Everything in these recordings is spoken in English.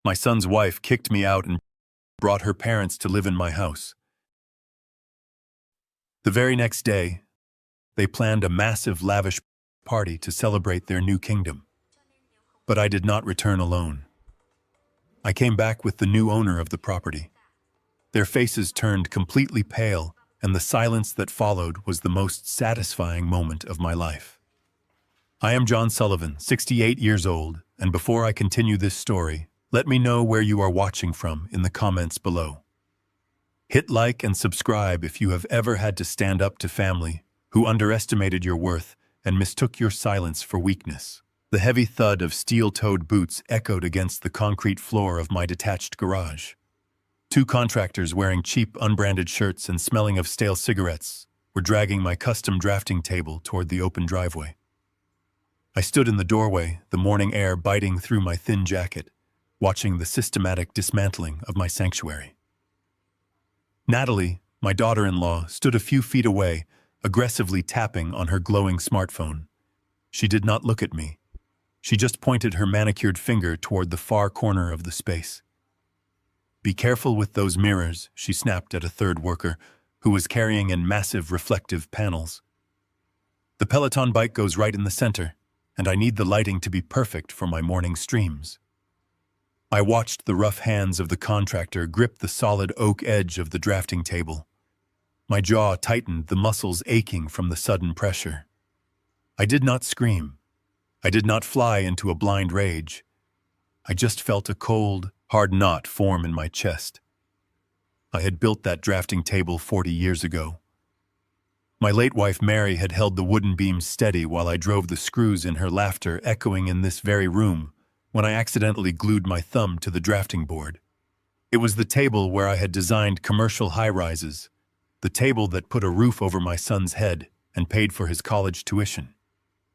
My son's wife kicked me out and brought her parents to live in my house. The very next day, they planned a massive, lavish party to celebrate their new kingdom. But I did not return alone. I came back with the new owner of the property. Their faces turned completely pale, and the silence that followed was the most satisfying moment of my life. I am John Sullivan, 68 years old, and before I continue this story, let me know where you are watching from in the comments below. Hit like and subscribe if you have ever had to stand up to family who underestimated your worth and mistook your silence for weakness. The heavy thud of steel-toed boots echoed against the concrete floor of my detached garage. Two contractors wearing cheap, unbranded shirts and smelling of stale cigarettes were dragging my custom drafting table toward the open driveway. I stood in the doorway, the morning air biting through my thin jacket, watching the systematic dismantling of my sanctuary. Natalie, my daughter-in-law, stood a few feet away, aggressively tapping on her glowing smartphone. She did not look at me. She just pointed her manicured finger toward the far corner of the space. "Be careful with those mirrors," she snapped at a third worker, who was carrying in massive reflective panels. "The Peloton bike goes right in the center, and I need the lighting to be perfect for my morning streams." I watched the rough hands of the contractor grip the solid oak edge of the drafting table. My jaw tightened, the muscles aching from the sudden pressure. I did not scream. I did not fly into a blind rage. I just felt a cold, hard knot form in my chest. I had built that drafting table 40 years ago. My late wife Mary had held the wooden beams steady while I drove the screws in her laughter echoing in this very room when I accidentally glued my thumb to the drafting board. It was the table where I had designed commercial high-rises, the table that put a roof over my son's head and paid for his college tuition.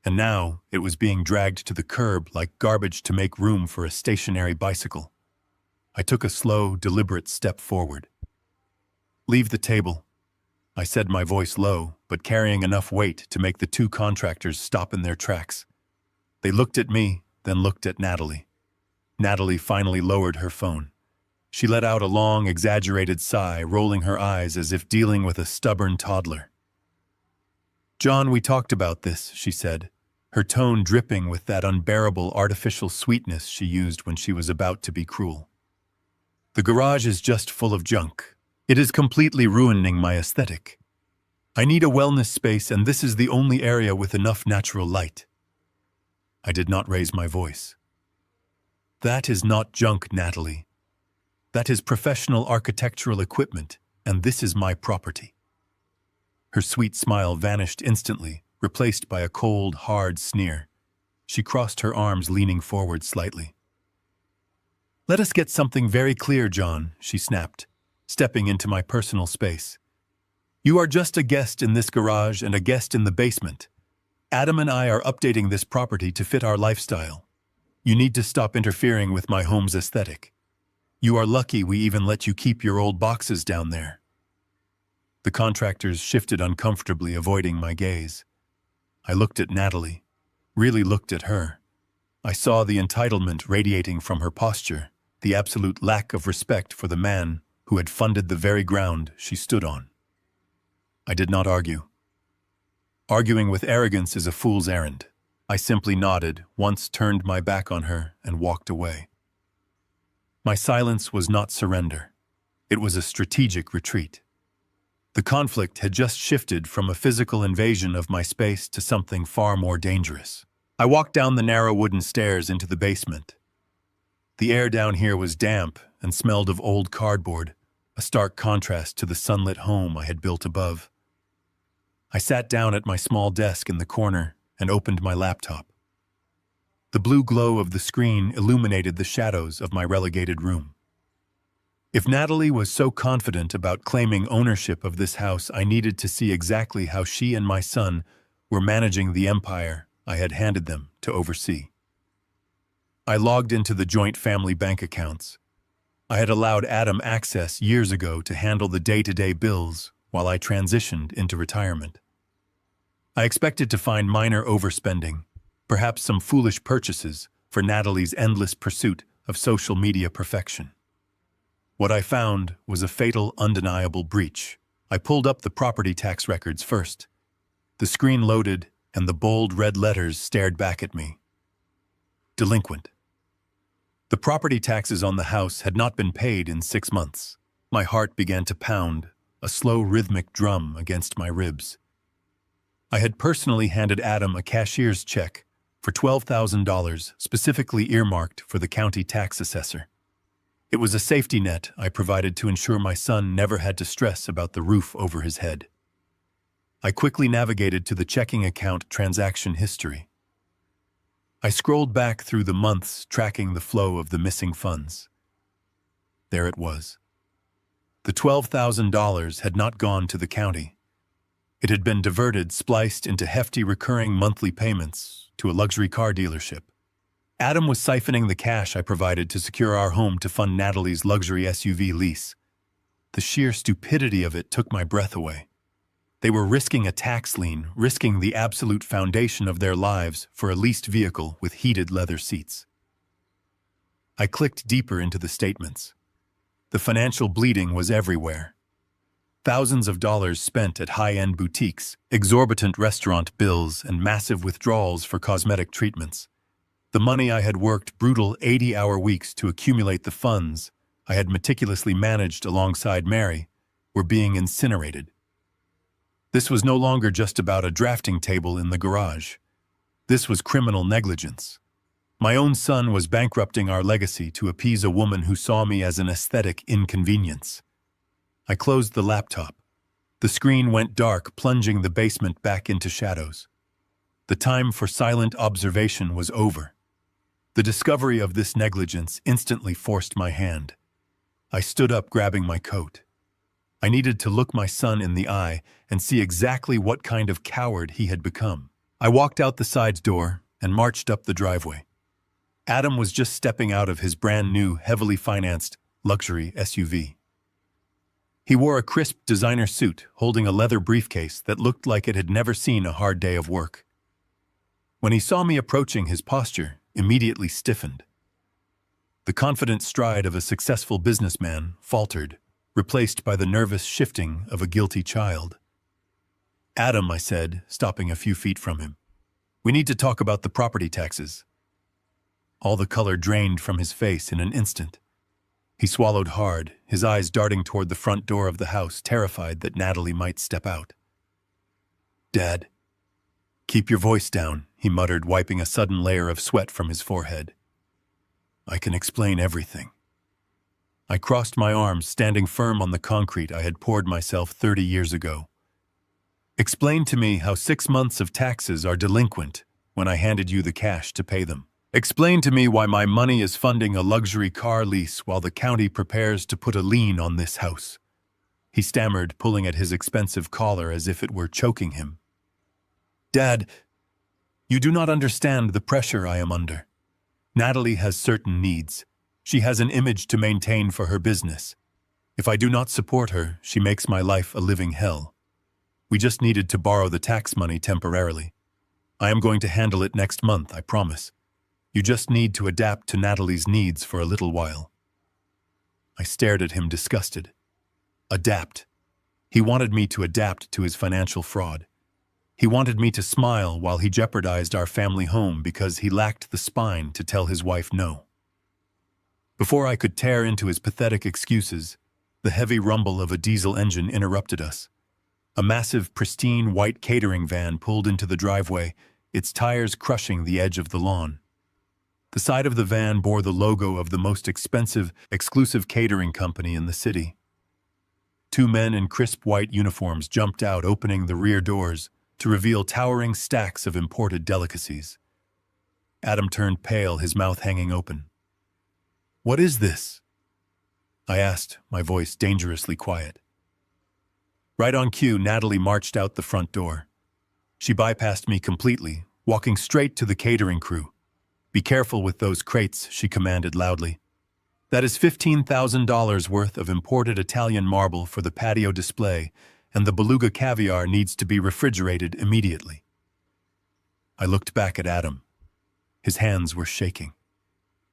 And now it was being dragged to the curb like garbage to make room for a stationary bicycle. I took a slow, deliberate step forward. "Leave the table," I said, my voice low, but carrying enough weight to make the two contractors stop in their tracks. They looked at me, then looked at Natalie. Natalie finally lowered her phone. She let out a long, exaggerated sigh, rolling her eyes as if dealing with a stubborn toddler. "John, we talked about this," she said, her tone dripping with that unbearable artificial sweetness she used when she was about to be cruel. "The garage is just full of junk. It is completely ruining my aesthetic. I need a wellness space, and this is the only area with enough natural light." I did not raise my voice. "That is not junk, Natalie. That is professional architectural equipment, and this is my property." Her sweet smile vanished instantly, replaced by a cold, hard sneer. She crossed her arms, leaning forward slightly. "Let us get something very clear, John," she snapped, stepping into my personal space. "You are just a guest in this garage and a guest in the basement. Adam and I are updating this property to fit our lifestyle. You need to stop interfering with my home's aesthetic. You are lucky we even let you keep your old boxes down there." The contractors shifted uncomfortably, avoiding my gaze. I looked at Natalie, really looked at her. I saw the entitlement radiating from her posture, the absolute lack of respect for the man who had funded the very ground she stood on. I did not argue. Arguing with arrogance is a fool's errand. I simply nodded, once turned my back on her, and walked away. My silence was not surrender. It was a strategic retreat. The conflict had just shifted from a physical invasion of my space to something far more dangerous. I walked down the narrow wooden stairs into the basement. The air down here was damp and smelled of old cardboard, a stark contrast to the sunlit home I had built above. I sat down at my small desk in the corner and opened my laptop. The blue glow of the screen illuminated the shadows of my relegated room. If Natalie was so confident about claiming ownership of this house, I needed to see exactly how she and my son were managing the empire I had handed them to oversee. I logged into the joint family bank accounts. I had allowed Adam access years ago to handle the day-to-day bills while I transitioned into retirement. I expected to find minor overspending, perhaps some foolish purchases for Natalie's endless pursuit of social media perfection. What I found was a fatal, undeniable breach. I pulled up the property tax records first. The screen loaded, and the bold red letters stared back at me. Delinquent. The property taxes on the house had not been paid in 6 months. My heart began to pound, a slow rhythmic drum against my ribs. I had personally handed Adam a cashier's check for $12,000 specifically earmarked for the county tax assessor. It was a safety net I provided to ensure my son never had to stress about the roof over his head. I quickly navigated to the checking account transaction history. I scrolled back through the months tracking the flow of the missing funds. There it was. The $12,000 had not gone to the county. It had been diverted, spliced into hefty recurring monthly payments to a luxury car dealership. Adam was siphoning the cash I provided to secure our home to fund Natalie's luxury SUV lease. The sheer stupidity of it took my breath away. They were risking a tax lien, risking the absolute foundation of their lives for a leased vehicle with heated leather seats. I clicked deeper into the statements. The financial bleeding was everywhere. Thousands of dollars spent at high-end boutiques, exorbitant restaurant bills, and massive withdrawals for cosmetic treatments. The money I had worked brutal 80-hour weeks to accumulate, the funds I had meticulously managed alongside Mary, were being incinerated. This was no longer just about a drafting table in the garage. This was criminal negligence. My own son was bankrupting our legacy to appease a woman who saw me as an aesthetic inconvenience. I closed the laptop. The screen went dark, plunging the basement back into shadows. The time for silent observation was over. The discovery of this negligence instantly forced my hand. I stood up, grabbing my coat. I needed to look my son in the eye and see exactly what kind of coward he had become. I walked out the side door and marched up the driveway. Adam was just stepping out of his brand new, heavily financed luxury SUV. He wore a crisp designer suit, holding a leather briefcase that looked like it had never seen a hard day of work. When he saw me approaching, his posture immediately stiffened. The confident stride of a successful businessman faltered, replaced by the nervous shifting of a guilty child. "Adam," I said, stopping a few feet from him, "we need to talk about the property taxes." All the color drained from his face in an instant. He swallowed hard, his eyes darting toward the front door of the house, terrified that Natalie might step out. "Dad, keep your voice down," he muttered, wiping a sudden layer of sweat from his forehead. "I can explain everything." I crossed my arms, standing firm on the concrete I had poured myself 30 years ago. "Explain to me how 6 months of taxes are delinquent when I handed you the cash to pay them. Explain to me why my money is funding a luxury car lease while the county prepares to put a lien on this house." He stammered, pulling at his expensive collar as if it were choking him. "Dad, you do not understand the pressure I am under. Natalie has certain needs. She has an image to maintain for her business. If I do not support her, she makes my life a living hell. We just needed to borrow the tax money temporarily. I am going to handle it next month, I promise. You just need to adapt to Natalie's needs for a little while." I stared at him, disgusted. Adapt. He wanted me to adapt to his financial fraud. He wanted me to smile while he jeopardized our family home because he lacked the spine to tell his wife no. Before I could tear into his pathetic excuses, the heavy rumble of a diesel engine interrupted us. A massive, pristine white catering van pulled into the driveway, its tires crushing the edge of the lawn. The side of the van bore the logo of the most expensive, exclusive catering company in the city. 2 men in crisp white uniforms jumped out, opening the rear doors to reveal towering stacks of imported delicacies. Adam turned pale, his mouth hanging open. "What is this?" I asked, my voice dangerously quiet. Right on cue, Natalie marched out the front door. She bypassed me completely, walking straight to the catering crew. "Be careful with those crates," she commanded loudly. "That is $15,000 worth of imported Italian marble for the patio display, and the beluga caviar needs to be refrigerated immediately." I looked back at Adam. His hands were shaking.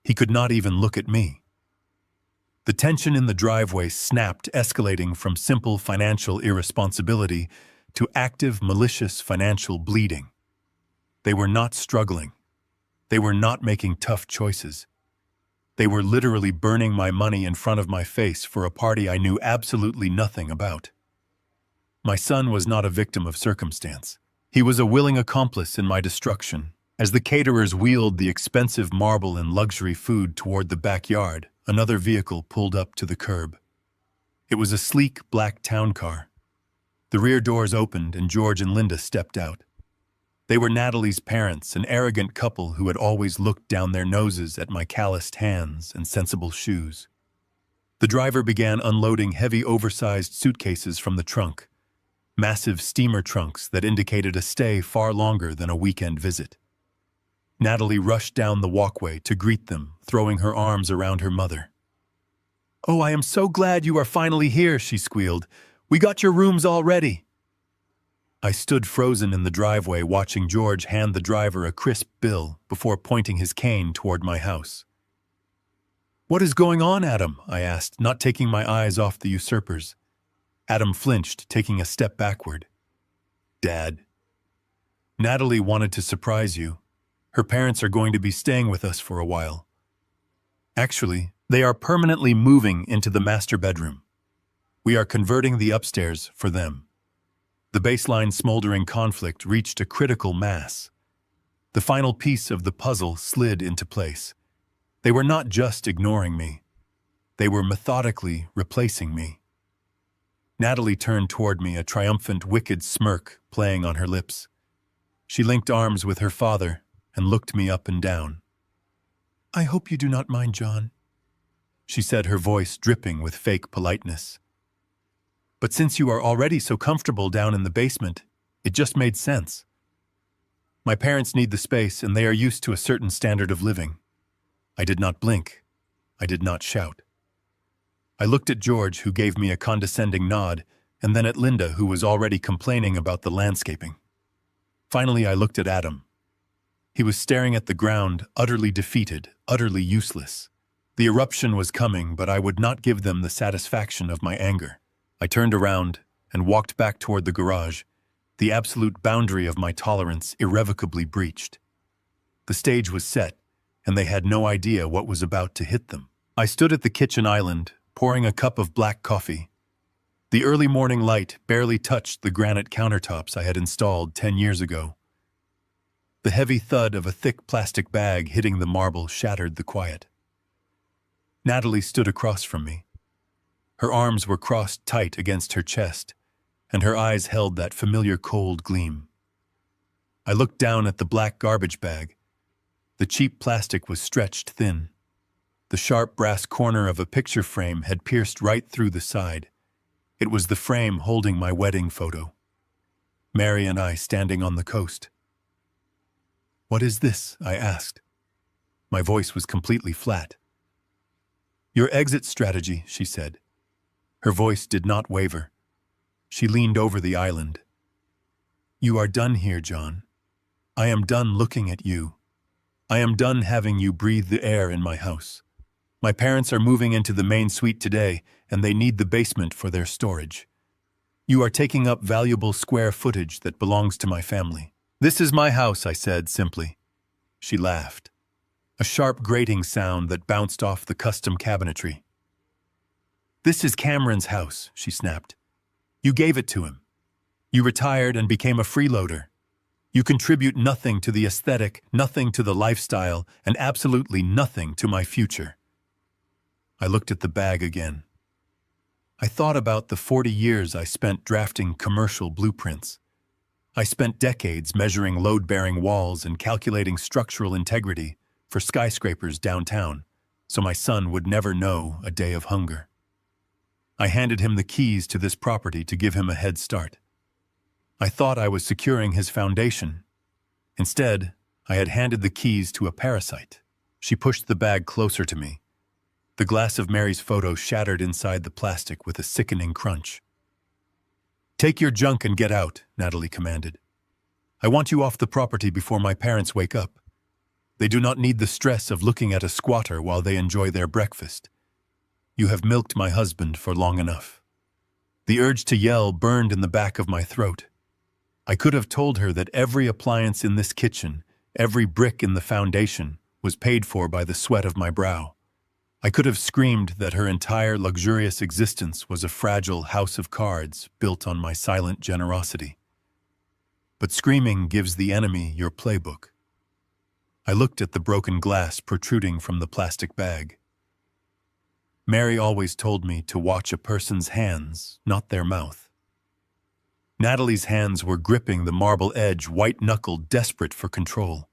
He could not even look at me. The tension in the driveway snapped, escalating from simple financial irresponsibility to active, malicious financial bleeding. They were not struggling. They were not making tough choices. They were literally burning my money in front of my face for a party I knew absolutely nothing about. My son was not a victim of circumstance. He was a willing accomplice in my destruction. As the caterers wheeled the expensive marble and luxury food toward the backyard, another vehicle pulled up to the curb. It was a sleek black town car. The rear doors opened and George and Linda stepped out. They were Natalie's parents, an arrogant couple who had always looked down their noses at my calloused hands and sensible shoes. The driver began unloading heavy, oversized suitcases from the trunk, massive steamer trunks that indicated a stay far longer than a weekend visit. Natalie rushed down the walkway to greet them, throwing her arms around her mother. "Oh, I am so glad you are finally here," she squealed. "We got your rooms all ready." I stood frozen in the driveway watching George hand the driver a crisp bill before pointing his cane toward my house. "What is going on, Adam?" I asked, not taking my eyes off the usurpers. Adam flinched, taking a step backward. "Dad, Natalie wanted to surprise you. Her parents are going to be staying with us for a while. Actually, they are permanently moving into the master bedroom. We are converting the upstairs for them." The baseline smoldering conflict reached a critical mass. The final piece of the puzzle slid into place. They were not just ignoring me. They were methodically replacing me. Natalie turned toward me, a triumphant, wicked smirk playing on her lips. She linked arms with her father and looked me up and down. "I hope you do not mind, John," she said, her voice dripping with fake politeness. "But since you are already so comfortable down in the basement, it just made sense. My parents need the space and they are used to a certain standard of living." I did not blink. I did not shout. I looked at George, who gave me a condescending nod, and then at Linda, who was already complaining about the landscaping. Finally, I looked at Adam. He was staring at the ground, utterly defeated, utterly useless. The eruption was coming, but I would not give them the satisfaction of my anger. I turned around and walked back toward the garage, the absolute boundary of my tolerance irrevocably breached. The stage was set, and they had no idea what was about to hit them. I stood at the kitchen island, pouring a cup of black coffee. The early morning light barely touched the granite countertops I had installed 10 years ago. The heavy thud of a thick plastic bag hitting the marble shattered the quiet. Natalie stood across from me. Her arms were crossed tight against her chest, and her eyes held that familiar cold gleam. I looked down at the black garbage bag. The cheap plastic was stretched thin. The sharp brass corner of a picture frame had pierced right through the side. It was the frame holding my wedding photo. Mary and I standing on the coast. "What is this?" I asked. My voice was completely flat. "Your exit strategy," she said. Her voice did not waver. She leaned over the island. "You are done here, John. I am done looking at you. I am done having you breathe the air in my house. My parents are moving into the main suite today, and they need the basement for their storage. You are taking up valuable square footage that belongs to my family." "This is my house," I said simply. She laughed. A sharp grating sound that bounced off the custom cabinetry. "This is Cameron's house," she snapped. "You gave it to him. You retired and became a freeloader. You contribute nothing to the aesthetic, nothing to the lifestyle, and absolutely nothing to my future." I looked at the bag again. I thought about the 40 years I spent drafting commercial blueprints. I spent decades measuring load-bearing walls and calculating structural integrity for skyscrapers downtown, so my son would never know a day of hunger. I handed him the keys to this property to give him a head start. I thought I was securing his foundation. Instead, I had handed the keys to a parasite. She pushed the bag closer to me. The glass of Mary's photo shattered inside the plastic with a sickening crunch. "Take your junk and get out," Natalie commanded. "I want you off the property before my parents wake up." They do not need the stress of looking at a squatter while they enjoy their breakfast. You have milked my husband for long enough. The urge to yell burned in the back of my throat. I could have told her that every appliance in this kitchen, every brick in the foundation, was paid for by the sweat of my brow. I could have screamed that her entire luxurious existence was a fragile house of cards built on my silent generosity. But screaming gives the enemy your playbook. I looked at the broken glass protruding from the plastic bag. Mary always told me to watch a person's hands, not their mouth. Natalie's hands were gripping the marble edge, white-knuckled, desperate for control.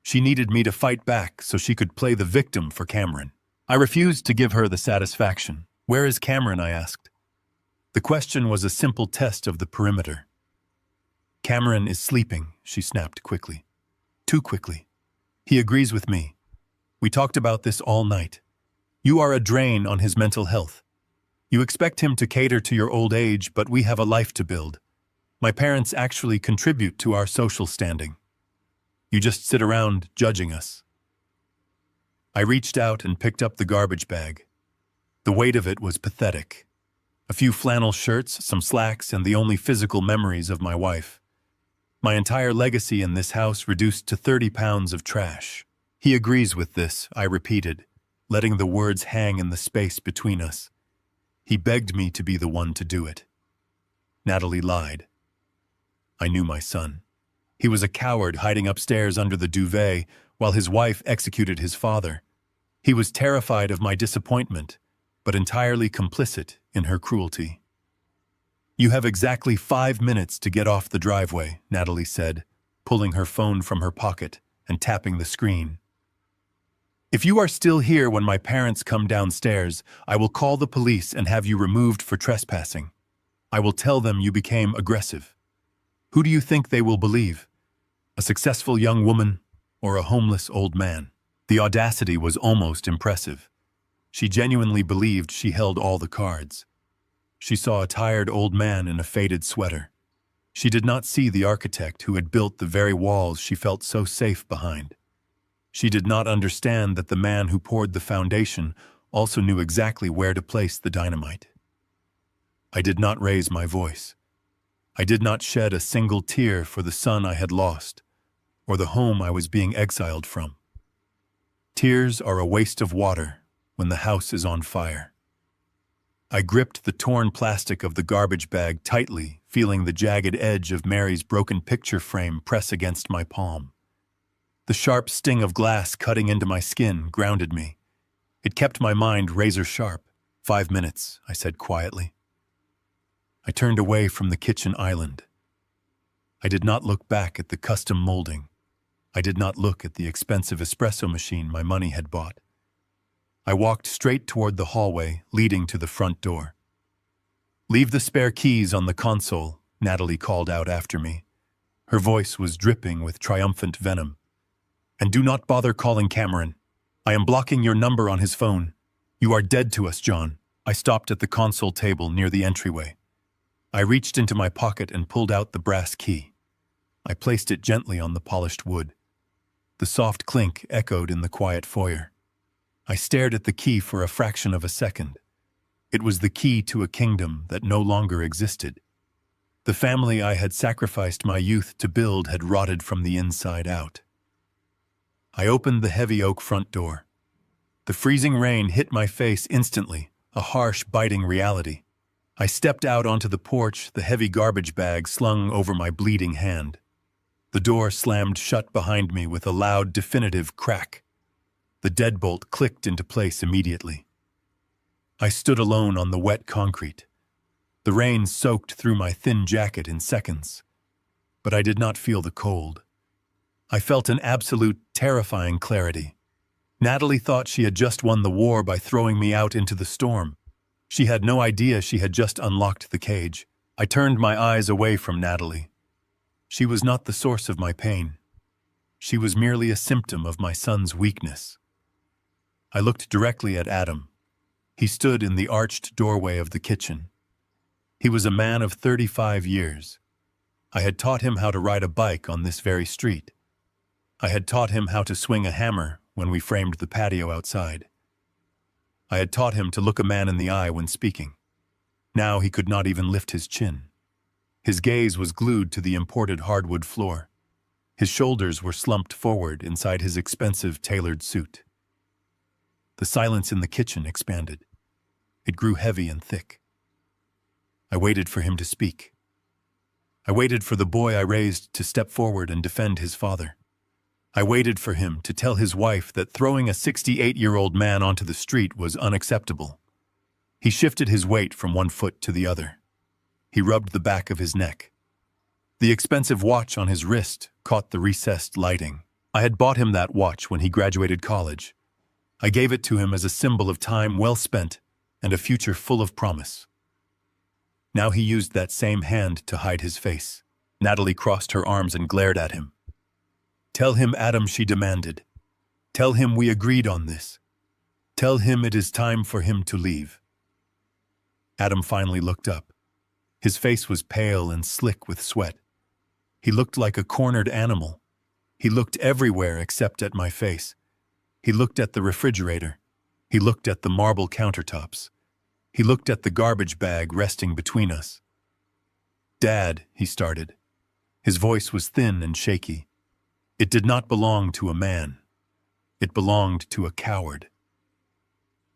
She needed me to fight back so she could play the victim for Cameron. I refused to give her the satisfaction. "Where is Cameron?" I asked. The question was a simple test of the perimeter. "Cameron is sleeping," she snapped quickly. Too quickly. "He agrees with me. We talked about this all night. You are a drain on his mental health. You expect him to cater to your old age, but we have a life to build. My parents actually contribute to our social standing. You just sit around judging us." I reached out and picked up the garbage bag. The weight of it was pathetic. A few flannel shirts, some slacks, and the only physical memories of my wife. My entire legacy in this house reduced to 30 pounds of trash. "He agrees with this," I repeated, letting the words hang in the space between us. "He begged me to be the one to do it." Natalie lied. I knew my son. He was a coward hiding upstairs under the duvet while his wife executed his father. He was terrified of my disappointment, but entirely complicit in her cruelty. "You have exactly 5 minutes to get off the driveway," Natalie said, pulling her phone from her pocket and tapping the screen. "If you are still here when my parents come downstairs, I will call the police and have you removed for trespassing. I will tell them you became aggressive. Who do you think they will believe? A successful young woman or a homeless old man?" The audacity was almost impressive. She genuinely believed she held all the cards. She saw a tired old man in a faded sweater. She did not see the architect who had built the very walls she felt so safe behind. She did not understand that the man who poured the foundation also knew exactly where to place the dynamite. I did not raise my voice. I did not shed a single tear for the son I had lost, or the home I was being exiled from. Tears are a waste of water when the house is on fire. I gripped the torn plastic of the garbage bag tightly, feeling the jagged edge of Mary's broken picture frame press against my palm. The sharp sting of glass cutting into my skin grounded me. It kept my mind razor sharp. 5 minutes, I said quietly. I turned away from the kitchen island. I did not look back at the custom molding. I did not look at the expensive espresso machine my money had bought. I walked straight toward the hallway leading to the front door. "Leave the spare keys on the console," Natalie called out after me. Her voice was dripping with triumphant venom. "And do not bother calling Cameron. I am blocking your number on his phone. You are dead to us, John." I stopped at the console table near the entryway. I reached into my pocket and pulled out the brass key. I placed it gently on the polished wood. The soft clink echoed in the quiet foyer. I stared at the key for a fraction of a second. It was the key to a kingdom that no longer existed. The family I had sacrificed my youth to build had rotted from the inside out. I opened the heavy oak front door. The freezing rain hit my face instantly, a harsh, biting reality. I stepped out onto the porch, the heavy garbage bag slung over my bleeding hand. The door slammed shut behind me with a loud, definitive crack. The deadbolt clicked into place immediately. I stood alone on the wet concrete. The rain soaked through my thin jacket in seconds, but I did not feel the cold. I felt an absolute, terrifying clarity. Natalie thought she had just won the war by throwing me out into the storm. She had no idea she had just unlocked the cage. I turned my eyes away from Natalie. She was not the source of my pain. She was merely a symptom of my son's weakness. I looked directly at Adam. He stood in the arched doorway of the kitchen. He was a man of 35 years. I had taught him how to ride a bike on this very street. I had taught him how to swing a hammer when we framed the patio outside. I had taught him to look a man in the eye when speaking. Now he could not even lift his chin. His gaze was glued to the imported hardwood floor. His shoulders were slumped forward inside his expensive tailored suit. The silence in the kitchen expanded. It grew heavy and thick. I waited for him to speak. I waited for the boy I raised to step forward and defend his father. I waited for him to tell his wife that throwing a 68-year-old man onto the street was unacceptable. He shifted his weight from one foot to the other. He rubbed the back of his neck. The expensive watch on his wrist caught the recessed lighting. I had bought him that watch when he graduated college. I gave it to him as a symbol of time well spent and a future full of promise. Now he used that same hand to hide his face. Natalie crossed her arms and glared at him. "Tell him, Adam," she demanded. "Tell him we agreed on this. Tell him it is time for him to leave." Adam finally looked up. His face was pale and slick with sweat. He looked like a cornered animal. He looked everywhere except at my face. He looked at the refrigerator. He looked at the marble countertops. He looked at the garbage bag resting between us. "Dad," he started. His voice was thin and shaky. It did not belong to a man. It belonged to a coward.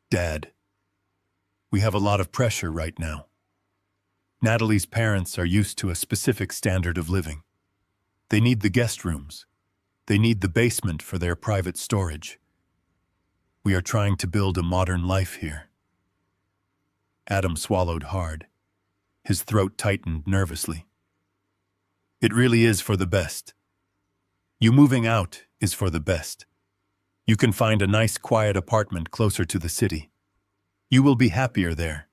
"Dad, we have a lot of pressure right now. Natalie's parents are used to a specific standard of living. They need the guest rooms. They need the basement for their private storage. We are trying to build a modern life here." Adam swallowed hard. His throat tightened nervously. "It really is for the best. You moving out is for the best. You can find a nice, quiet apartment closer to the city. You will be happier there.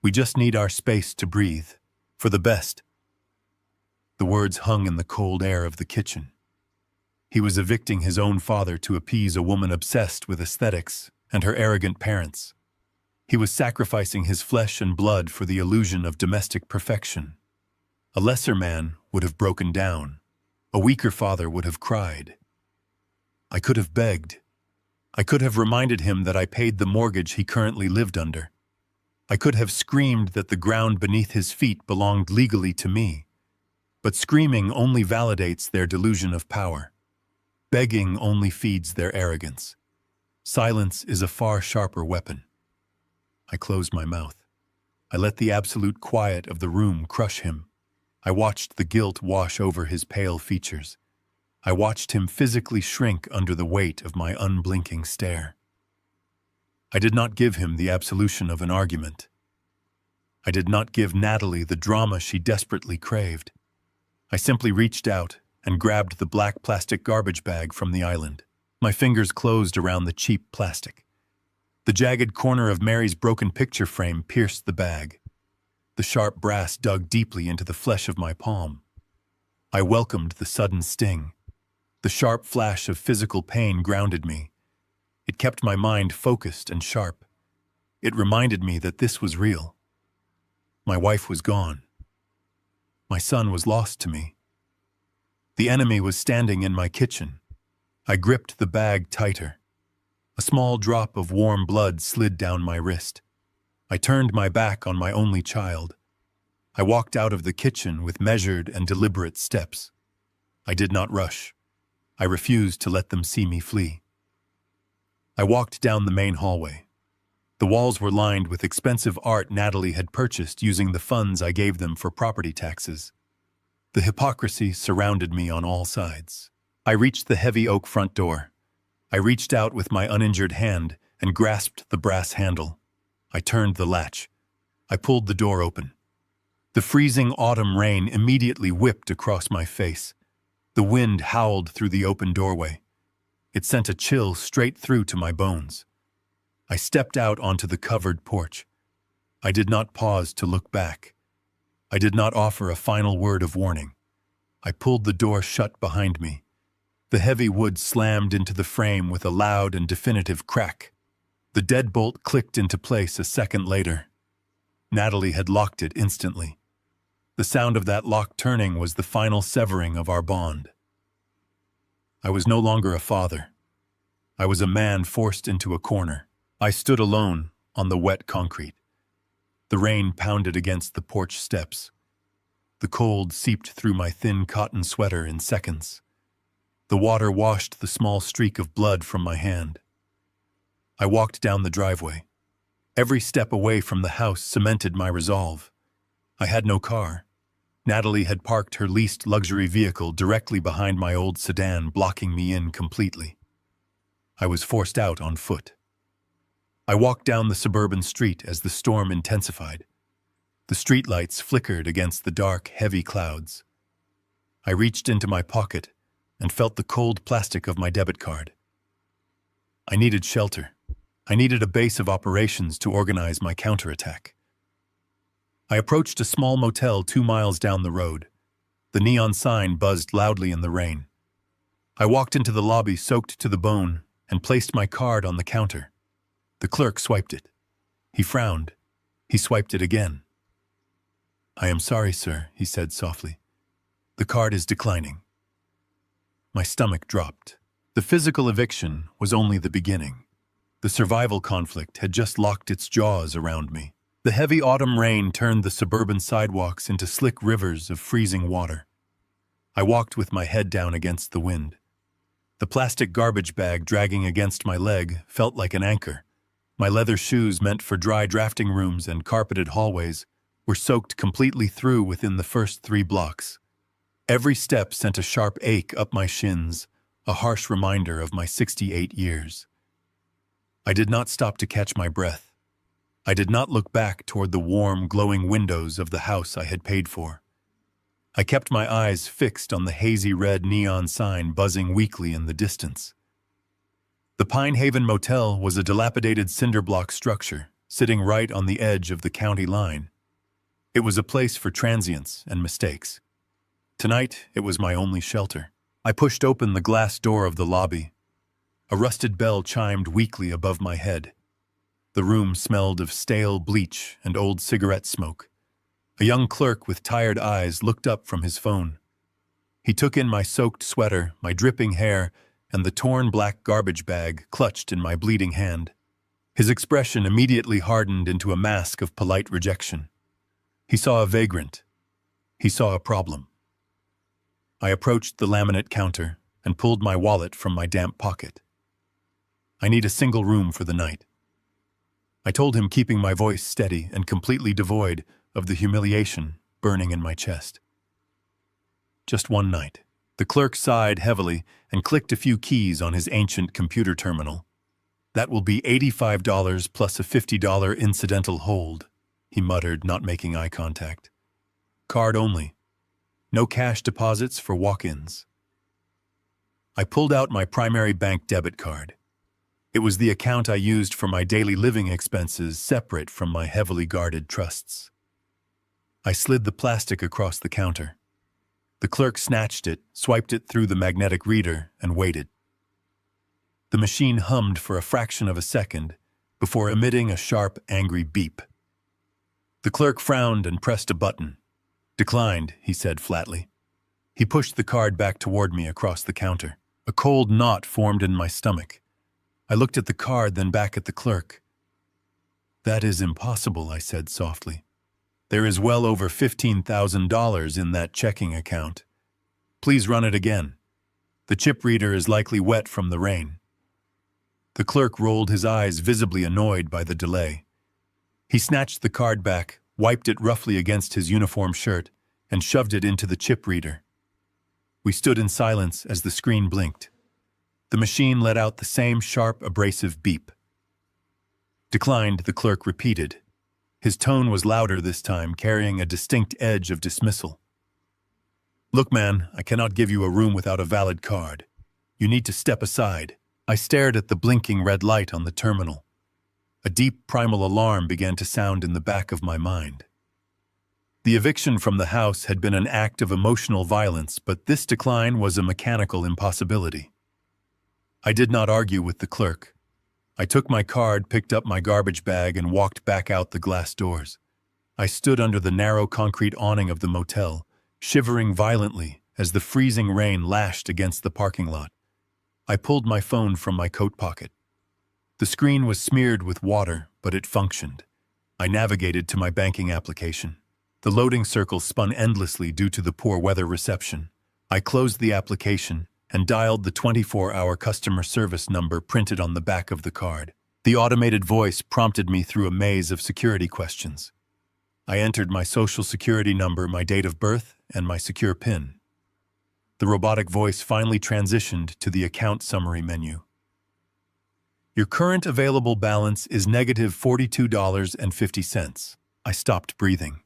We just need our space to breathe. For the best." The words hung in the cold air of the kitchen. He was evicting his own father to appease a woman obsessed with aesthetics and her arrogant parents. He was sacrificing his flesh and blood for the illusion of domestic perfection. A lesser man would have broken down. A weaker father would have cried. I could have begged. I could have reminded him that I paid the mortgage he currently lived under. I could have screamed that the ground beneath his feet belonged legally to me. But screaming only validates their delusion of power. Begging only feeds their arrogance. Silence is a far sharper weapon. I closed my mouth. I let the absolute quiet of the room crush him. I watched the guilt wash over his pale features. I watched him physically shrink under the weight of my unblinking stare. I did not give him the absolution of an argument. I did not give Natalie the drama she desperately craved. I simply reached out and grabbed the black plastic garbage bag from the island. My fingers closed around the cheap plastic. The jagged corner of Mary's broken picture frame pierced the bag. The sharp brass dug deeply into the flesh of my palm. I welcomed the sudden sting. The sharp flash of physical pain grounded me. It kept my mind focused and sharp. It reminded me that this was real. My wife was gone. My son was lost to me. The enemy was standing in my kitchen. I gripped the bag tighter. A small drop of warm blood slid down my wrist. I turned my back on my only child. I walked out of the kitchen with measured and deliberate steps. I did not rush. I refused to let them see me flee. I walked down the main hallway. The walls were lined with expensive art Natalie had purchased using the funds I gave them for property taxes. The hypocrisy surrounded me on all sides. I reached the heavy oak front door. I reached out with my uninjured hand and grasped the brass handle. I turned the latch. I pulled the door open. The freezing autumn rain immediately whipped across my face. The wind howled through the open doorway. It sent a chill straight through to my bones. I stepped out onto the covered porch. I did not pause to look back. I did not offer a final word of warning. I pulled the door shut behind me. The heavy wood slammed into the frame with a loud and definitive crack. The deadbolt clicked into place a second later. Natalie had locked it instantly. The sound of that lock turning was the final severing of our bond. I was no longer a father. I was a man forced into a corner. I stood alone on the wet concrete. The rain pounded against the porch steps. The cold seeped through my thin cotton sweater in seconds. The water washed the small streak of blood from my hand. I walked down the driveway. Every step away from the house cemented my resolve. I had no car. Natalie had parked her leased luxury vehicle directly behind my old sedan, blocking me in completely. I was forced out on foot. I walked down the suburban street as the storm intensified. The streetlights flickered against the dark, heavy clouds. I reached into my pocket and felt the cold plastic of my debit card. I needed shelter. I needed a base of operations to organize my counterattack. I approached a small motel 2 miles down the road. The neon sign buzzed loudly in the rain. I walked into the lobby soaked to the bone and placed my card on the counter. The clerk swiped it. He frowned. He swiped it again. "I am sorry, sir," he said softly. "The card is declining." My stomach dropped. The physical eviction was only the beginning. The survival conflict had just locked its jaws around me. The heavy autumn rain turned the suburban sidewalks into slick rivers of freezing water. I walked with my head down against the wind. The plastic garbage bag dragging against my leg felt like an anchor. My leather shoes, meant for dry drafting rooms and carpeted hallways, were soaked completely through within the first 3 blocks. Every step sent a sharp ache up my shins, a harsh reminder of my 68 years. I did not stop to catch my breath. I did not look back toward the warm, glowing windows of the house I had paid for. I kept my eyes fixed on the hazy red neon sign buzzing weakly in the distance. The Pine Haven Motel was a dilapidated cinder block structure, sitting right on the edge of the county line. It was a place for transients and mistakes. Tonight, it was my only shelter. I pushed open the glass door of the lobby. A rusted bell chimed weakly above my head. The room smelled of stale bleach and old cigarette smoke. A young clerk with tired eyes looked up from his phone. He took in my soaked sweater, my dripping hair, and the torn black garbage bag clutched in my bleeding hand. His expression immediately hardened into a mask of polite rejection. He saw a vagrant. He saw a problem. I approached the laminate counter and pulled my wallet from my damp pocket. "I need a single room for the night." I told him, keeping my voice steady and completely devoid of the humiliation burning in my chest. "Just one night." The clerk sighed heavily and clicked a few keys on his ancient computer terminal. "That will be $85 plus a $50 incidental hold," he muttered, not making eye contact. "Card only. No cash deposits for walk-ins." I pulled out my primary bank debit card. It was the account I used for my daily living expenses, separate from my heavily guarded trusts. I slid the plastic across the counter. The clerk snatched it, swiped it through the magnetic reader, and waited. The machine hummed for a fraction of a second before emitting a sharp, angry beep. The clerk frowned and pressed a button. "Declined," he said flatly. He pushed the card back toward me across the counter. A cold knot formed in my stomach. I looked at the card, then back at the clerk. "That is impossible," I said softly. "There is well over $15,000 in that checking account. Please run it again. The chip reader is likely wet from the rain." The clerk rolled his eyes, visibly annoyed by the delay. He snatched the card back, wiped it roughly against his uniform shirt, and shoved it into the chip reader. We stood in silence as the screen blinked. The machine let out the same sharp, abrasive beep. "Declined," the clerk repeated. His tone was louder this time, carrying a distinct edge of dismissal. "Look, man, I cannot give you a room without a valid card. You need to step aside." I stared at the blinking red light on the terminal. A deep primal alarm began to sound in the back of my mind. The eviction from the house had been an act of emotional violence, but this decline was a mechanical impossibility. I did not argue with the clerk. I took my card, picked up my garbage bag, and walked back out the glass doors. I stood under the narrow concrete awning of the motel, shivering violently as the freezing rain lashed against the parking lot. I pulled my phone from my coat pocket. The screen was smeared with water, but it functioned. I navigated to my banking application. The loading circle spun endlessly due to the poor weather reception. I closed the application and dialed the 24-hour customer service number printed on the back of the card. The automated voice prompted me through a maze of security questions. I entered my social security number, my date of birth, and my secure PIN. The robotic voice finally transitioned to the account summary menu. Your current available balance is negative $42.50. I stopped breathing.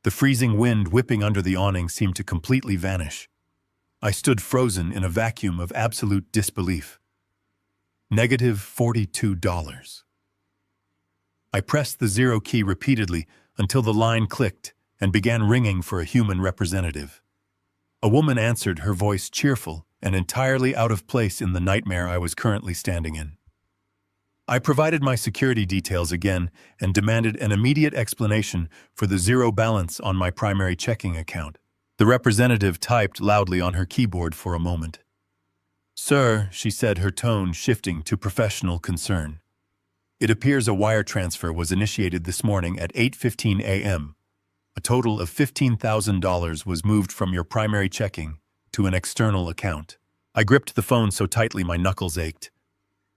The freezing wind whipping under the awning seemed to completely vanish. I stood frozen in a vacuum of absolute disbelief. Negative $42. I pressed the zero key repeatedly until the line clicked and began ringing for a human representative. A woman answered, her voice cheerful and entirely out of place in the nightmare I was currently standing in. I provided my security details again and demanded an immediate explanation for the zero balance on my primary checking account. The representative typed loudly on her keyboard for a moment. "Sir," she said, her tone shifting to professional concern. "It appears a wire transfer was initiated this morning at 8:15 a.m. A total of $15,000 was moved from your primary checking to an external account." I gripped the phone so tightly my knuckles ached.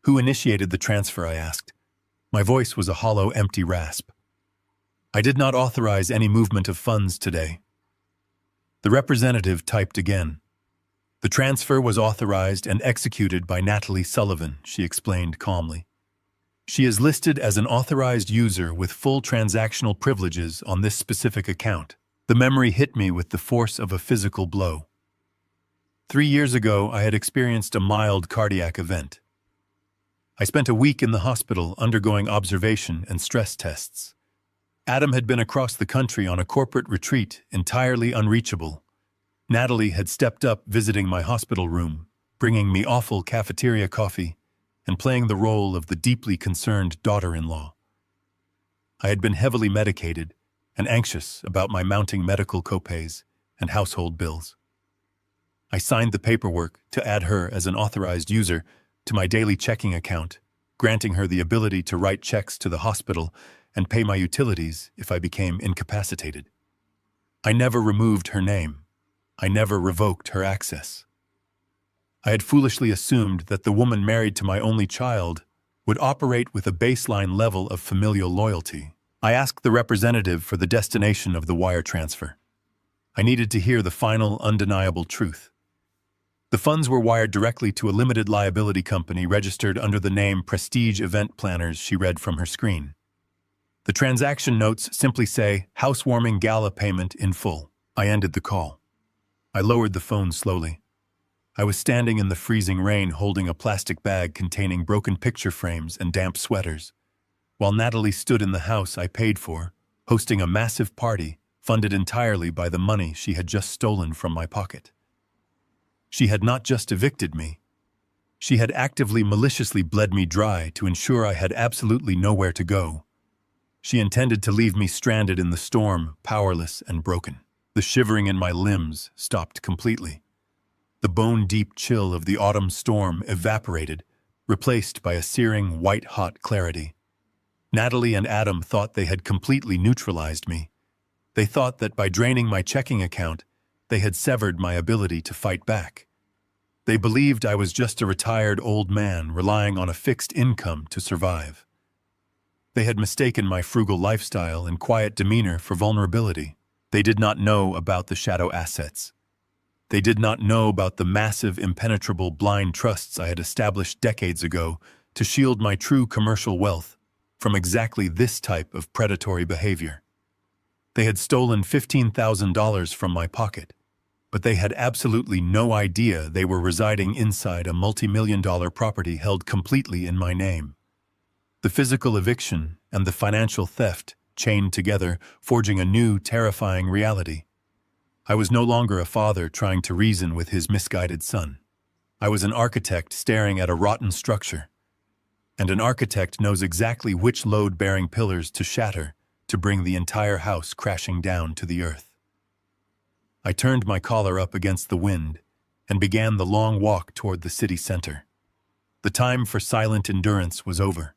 "Who initiated the transfer?" I asked. My voice was a hollow, empty rasp. "I did not authorize any movement of funds today." The representative typed again. "The transfer was authorized and executed by Natalie Sullivan," she explained calmly. "She is listed as an authorized user with full transactional privileges on this specific account." The memory hit me with the force of a physical blow. 3 years ago, I had experienced a mild cardiac event. I spent a week in the hospital undergoing observation and stress tests. Adam had been across the country on a corporate retreat, entirely unreachable. Natalie had stepped up visiting my hospital room, bringing me awful cafeteria coffee, and playing the role of the deeply concerned daughter-in-law. I had been heavily medicated and anxious about my mounting medical copays and household bills. I signed the paperwork to add her as an authorized user to my daily checking account, granting her the ability to write checks to the hospital and pay my utilities if I became incapacitated. I never removed her name. I never revoked her access. I had foolishly assumed that the woman married to my only child would operate with a baseline level of familial loyalty. I asked the representative for the destination of the wire transfer. I needed to hear the final, undeniable truth. The funds were wired directly to a limited liability company registered under the name Prestige Event Planners, she read from her screen. The transaction notes simply say, "Housewarming gala payment in full." I ended the call. I lowered the phone slowly. I was standing in the freezing rain holding a plastic bag containing broken picture frames and damp sweaters, while Natalie stood in the house I paid for, hosting a massive party funded entirely by the money she had just stolen from my pocket. She had not just evicted me. She had actively, maliciously bled me dry to ensure I had absolutely nowhere to go. She intended to leave me stranded in the storm, powerless and broken. The shivering in my limbs stopped completely. The bone-deep chill of the autumn storm evaporated, replaced by a searing, white-hot clarity. Natalie and Adam thought they had completely neutralized me. They thought that by draining my checking account, they had severed my ability to fight back. They believed I was just a retired old man relying on a fixed income to survive. They had mistaken my frugal lifestyle and quiet demeanor for vulnerability. They did not know about the shadow assets. They did not know about the massive, impenetrable, blind trusts I had established decades ago to shield my true commercial wealth from exactly this type of predatory behavior. They had stolen $15,000 from my pocket, but they had absolutely no idea they were residing inside a multi-million-dollar property held completely in my name. The physical eviction and the financial theft chained together, forging a new, terrifying reality. I was no longer a father trying to reason with his misguided son. I was an architect staring at a rotten structure. And an architect knows exactly which load-bearing pillars to shatter to bring the entire house crashing down to the earth. I turned my collar up against the wind and began the long walk toward the city center. The time for silent endurance was over.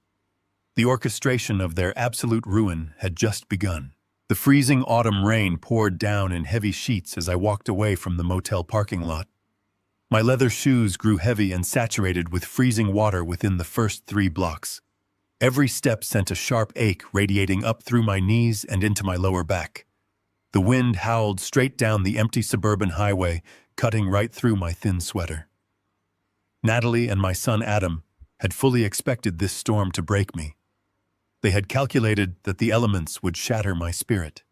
The orchestration of their absolute ruin had just begun. The freezing autumn rain poured down in heavy sheets as I walked away from the motel parking lot. My leather shoes grew heavy and saturated with freezing water within the first 3 blocks. Every step sent a sharp ache radiating up through my knees and into my lower back. The wind howled straight down the empty suburban highway, cutting right through my thin sweater. Natalie and my son Adam had fully expected this storm to break me. They had calculated that the elements would shatter my spirit.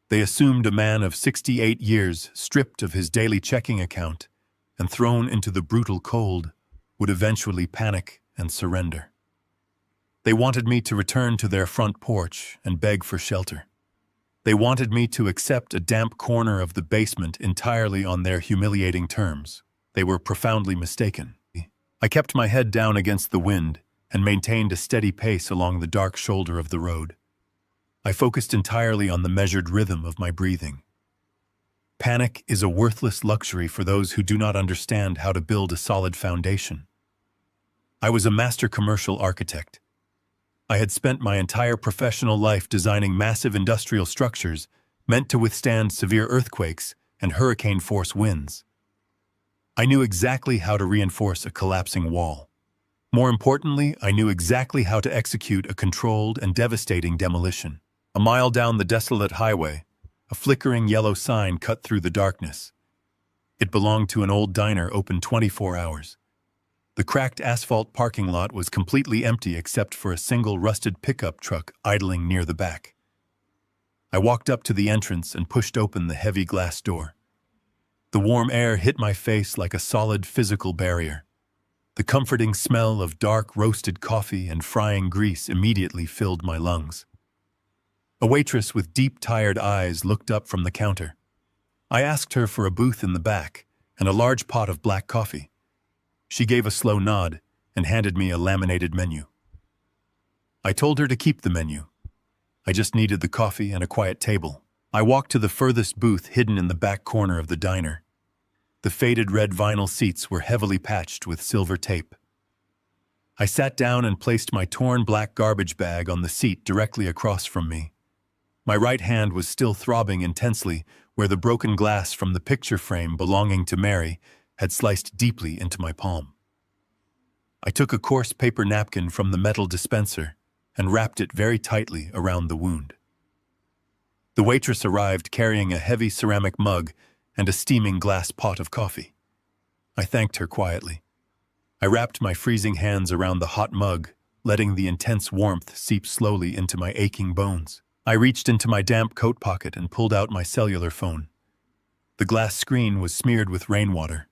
They assumed a man of 68 years, stripped of his daily checking account and thrown into the brutal cold, would eventually panic and surrender. They wanted me to return to their front porch and beg for shelter. They wanted me to accept a damp corner of the basement entirely on their humiliating terms. They were profoundly mistaken. I kept my head down against the wind and maintained a steady pace along the dark shoulder of the road. I focused entirely on the measured rhythm of my breathing. Panic is a worthless luxury for those who do not understand how to build a solid foundation. I was a master commercial architect. I had spent my entire professional life designing massive industrial structures meant to withstand severe earthquakes and hurricane-force winds. I knew exactly how to reinforce a collapsing wall. More importantly, I knew exactly how to execute a controlled and devastating demolition. A mile down the desolate highway, a flickering yellow sign cut through the darkness. It belonged to an old diner open 24 hours. The cracked asphalt parking lot was completely empty except for a single rusted pickup truck idling near the back. I walked up to the entrance and pushed open the heavy glass door. The warm air hit my face like a solid physical barrier. The comforting smell of dark roasted coffee and frying grease immediately filled my lungs. A waitress with deep, tired eyes looked up from the counter. I asked her for a booth in the back and a large pot of black coffee. She gave a slow nod and handed me a laminated menu. I told her to keep the menu. I just needed the coffee and a quiet table. I walked to the furthest booth hidden in the back corner of the diner. The faded red vinyl seats were heavily patched with silver tape. I sat down and placed my torn black garbage bag on the seat directly across from me. My right hand was still throbbing intensely where the broken glass from the picture frame belonging to Mary had sliced deeply into my palm. I took a coarse paper napkin from the metal dispenser and wrapped it very tightly around the wound. The waitress arrived carrying a heavy ceramic mug and a steaming glass pot of coffee. I thanked her quietly. I wrapped my freezing hands around the hot mug, letting the intense warmth seep slowly into my aching bones. I reached into my damp coat pocket and pulled out my cellular phone. The glass screen was smeared with rainwater.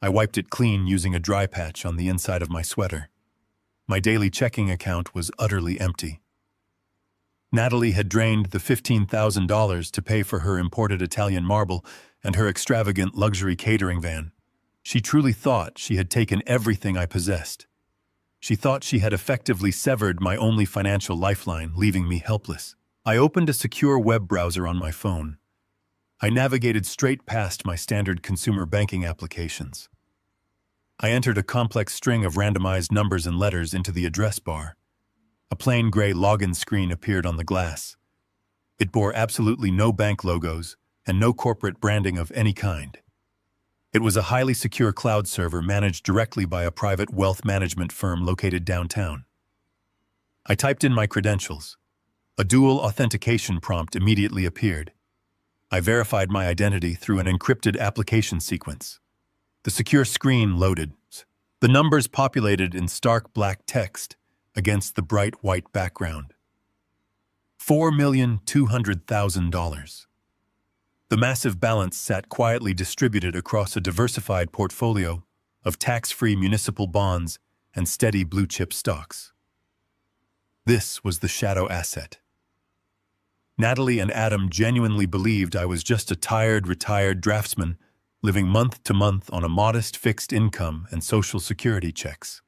I wiped it clean using a dry patch on the inside of my sweater. My daily checking account was utterly empty. Natalie had drained the $15,000 to pay for her imported Italian marble and her extravagant luxury catering van. She truly thought she had taken everything I possessed. She thought she had effectively severed my only financial lifeline, leaving me helpless. I opened a secure web browser on my phone. I navigated straight past my standard consumer banking applications. I entered a complex string of randomized numbers and letters into the address bar. A plain gray login screen appeared on the glass. It bore absolutely no bank logos and no corporate branding of any kind. It was a highly secure cloud server managed directly by a private wealth management firm located downtown. I typed in my credentials. A dual authentication prompt immediately appeared. I verified my identity through an encrypted application sequence. The secure screen loaded. The numbers populated in stark black text against the bright white background. $4,200,000. The massive balance sat quietly distributed across a diversified portfolio of tax-free municipal bonds and steady blue-chip stocks. This was the shadow asset. Natalie and Adam genuinely believed I was just a tired, retired draftsman living month to month on a modest fixed income and Social Security checks.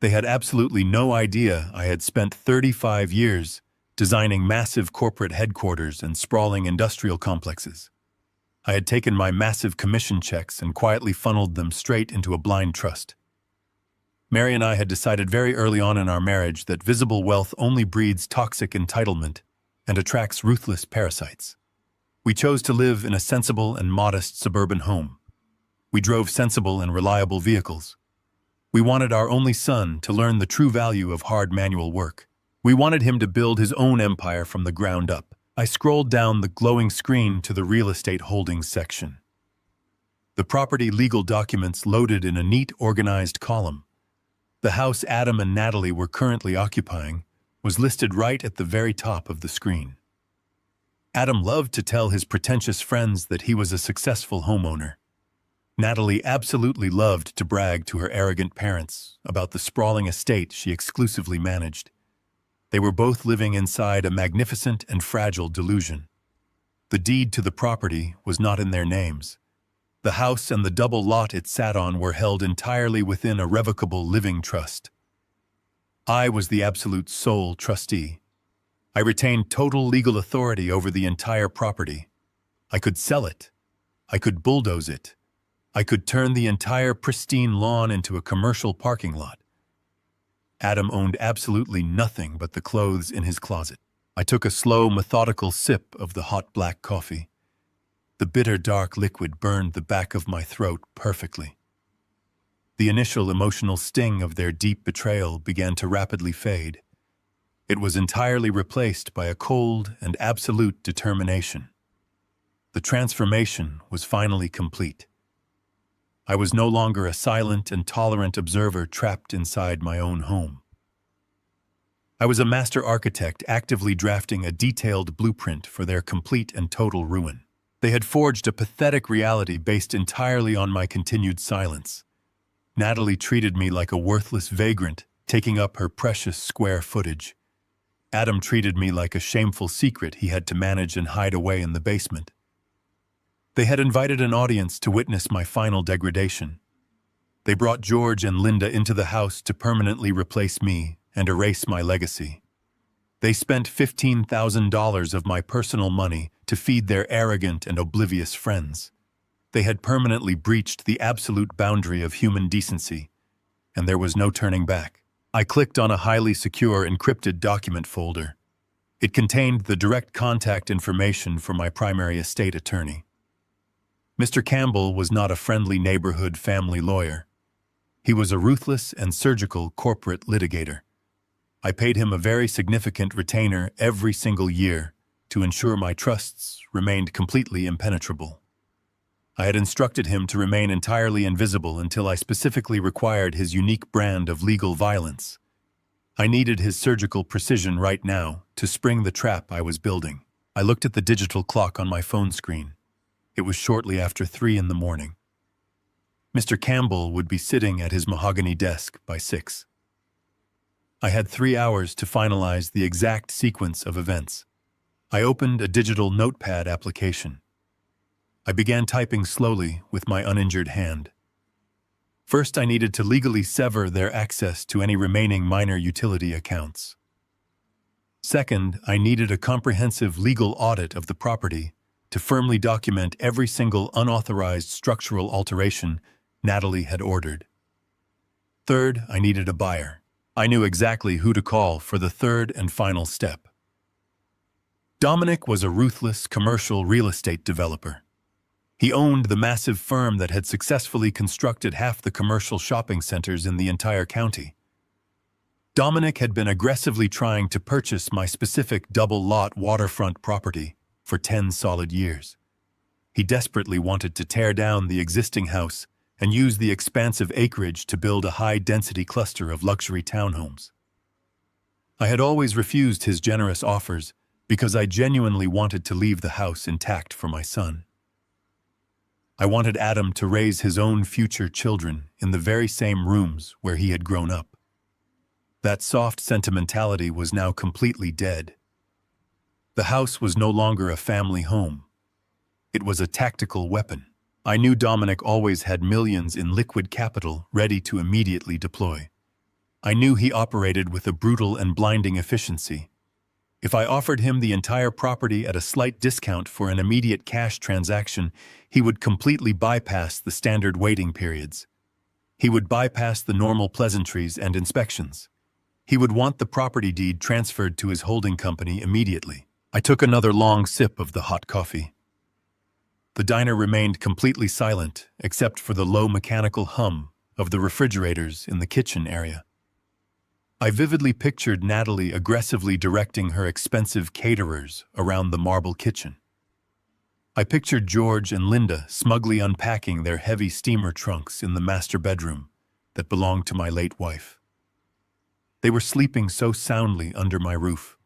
They had absolutely no idea I had spent 35 years designing massive corporate headquarters and sprawling industrial complexes. I had taken my massive commission checks and quietly funneled them straight into a blind trust. Mary and I had decided very early on in our marriage that visible wealth only breeds toxic entitlement and attracts ruthless parasites. We chose to live in a sensible and modest suburban home. We drove sensible and reliable vehicles. We wanted our only son to learn the true value of hard manual work. We wanted him to build his own empire from the ground up. I scrolled down the glowing screen to the real estate holdings section. The property legal documents loaded in a neat, organized column. The house Adam and Natalie were currently occupying was listed right at the very top of the screen. Adam loved to tell his pretentious friends that he was a successful homeowner. Natalie absolutely loved to brag to her arrogant parents about the sprawling estate she exclusively managed. They were both living inside a magnificent and fragile delusion. The deed to the property was not in their names. The house and the double lot it sat on were held entirely within a revocable living trust. I was the absolute sole trustee. I retained total legal authority over the entire property. I could sell it. I could bulldoze it. I could turn the entire pristine lawn into a commercial parking lot. Adam owned absolutely nothing but the clothes in his closet. I took a slow, methodical sip of the hot black coffee. The bitter, dark liquid burned the back of my throat perfectly. The initial emotional sting of their deep betrayal began to rapidly fade. It was entirely replaced by a cold and absolute determination. The transformation was finally complete. I was no longer a silent and tolerant observer trapped inside my own home. I was a master architect actively drafting a detailed blueprint for their complete and total ruin. They had forged a pathetic reality based entirely on my continued silence. Natalie treated me like a worthless vagrant, taking up her precious square footage. Adam treated me like a shameful secret he had to manage and hide away in the basement. They had invited an audience to witness my final degradation. They brought George and Linda into the house to permanently replace me and erase my legacy. They spent $15,000 of my personal money to feed their arrogant and oblivious friends. They had permanently breached the absolute boundary of human decency, and there was no turning back. I clicked on a highly secure encrypted document folder. It contained the direct contact information for my primary estate attorney. Mr. Campbell was not a friendly neighborhood family lawyer. He was a ruthless and surgical corporate litigator. I paid him a very significant retainer every single year to ensure my trusts remained completely impenetrable. I had instructed him to remain entirely invisible until I specifically required his unique brand of legal violence. I needed his surgical precision right now to spring the trap I was building. I looked at the digital clock on my phone screen. It was shortly after 3 in the morning. Mr. Campbell would be sitting at his mahogany desk by 6. I had 3 hours to finalize the exact sequence of events. I opened a digital notepad application. I began typing slowly with my uninjured hand. First, I needed to legally sever their access to any remaining minor utility accounts. Second, I needed a comprehensive legal audit of the property to firmly document every single unauthorized structural alteration Natalie had ordered. Third, I needed a buyer. I knew exactly who to call for the third and final step. Dominic was a ruthless commercial real estate developer. He owned the massive firm that had successfully constructed half the commercial shopping centers in the entire county. Dominic had been aggressively trying to purchase my specific double-lot waterfront property for 10 solid years. He desperately wanted to tear down the existing house and use the expansive acreage to build a high-density cluster of luxury townhomes. I had always refused his generous offers because I genuinely wanted to leave the house intact for my son. I wanted Adam to raise his own future children in the very same rooms where he had grown up. That soft sentimentality was now completely dead. The house was no longer a family home. It was a tactical weapon. I knew Dominic always had millions in liquid capital ready to immediately deploy. I knew he operated with a brutal and blinding efficiency. If I offered him the entire property at a slight discount for an immediate cash transaction, he would completely bypass the standard waiting periods. He would bypass the normal pleasantries and inspections. He would want the property deed transferred to his holding company immediately. I took another long sip of the hot coffee. The diner remained completely silent, except for the low mechanical hum of the refrigerators in the kitchen area. I vividly pictured Natalie aggressively directing her expensive caterers around the marble kitchen. I pictured George and Linda smugly unpacking their heavy steamer trunks in the master bedroom that belonged to my late wife. They were sleeping so soundly under my roof.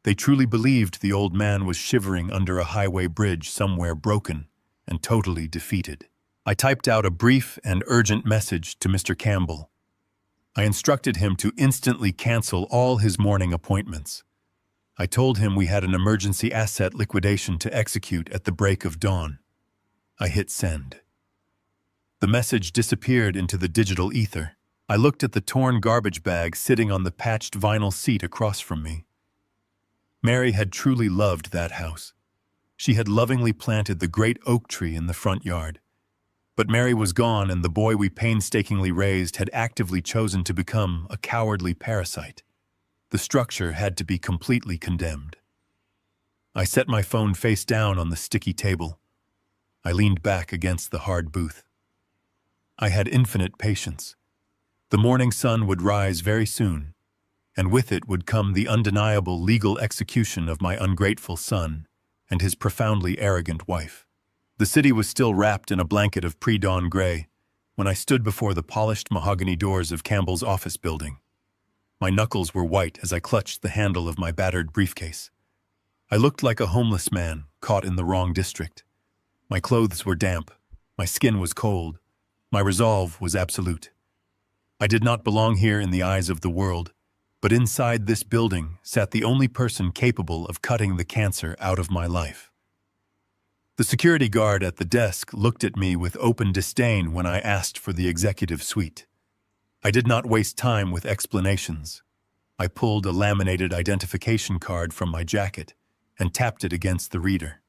They truly believed the old man was shivering under a highway bridge somewhere broken and totally defeated. I typed out a brief and urgent message to Mr. Campbell. I instructed him to instantly cancel all his morning appointments. I told him we had an emergency asset liquidation to execute at the break of dawn. I hit send. The message disappeared into the digital ether. I looked at the torn garbage bag sitting on the patched vinyl seat across from me. Mary had truly loved that house. She had lovingly planted the great oak tree in the front yard. But Mary was gone, and the boy we painstakingly raised had actively chosen to become a cowardly parasite. The structure had to be completely condemned. I set my phone face down on the sticky table. I leaned back against the hard booth. I had infinite patience. The morning sun would rise very soon, and with it would come the undeniable legal execution of my ungrateful son and his profoundly arrogant wife. The city was still wrapped in a blanket of pre-dawn gray when I stood before the polished mahogany doors of Campbell's office building. My knuckles were white as I clutched the handle of my battered briefcase. I looked like a homeless man caught in the wrong district. My clothes were damp. My skin was cold. My resolve was absolute. I did not belong here in the eyes of the world, but inside this building sat the only person capable of cutting the cancer out of my life. The security guard at the desk looked at me with open disdain when I asked for the executive suite. I did not waste time with explanations. I pulled a laminated identification card from my jacket and tapped it against the reader.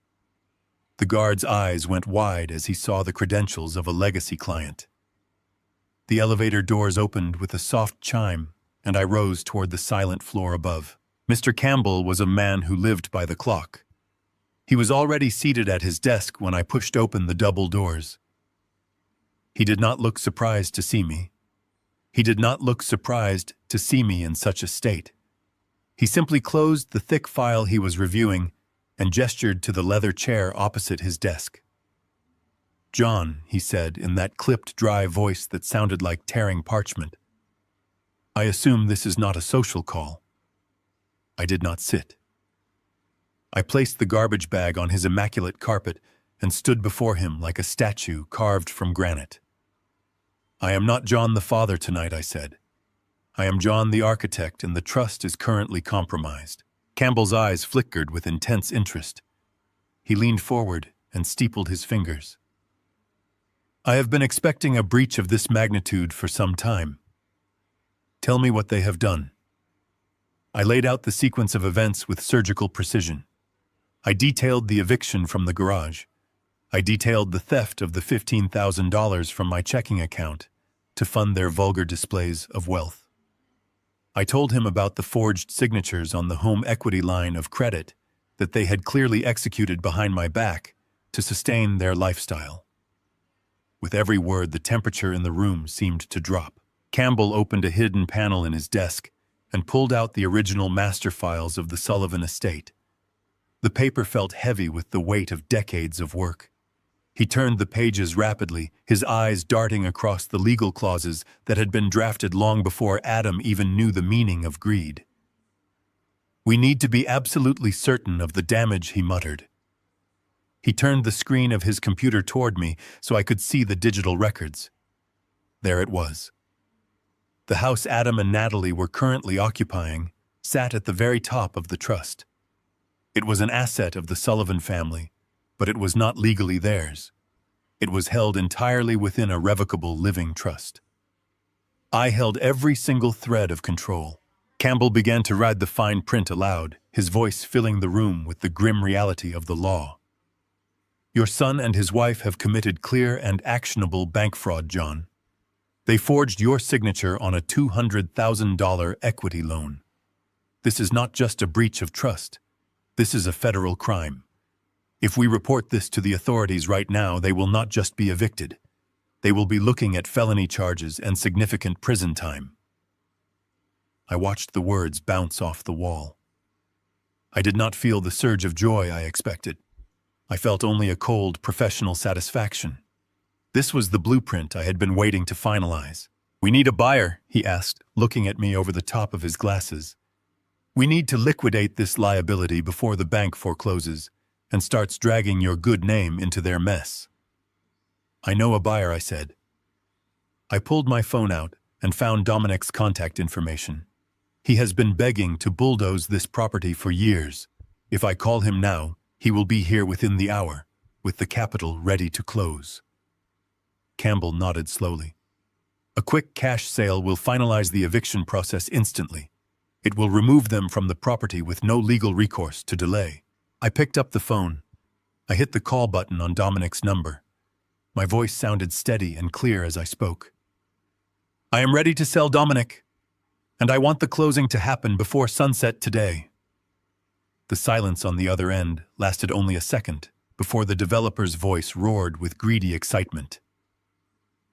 The guard's eyes went wide as he saw the credentials of a legacy client. The elevator doors opened with a soft chime, and I rose toward the silent floor above. Mr. Campbell was a man who lived by the clock. He was already seated at his desk when I pushed open the double doors. He did not look surprised to see me. He did not look surprised to see me in such a state. He simply closed the thick file he was reviewing and gestured to the leather chair opposite his desk. "John," he said in that clipped, dry voice that sounded like tearing parchment. "I assume this is not a social call." I did not sit. I placed the garbage bag on his immaculate carpet and stood before him like a statue carved from granite. "I am not John the father tonight," I said. "I am John the architect, and the trust is currently compromised." Campbell's eyes flickered with intense interest. He leaned forward and steepled his fingers. "I have been expecting a breach of this magnitude for some time. Tell me what they have done." I laid out the sequence of events with surgical precision. I detailed the eviction from the garage. I detailed the theft of the $15,000 from my checking account to fund their vulgar displays of wealth. I told him about the forged signatures on the home equity line of credit that they had clearly executed behind my back to sustain their lifestyle. With every word, the temperature in the room seemed to drop. Campbell opened a hidden panel in his desk and pulled out the original master files of the Sullivan estate. The paper felt heavy with the weight of decades of work. He turned the pages rapidly, his eyes darting across the legal clauses that had been drafted long before Adam even knew the meaning of greed. "We need to be absolutely certain of the damage," he muttered. He turned the screen of his computer toward me so I could see the digital records. There it was. The house Adam and Natalie were currently occupying sat at the very top of the trust. It was an asset of the Sullivan family, but it was not legally theirs. It was held entirely within a revocable living trust. I held every single thread of control. Campbell began to read the fine print aloud, his voice filling the room with the grim reality of the law. Your son and his wife have committed clear and actionable bank fraud, John. They forged your signature on a $200,000 equity loan. This is not just a breach of trust. This is a federal crime. If we report this to the authorities right now, they will not just be evicted. They will be looking at felony charges and significant prison time. I watched the words bounce off the wall. I did not feel the surge of joy I expected. I felt only a cold, professional satisfaction. This was the blueprint I had been waiting to finalize. "We need a buyer," he asked, looking at me over the top of his glasses. "We need to liquidate this liability before the bank forecloses and starts dragging your good name into their mess." "I know a buyer," I said. I pulled my phone out and found Dominic's contact information. He has been begging to bulldoze this property for years. If I call him now, he will be here within the hour, with the capital ready to close. Campbell nodded slowly. "A quick cash sale will finalize the eviction process instantly. It will remove them from the property with no legal recourse to delay." I picked up the phone. I hit the call button on Dominic's number. My voice sounded steady and clear as I spoke. "I am ready to sell, Dominic, and I want the closing to happen before sunset today." The silence on the other end lasted only a second before the developer's voice roared with greedy excitement.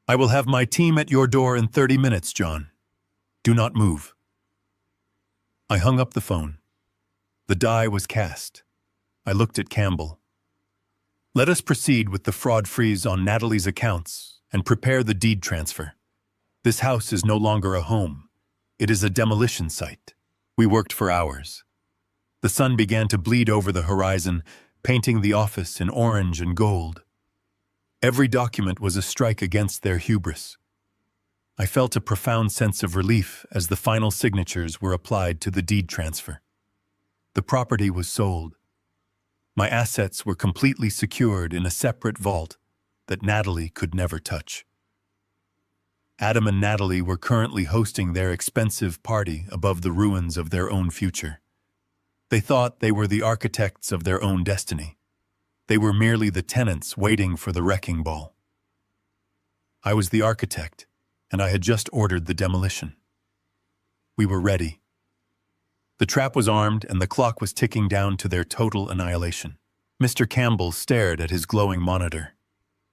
"I will have my team at your door in 30 minutes, John. Do not move." I hung up the phone. The die was cast. I looked at Campbell. "Let us proceed with the fraud freeze on Natalie's accounts and prepare the deed transfer. This house is no longer a home. It is a demolition site." We worked for hours. The sun began to bleed over the horizon, painting the office in orange and gold. Every document was a strike against their hubris. I felt a profound sense of relief as the final signatures were applied to the deed transfer. The property was sold. My assets were completely secured in a separate vault that Natalie could never touch. Adam and Natalie were currently hosting their expensive party above the ruins of their own future. They thought they were the architects of their own destiny. They were merely the tenants waiting for the wrecking ball. I was the architect, and I had just ordered the demolition. We were ready. The trap was armed, and the clock was ticking down to their total annihilation. Mr. Campbell stared at his glowing monitor.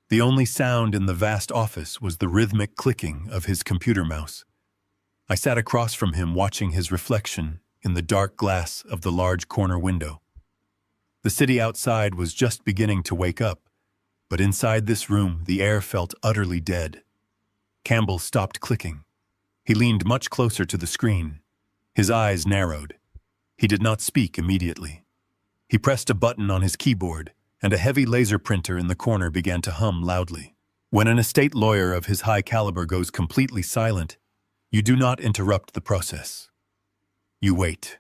The only sound in the vast office was the rhythmic clicking of his computer mouse. I sat across from him watching his reflection in the dark glass of the large corner window. The city outside was just beginning to wake up, but inside this room the air felt utterly dead. Campbell stopped clicking. He leaned much closer to the screen. His eyes narrowed. He did not speak immediately. He pressed a button on his keyboard, and a heavy laser printer in the corner began to hum loudly. When an estate lawyer of his high caliber goes completely silent, you do not interrupt the process. You wait.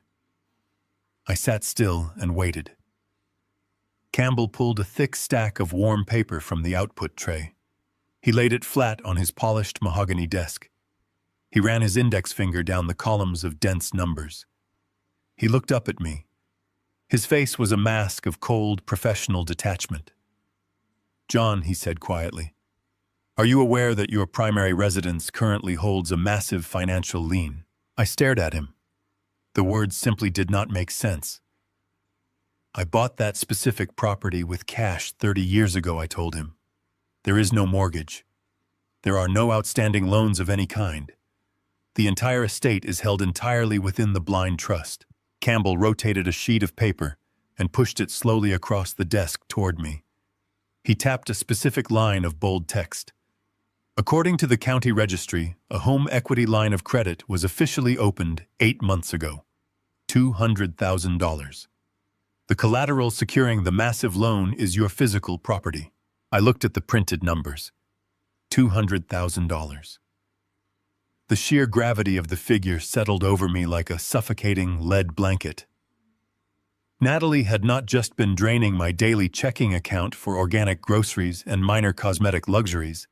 I sat still and waited. Campbell pulled a thick stack of warm paper from the output tray. He laid it flat on his polished mahogany desk. He ran his index finger down the columns of dense numbers. He looked up at me. His face was a mask of cold, professional detachment. "John," he said quietly, "are you aware that your primary residence currently holds a massive financial lien?" I stared at him. The words simply did not make sense. "I bought that specific property with cash 30 years ago," I told him. "There is no mortgage. There are no outstanding loans of any kind. The entire estate is held entirely within the blind trust." Campbell rotated a sheet of paper and pushed it slowly across the desk toward me. He tapped a specific line of bold text. "According to the county registry, a home equity line of credit was officially opened 8 months ago. $200,000. The collateral securing the massive loan is your physical property." I looked at the printed numbers. $200,000. The sheer gravity of the figure settled over me like a suffocating lead blanket. Natalie had not just been draining my daily checking account for organic groceries and minor cosmetic luxuries.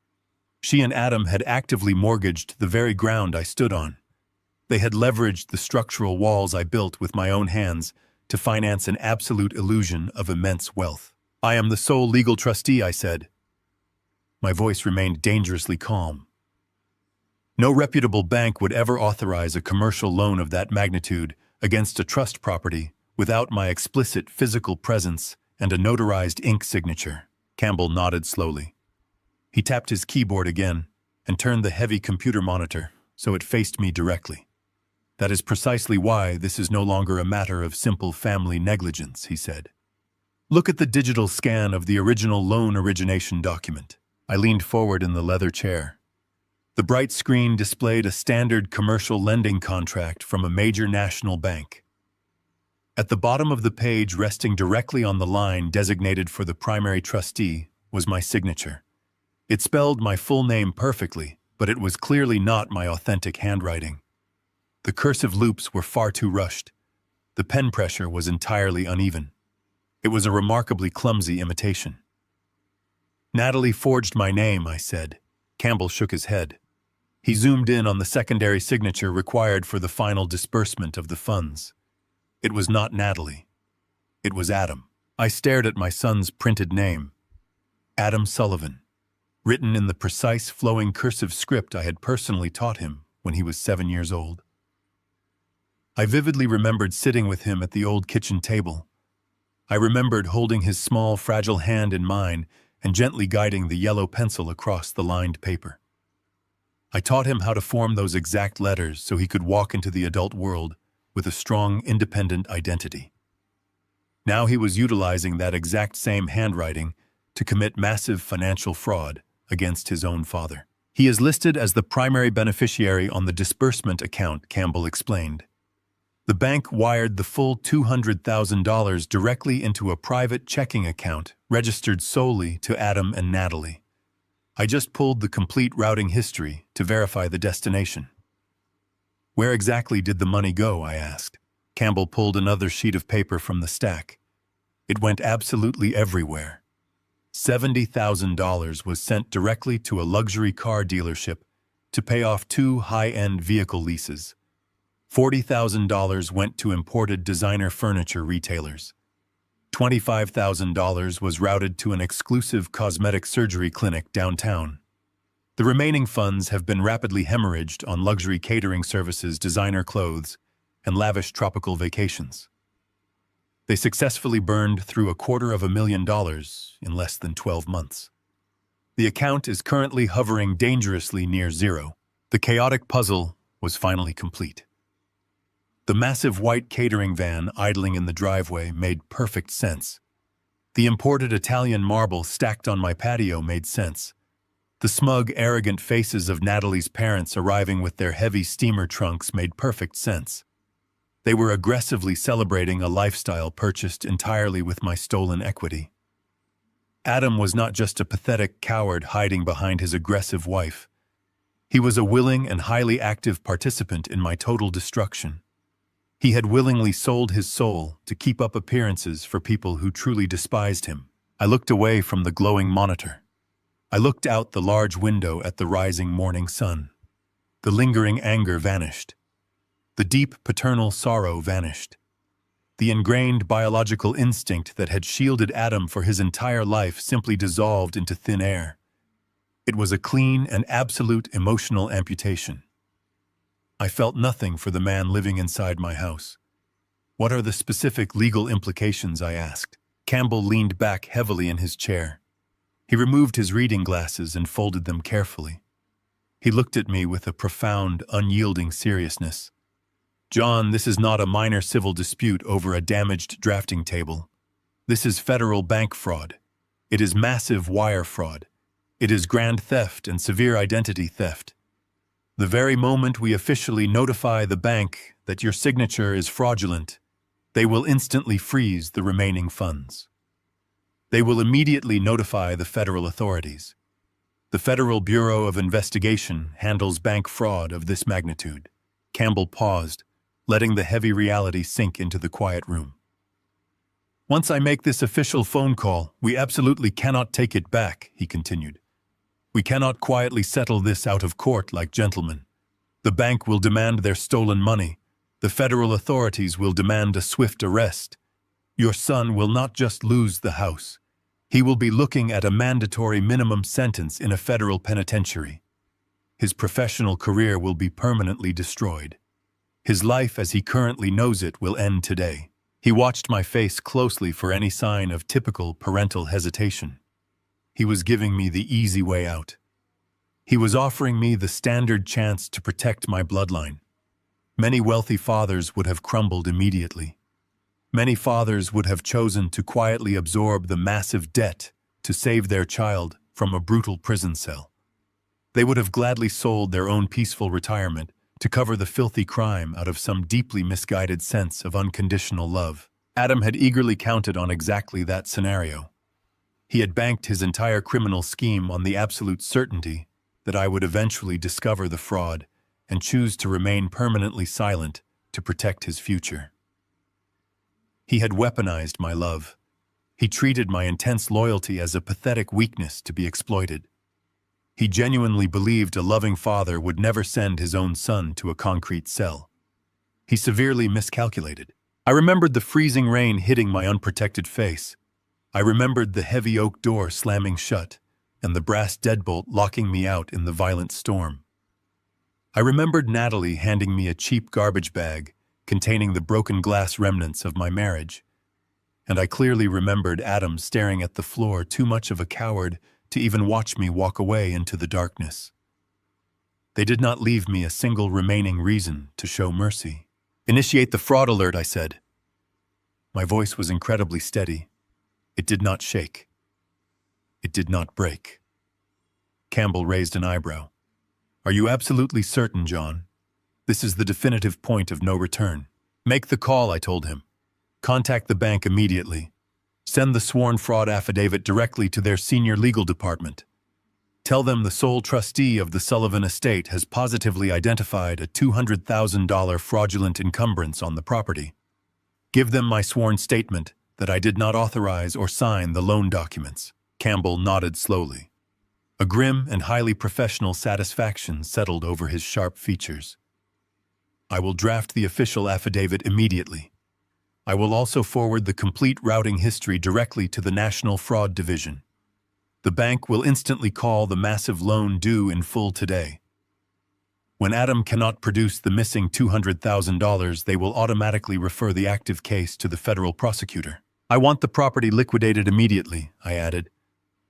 She and Adam had actively mortgaged the very ground I stood on. They had leveraged the structural walls I built with my own hands to finance an absolute illusion of immense wealth. "I am the sole legal trustee," I said. My voice remained dangerously calm. "No reputable bank would ever authorize a commercial loan of that magnitude against a trust property without my explicit physical presence and a notarized ink signature." Campbell nodded slowly. He tapped his keyboard again and turned the heavy computer monitor so it faced me directly. "That is precisely why this is no longer a matter of simple family negligence," he said. "Look at the digital scan of the original loan origination document." I leaned forward in the leather chair. The bright screen displayed a standard commercial lending contract from a major national bank. At the bottom of the page, resting directly on the line designated for the primary trustee, was my signature. It spelled my full name perfectly, but it was clearly not my authentic handwriting. The cursive loops were far too rushed. The pen pressure was entirely uneven. It was a remarkably clumsy imitation. "Natalie forged my name," I said. Campbell shook his head. He zoomed in on the secondary signature required for the final disbursement of the funds. It was not Natalie. It was Adam. I stared at my son's printed name. Adam Sullivan, written in the precise flowing cursive script I had personally taught him when he was 7 years old. I vividly remembered sitting with him at the old kitchen table. I remembered holding his small, fragile hand in mine and gently guiding the yellow pencil across the lined paper. I taught him how to form those exact letters so he could walk into the adult world with a strong, independent identity. Now he was utilizing that exact same handwriting to commit massive financial fraud against his own father. "He is listed as the primary beneficiary on the disbursement account," Campbell explained. "The bank wired the full $200,000 directly into a private checking account registered solely to Adam and Natalie. I just pulled the complete routing history to verify the destination." "Where exactly did the money go?" I asked. Campbell pulled another sheet of paper from the stack. "It went absolutely everywhere. $70,000 was sent directly to a luxury car dealership to pay off 2 high-end vehicle leases. $40,000 went to imported designer furniture retailers. $25,000 was routed to an exclusive cosmetic surgery clinic downtown. The remaining funds have been rapidly hemorrhaged on luxury catering services, designer clothes, and lavish tropical vacations. They successfully burned through $250,000 in less than 12 months. The account is currently hovering dangerously near zero." The chaotic puzzle was finally complete. The massive white catering van idling in the driveway made perfect sense. The imported Italian marble stacked on my patio made sense. The smug, arrogant faces of Natalie's parents arriving with their heavy steamer trunks made perfect sense. They were aggressively celebrating a lifestyle purchased entirely with my stolen equity. Adam was not just a pathetic coward hiding behind his aggressive wife. He was a willing and highly active participant in my total destruction. He had willingly sold his soul to keep up appearances for people who truly despised him. I looked away from the glowing monitor. I looked out the large window at the rising morning sun. The lingering anger vanished. The deep paternal sorrow vanished. The ingrained biological instinct that had shielded Adam for his entire life simply dissolved into thin air. It was a clean and absolute emotional amputation. I felt nothing for the man living inside my house. "What are the specific legal implications?" I asked. Campbell leaned back heavily in his chair. He removed his reading glasses and folded them carefully. He looked at me with a profound, unyielding seriousness. "John, this is not a minor civil dispute over a damaged drafting table. This is federal bank fraud. It is massive wire fraud. It is grand theft and severe identity theft. The very moment we officially notify the bank that your signature is fraudulent, they will instantly freeze the remaining funds. They will immediately notify the federal authorities. The Federal Bureau of Investigation handles bank fraud of this magnitude." Campbell paused, letting the heavy reality sink into the quiet room. "Once I make this official phone call, we absolutely cannot take it back," he continued. "We cannot quietly settle this out of court like gentlemen. The bank will demand their stolen money. The federal authorities will demand a swift arrest. Your son will not just lose the house. He will be looking at a mandatory minimum sentence in a federal penitentiary. His professional career will be permanently destroyed. His life as he currently knows it will end today. He watched my face closely for any sign of typical parental hesitation. He was giving me the easy way out. He was offering me the standard chance to protect my bloodline. Many wealthy fathers would have crumbled immediately. Many fathers would have chosen to quietly absorb the massive debt to save their child from a brutal prison cell. They would have gladly sold their own peaceful retirement to cover the filthy crime out of some deeply misguided sense of unconditional love. Adam had eagerly counted on exactly that scenario. He had banked his entire criminal scheme on the absolute certainty that I would eventually discover the fraud and choose to remain permanently silent to protect his future. He had weaponized my love. He treated my intense loyalty as a pathetic weakness to be exploited. He genuinely believed a loving father would never send his own son to a concrete cell. He severely miscalculated. I remembered the freezing rain hitting my unprotected face. I remembered the heavy oak door slamming shut and the brass deadbolt locking me out in the violent storm. I remembered Natalie handing me a cheap garbage bag containing the broken glass remnants of my marriage. And I clearly remembered Adam staring at the floor, too much of a coward to even watch me walk away into the darkness. They did not leave me a single remaining reason to show mercy. "Initiate the fraud alert," I said. My voice was incredibly steady. It did not shake. It did not break. Campbell raised an eyebrow. "Are you absolutely certain, John? This is the definitive point of no return." "Make the call," I told him. "Contact the bank immediately. Send the sworn fraud affidavit directly to their senior legal department. Tell them the sole trustee of the Sullivan estate has positively identified a $200,000 fraudulent encumbrance on the property. Give them my sworn statement that I did not authorize or sign the loan documents." Campbell nodded slowly. A grim and highly professional satisfaction settled over his sharp features. "I will draft the official affidavit immediately. I will also forward the complete routing history directly to the National Fraud Division. The bank will instantly call the massive loan due in full today. When Adam cannot produce the missing $200,000, they will automatically refer the active case to the federal prosecutor. I want the property liquidated immediately," I added.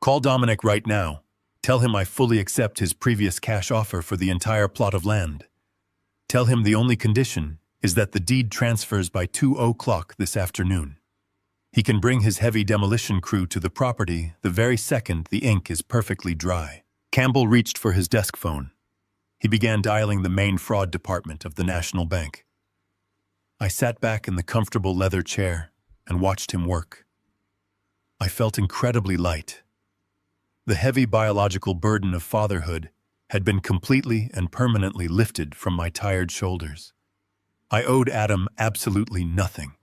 "Call Dominic right now. Tell him I fully accept his previous cash offer for the entire plot of land. Tell him the only condition is that the deed transfers by 2:00 this afternoon. He can bring his heavy demolition crew to the property the very second the ink is perfectly dry." Campbell reached for his desk phone. He began dialing the main fraud department of the National Bank. I sat back in the comfortable leather chair and watched him work. I felt incredibly light. The heavy biological burden of fatherhood had been completely and permanently lifted from my tired shoulders. I owed Adam absolutely nothing.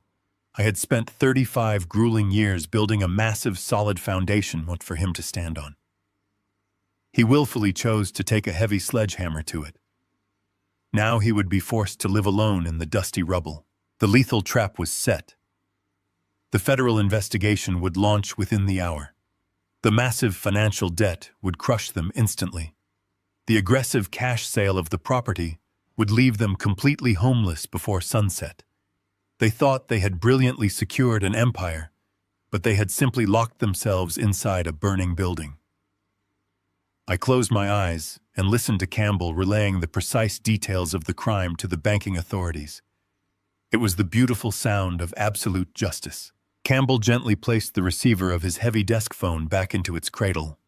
I had spent 35 grueling years building a massive, solid foundation for him to stand on. He willfully chose to take a heavy sledgehammer to it. Now he would be forced to live alone in the dusty rubble. The lethal trap was set. The federal investigation would launch within the hour. The massive financial debt would crush them instantly. The aggressive cash sale of the property would leave them completely homeless before sunset. They thought they had brilliantly secured an empire, but they had simply locked themselves inside a burning building. I closed my eyes and listened to Campbell relaying the precise details of the crime to the banking authorities. It was the beautiful sound of absolute justice. Campbell gently placed the receiver of his heavy desk phone back into its cradle.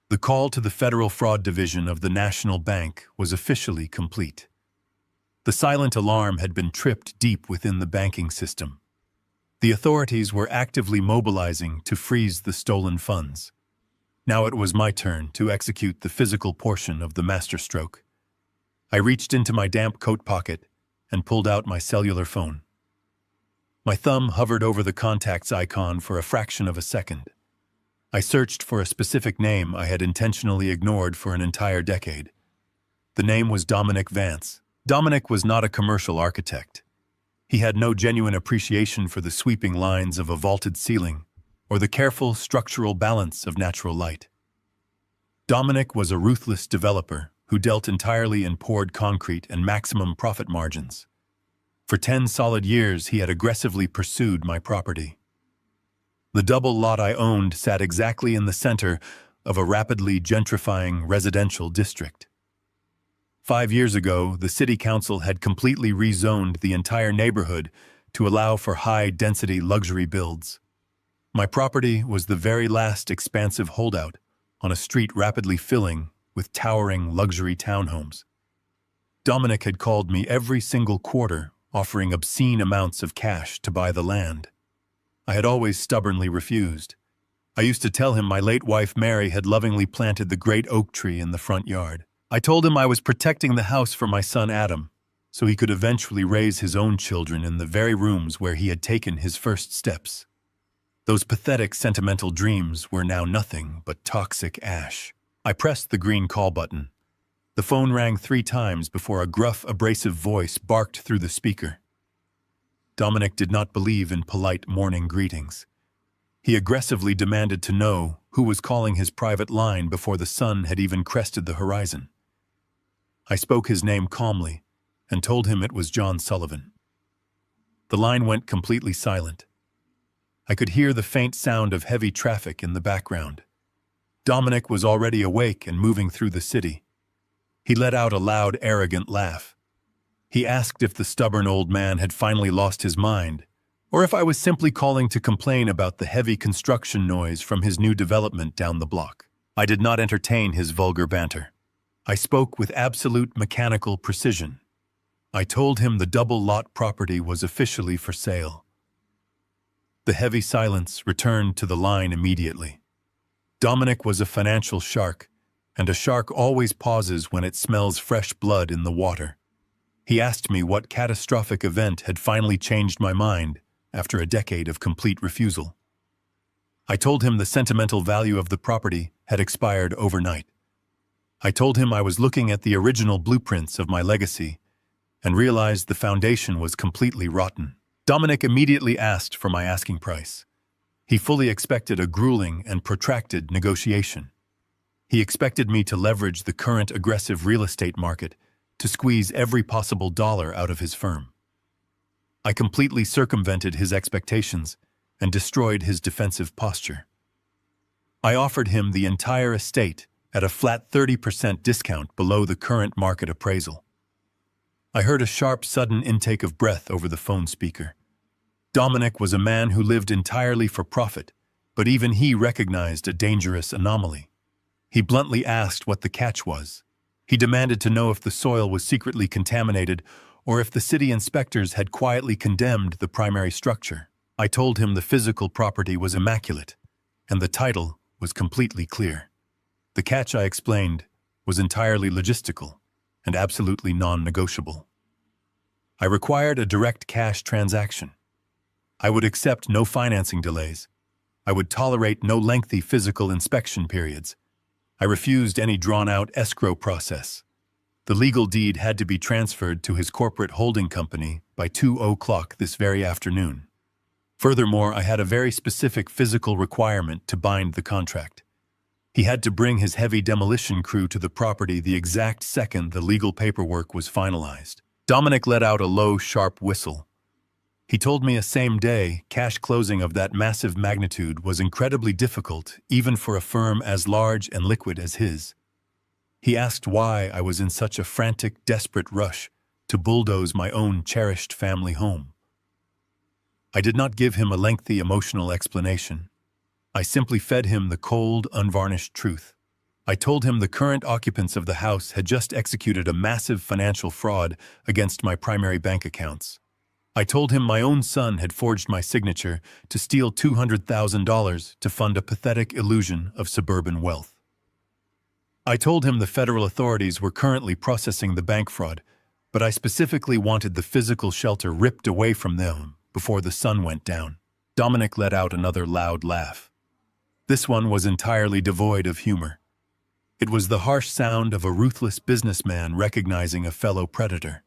The call to the Federal Fraud Division of the National Bank was officially complete. The silent alarm had been tripped deep within the banking system. The authorities were actively mobilizing to freeze the stolen funds. Now it was my turn to execute the physical portion of the masterstroke. I reached into my damp coat pocket and pulled out my cellular phone. My thumb hovered over the contacts icon for a fraction of a second. I searched for a specific name I had intentionally ignored for an entire decade. The name was Dominic Vance. Dominic was not a commercial architect. He had no genuine appreciation for the sweeping lines of a vaulted ceiling or the careful structural balance of natural light. Dominic was a ruthless developer who dealt entirely in poured concrete and maximum profit margins. For 10 solid years, he had aggressively pursued my property. The double lot I owned sat exactly in the center of a rapidly gentrifying residential district. 5 years ago, the city council had completely rezoned the entire neighborhood to allow for high-density luxury builds. My property was the very last expansive holdout on a street rapidly filling with towering luxury townhomes. Dominic had called me every single quarter, offering obscene amounts of cash to buy the land. I had always stubbornly refused. I used to tell him my late wife Mary had lovingly planted the great oak tree in the front yard. I told him I was protecting the house for my son Adam, so he could eventually raise his own children in the very rooms where he had taken his first steps. Those pathetic sentimental dreams were now nothing but toxic ash. I pressed the green call button. The phone rang 3 times before a gruff, abrasive voice barked through the speaker. Dominic did not believe in polite morning greetings. He aggressively demanded to know who was calling his private line before the sun had even crested the horizon. I spoke his name calmly and told him it was John Sullivan. The line went completely silent. I could hear the faint sound of heavy traffic in the background. Dominic was already awake and moving through the city. He let out a loud, arrogant laugh. He asked if the stubborn old man had finally lost his mind, or if I was simply calling to complain about the heavy construction noise from his new development down the block. I did not entertain his vulgar banter. I spoke with absolute mechanical precision. I told him the double lot property was officially for sale. The heavy silence returned to the line immediately. Dominic was a financial shark, and a shark always pauses when it smells fresh blood in the water. He asked me what catastrophic event had finally changed my mind after a decade of complete refusal. I told him the sentimental value of the property had expired overnight. I told him I was looking at the original blueprints of my legacy and realized the foundation was completely rotten. Dominic immediately asked for my asking price. He fully expected a grueling and protracted negotiation. He expected me to leverage the current aggressive real estate market to squeeze every possible dollar out of his firm. I completely circumvented his expectations and destroyed his defensive posture. I offered him the entire estate at a flat 30% discount below the current market appraisal. I heard a sharp, sudden intake of breath over the phone speaker. Dominic was a man who lived entirely for profit, but even he recognized a dangerous anomaly. He bluntly asked what the catch was. He demanded to know if the soil was secretly contaminated or if the city inspectors had quietly condemned the primary structure. I told him the physical property was immaculate, and the title was completely clear. The catch, I explained, was entirely logistical and absolutely non-negotiable. I required a direct cash transaction. I would accept no financing delays. I would tolerate no lengthy physical inspection periods. I refused any drawn-out escrow process. The legal deed had to be transferred to his corporate holding company by 2:00 this very afternoon. Furthermore, I had a very specific physical requirement to bind the contract. He had to bring his heavy demolition crew to the property the exact second the legal paperwork was finalized. Dominic let out a low, sharp whistle. He told me a same-day cash closing of that massive magnitude was incredibly difficult, even for a firm as large and liquid as his. He asked why I was in such a frantic, desperate rush to bulldoze my own cherished family home. I did not give him a lengthy emotional explanation. I simply fed him the cold, unvarnished truth. I told him the current occupants of the house had just executed a massive financial fraud against my primary bank accounts. I told him my own son had forged my signature to steal $200,000 to fund a pathetic illusion of suburban wealth. I told him the federal authorities were currently processing the bank fraud, but I specifically wanted the physical shelter ripped away from them before the sun went down. Dominic let out another loud laugh. This one was entirely devoid of humor. It was the harsh sound of a ruthless businessman recognizing a fellow predator.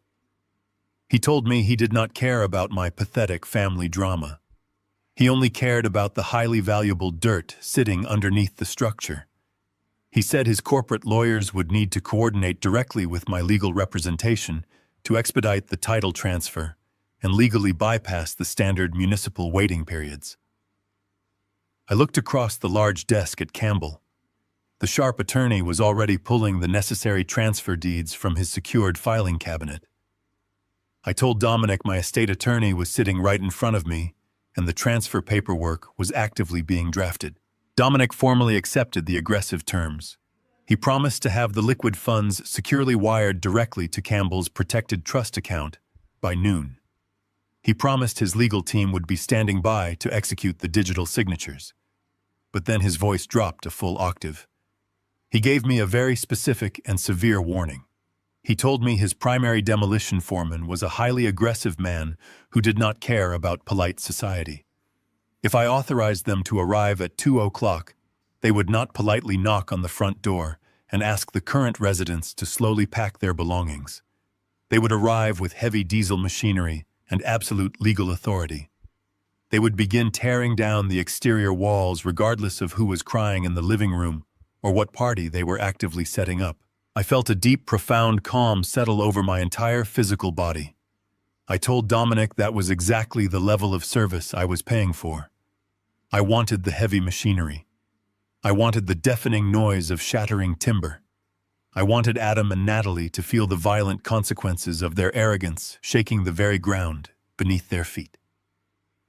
He told me he did not care about my pathetic family drama. He only cared about the highly valuable dirt sitting underneath the structure. He said his corporate lawyers would need to coordinate directly with my legal representation to expedite the title transfer and legally bypass the standard municipal waiting periods. I looked across the large desk at Campbell. The sharp attorney was already pulling the necessary transfer deeds from his secured filing cabinet. I told Dominic my estate attorney was sitting right in front of me, and the transfer paperwork was actively being drafted. Dominic formally accepted the aggressive terms. He promised to have the liquid funds securely wired directly to Campbell's protected trust account by noon. He promised his legal team would be standing by to execute the digital signatures. But then his voice dropped a full octave. He gave me a very specific and severe warning. He told me his primary demolition foreman was a highly aggressive man who did not care about polite society. If I authorized them to arrive at 2:00, they would not politely knock on the front door and ask the current residents to slowly pack their belongings. They would arrive with heavy diesel machinery and absolute legal authority. They would begin tearing down the exterior walls regardless of who was crying in the living room or what party they were actively setting up. I felt a deep, profound calm settle over my entire physical body. I told Dominic that was exactly the level of service I was paying for. I wanted the heavy machinery. I wanted the deafening noise of shattering timber. I wanted Adam and Natalie to feel the violent consequences of their arrogance shaking the very ground beneath their feet.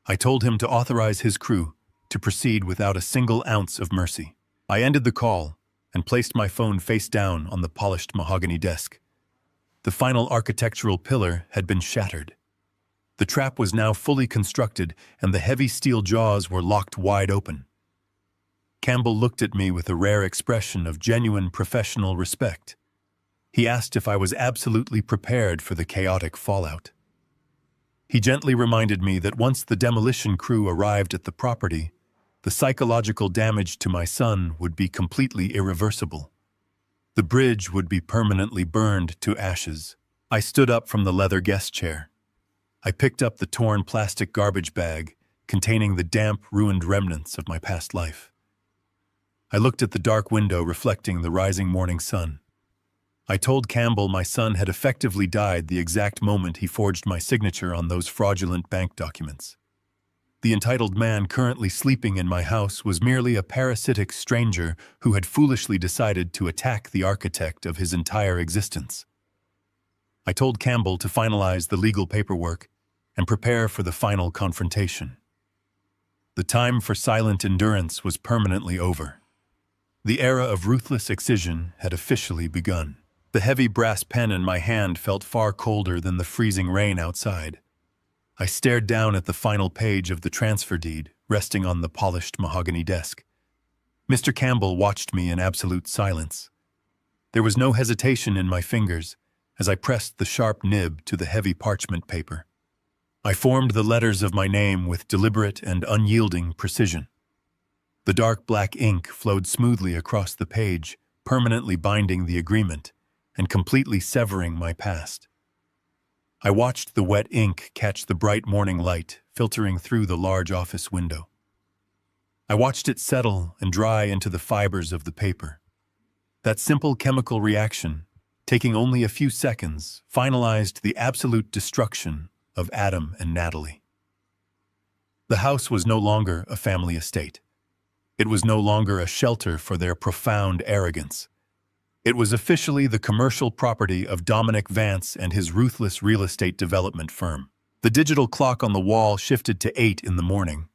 I told him to authorize his crew to proceed without a single ounce of mercy. I ended the call and placed my phone face down on the polished mahogany desk. The final architectural pillar had been shattered. The trap was now fully constructed, and the heavy steel jaws were locked wide open. Campbell looked at me with a rare expression of genuine professional respect. He asked if I was absolutely prepared for the chaotic fallout. He gently reminded me that once the demolition crew arrived at the property, the psychological damage to my son would be completely irreversible. The bridge would be permanently burned to ashes. I stood up from the leather guest chair. I picked up the torn plastic garbage bag containing the damp, ruined remnants of my past life. I looked at the dark window reflecting the rising morning sun. I told Campbell my son had effectively died the exact moment he forged my signature on those fraudulent bank documents. The entitled man currently sleeping in my house was merely a parasitic stranger who had foolishly decided to attack the architect of his entire existence. I told Campbell to finalize the legal paperwork and prepare for the final confrontation. The time for silent endurance was permanently over. The era of ruthless excision had officially begun. The heavy brass pen in my hand felt far colder than the freezing rain outside. I stared down at the final page of the transfer deed, resting on the polished mahogany desk. Mr. Campbell watched me in absolute silence. There was no hesitation in my fingers as I pressed the sharp nib to the heavy parchment paper. I formed the letters of my name with deliberate and unyielding precision. The dark black ink flowed smoothly across the page, permanently binding the agreement and completely severing my past. I watched the wet ink catch the bright morning light filtering through the large office window. I watched it settle and dry into the fibers of the paper. That simple chemical reaction, taking only a few seconds, finalized the absolute destruction of Adam and Natalie. The house was no longer a family estate. It was no longer a shelter for their profound arrogance. It was officially the commercial property of Dominic Vance and his ruthless real estate development firm. The digital clock on the wall shifted to 8 in the morning.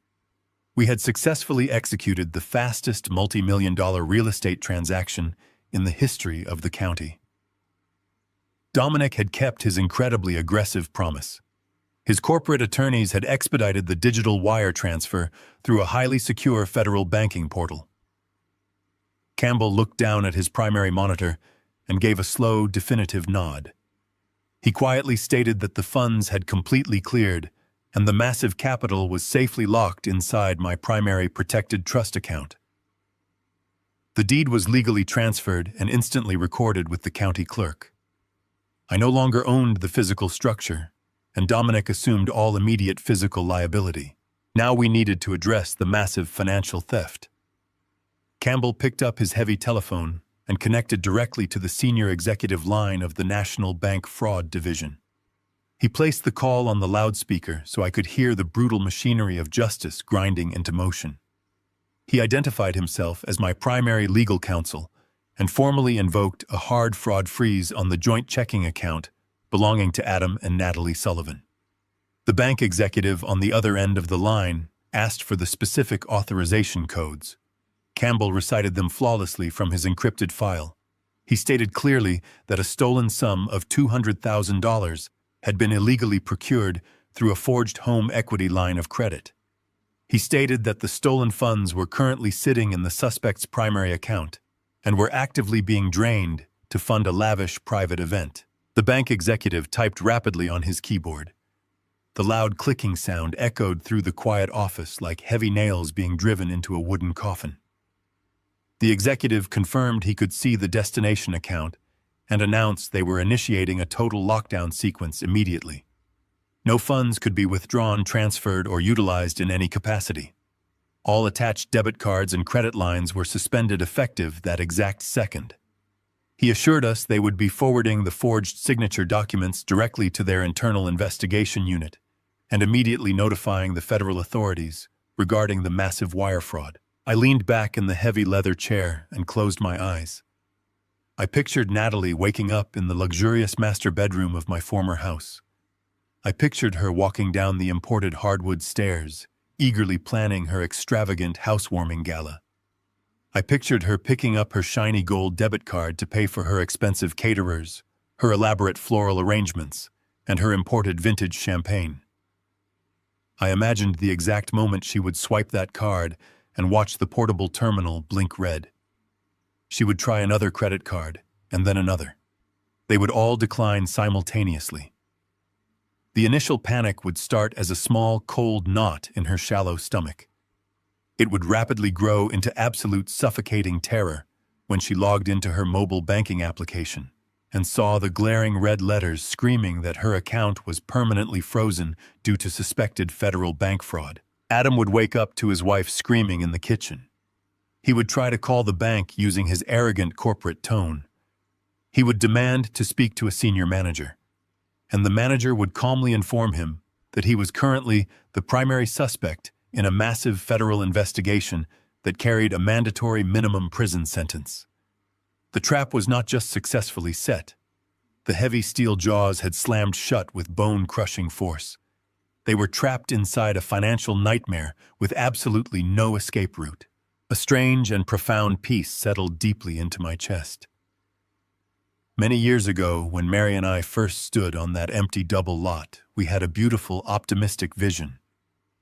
We had successfully executed the fastest multi-million-dollar real estate transaction in the history of the county. Dominic had kept his incredibly aggressive promise. His corporate attorneys had expedited the digital wire transfer through a highly secure federal banking portal. Campbell looked down at his primary monitor and gave a slow, definitive nod. He quietly stated that the funds had completely cleared and the massive capital was safely locked inside my primary protected trust account. The deed was legally transferred and instantly recorded with the county clerk. I no longer owned the physical structure, and Dominic assumed all immediate physical liability. Now we needed to address the massive financial theft. Campbell picked up his heavy telephone and connected directly to the senior executive line of the National Bank Fraud Division. He placed the call on the loudspeaker so I could hear the brutal machinery of justice grinding into motion. He identified himself as my primary legal counsel and formally invoked a hard fraud freeze on the joint checking account belonging to Adam and Natalie Sullivan. The bank executive on the other end of the line asked for the specific authorization codes. Campbell recited them flawlessly from his encrypted file. He stated clearly that a stolen sum of $200,000 had been illegally procured through a forged home equity line of credit. He stated that the stolen funds were currently sitting in the suspect's primary account and were actively being drained to fund a lavish private event. The bank executive typed rapidly on his keyboard. The loud clicking sound echoed through the quiet office like heavy nails being driven into a wooden coffin. The executive confirmed he could see the destination account and announced they were initiating a total lockdown sequence immediately. No funds could be withdrawn, transferred, or utilized in any capacity. All attached debit cards and credit lines were suspended effective that exact second. He assured us they would be forwarding the forged signature documents directly to their internal investigation unit and immediately notifying the federal authorities regarding the massive wire fraud. I leaned back in the heavy leather chair and closed my eyes. I pictured Natalie waking up in the luxurious master bedroom of my former house. I pictured her walking down the imported hardwood stairs, eagerly planning her extravagant housewarming gala. I pictured her picking up her shiny gold debit card to pay for her expensive caterers, her elaborate floral arrangements, and her imported vintage champagne. I imagined the exact moment she would swipe that card and watch the portable terminal blink red. She would try another credit card, and then another. They would all decline simultaneously. The initial panic would start as a small, cold knot in her shallow stomach. It would rapidly grow into absolute suffocating terror when she logged into her mobile banking application and saw the glaring red letters screaming that her account was permanently frozen due to suspected federal bank fraud. Adam would wake up to his wife screaming in the kitchen. He would try to call the bank using his arrogant corporate tone. He would demand to speak to a senior manager, and the manager would calmly inform him that he was currently the primary suspect in a massive federal investigation that carried a mandatory minimum prison sentence. The trap was not just successfully set. The heavy steel jaws had slammed shut with bone-crushing force. They were trapped inside a financial nightmare with absolutely no escape route. A strange and profound peace settled deeply into my chest. Many years ago, when Mary and I first stood on that empty double lot, we had a beautiful, optimistic vision.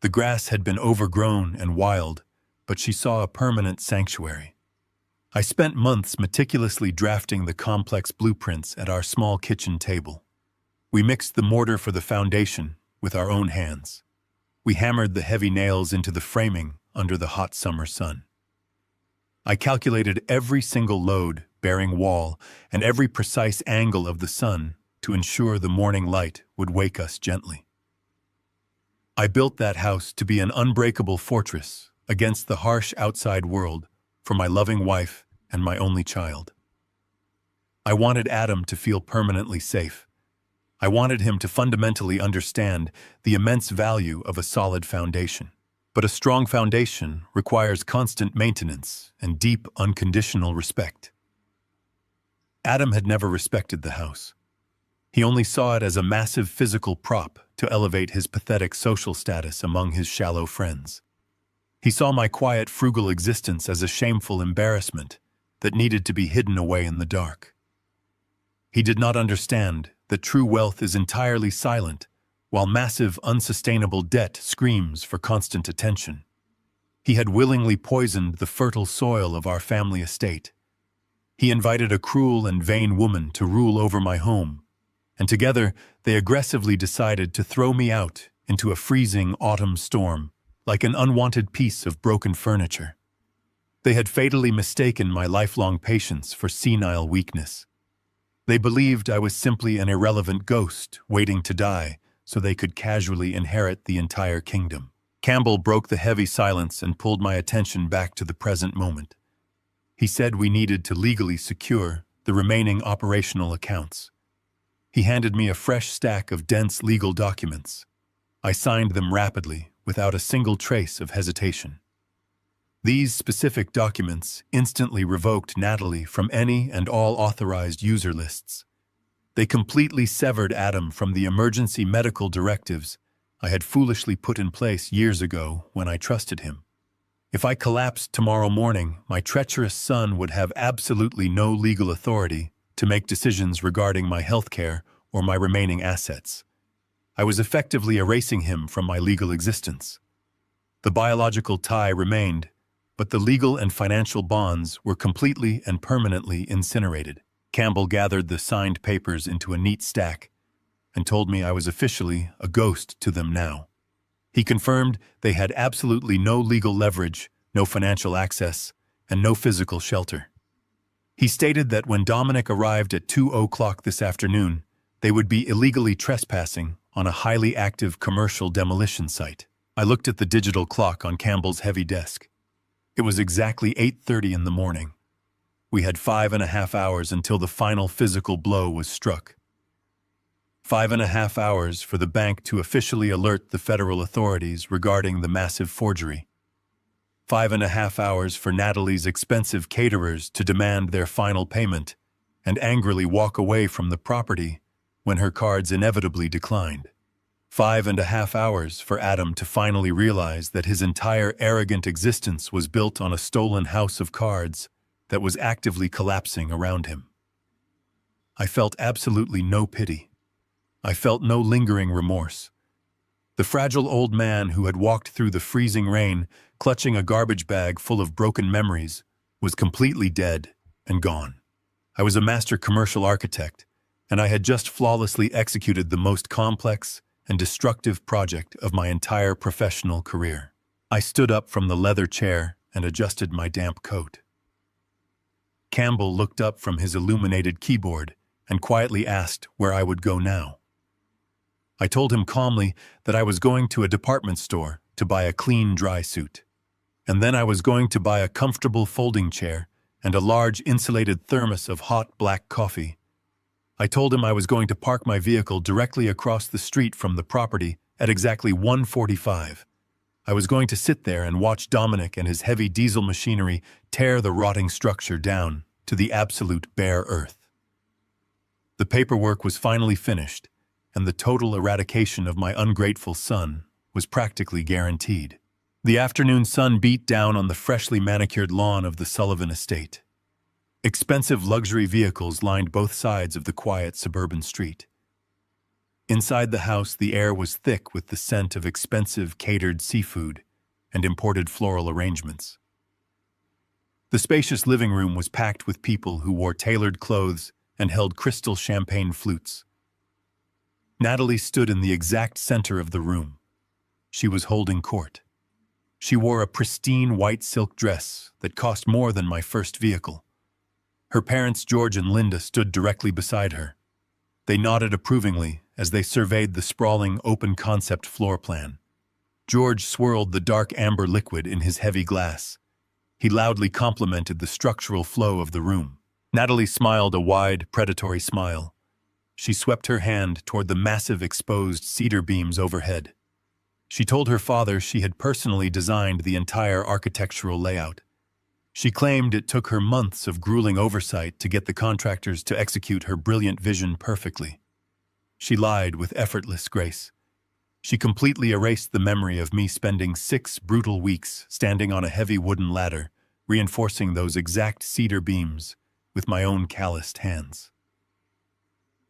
The grass had been overgrown and wild, but she saw a permanent sanctuary. I spent months meticulously drafting the complex blueprints at our small kitchen table. We mixed the mortar for the foundation with our own hands. We hammered the heavy nails into the framing under the hot summer sun. I calculated every single load-bearing wall and every precise angle of the sun to ensure the morning light would wake us gently. I built that house to be an unbreakable fortress against the harsh outside world for my loving wife and my only child. I wanted Adam to feel permanently safe. I wanted him to fundamentally understand the immense value of a solid foundation. But a strong foundation requires constant maintenance and deep, unconditional respect. Adam had never respected the house. He only saw it as a massive physical prop to elevate his pathetic social status among his shallow friends. He saw my quiet, frugal existence as a shameful embarrassment that needed to be hidden away in the dark. He did not understand that true wealth is entirely silent, while massive, unsustainable debt screams for constant attention. He had willingly poisoned the fertile soil of our family estate. He invited a cruel and vain woman to rule over my home, and together they aggressively decided to throw me out into a freezing autumn storm, like an unwanted piece of broken furniture. They had fatally mistaken my lifelong patience for senile weakness. They believed I was simply an irrelevant ghost waiting to die so they could casually inherit the entire kingdom. Campbell broke the heavy silence and pulled my attention back to the present moment. He said we needed to legally secure the remaining operational accounts. He handed me a fresh stack of dense legal documents. I signed them rapidly, without a single trace of hesitation. These specific documents instantly revoked Natalie from any and all authorized user lists. They completely severed Adam from the emergency medical directives I had foolishly put in place years ago when I trusted him. If I collapsed tomorrow morning, my treacherous son would have absolutely no legal authority to make decisions regarding my health care or my remaining assets. I was effectively erasing him from my legal existence. The biological tie remained, but the legal and financial bonds were completely and permanently incinerated. Campbell gathered the signed papers into a neat stack and told me I was officially a ghost to them now. He confirmed they had absolutely no legal leverage, no financial access, and no physical shelter. He stated that when Dominic arrived at 2:00 this afternoon, they would be illegally trespassing on a highly active commercial demolition site. I looked at the digital clock on Campbell's heavy desk. It was exactly 8:30 in the morning. We had 5.5 hours until the final physical blow was struck. 5.5 hours for the bank to officially alert the federal authorities regarding the massive forgery. 5.5 hours for Natalie's expensive caterers to demand their final payment and angrily walk away from the property when her cards inevitably declined. 5.5 hours for Adam to finally realize that his entire arrogant existence was built on a stolen house of cards that was actively collapsing around him. I felt absolutely no pity. I felt no lingering remorse. The fragile old man who had walked through the freezing rain, clutching a garbage bag full of broken memories, was completely dead and gone. I was a master commercial architect, and I had just flawlessly executed the most complex and destructive project of my entire professional career. I stood up from the leather chair and adjusted my damp coat. Campbell looked up from his illuminated keyboard and quietly asked where I would go now. I told him calmly that I was going to a department store to buy a clean, dry suit. And then I was going to buy a comfortable folding chair and a large insulated thermos of hot black coffee. I told him I was going to park my vehicle directly across the street from the property at exactly 1:45. I was going to sit there and watch Dominic and his heavy diesel machinery tear the rotting structure down to the absolute bare earth. The paperwork was finally finished, and the total eradication of my ungrateful son was practically guaranteed. The afternoon sun beat down on the freshly manicured lawn of the Sullivan estate. Expensive luxury vehicles lined both sides of the quiet suburban street. Inside the house, the air was thick with the scent of expensive catered seafood and imported floral arrangements. The spacious living room was packed with people who wore tailored clothes and held crystal champagne flutes. Natalie stood in the exact center of the room. She was holding court. She wore a pristine white silk dress that cost more than my first vehicle. Her parents, George and Linda, stood directly beside her. They nodded approvingly as they surveyed the sprawling, open-concept floor plan. George swirled the dark amber liquid in his heavy glass. He loudly complimented the structural flow of the room. Natalie smiled a wide, predatory smile. She swept her hand toward the massive exposed cedar beams overhead. She told her father she had personally designed the entire architectural layout. She claimed it took her months of grueling oversight to get the contractors to execute her brilliant vision perfectly. She lied with effortless grace. She completely erased the memory of me spending 6 brutal weeks standing on a heavy wooden ladder, reinforcing those exact cedar beams with my own calloused hands.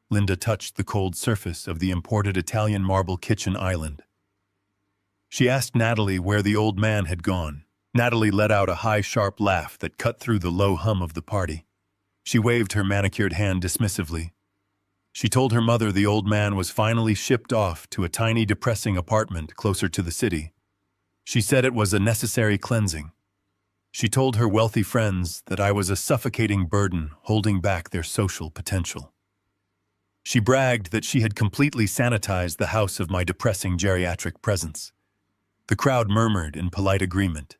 Linda touched the cold surface of the imported Italian marble kitchen island. She asked Natalie where the old man had gone. Natalie let out a high, sharp laugh that cut through the low hum of the party. She waved her manicured hand dismissively. She told her mother the old man was finally shipped off to a tiny, depressing apartment closer to the city. She said it was a necessary cleansing. She told her wealthy friends that I was a suffocating burden holding back their social potential. She bragged that she had completely sanitized the house of my depressing geriatric presence. The crowd murmured in polite agreement.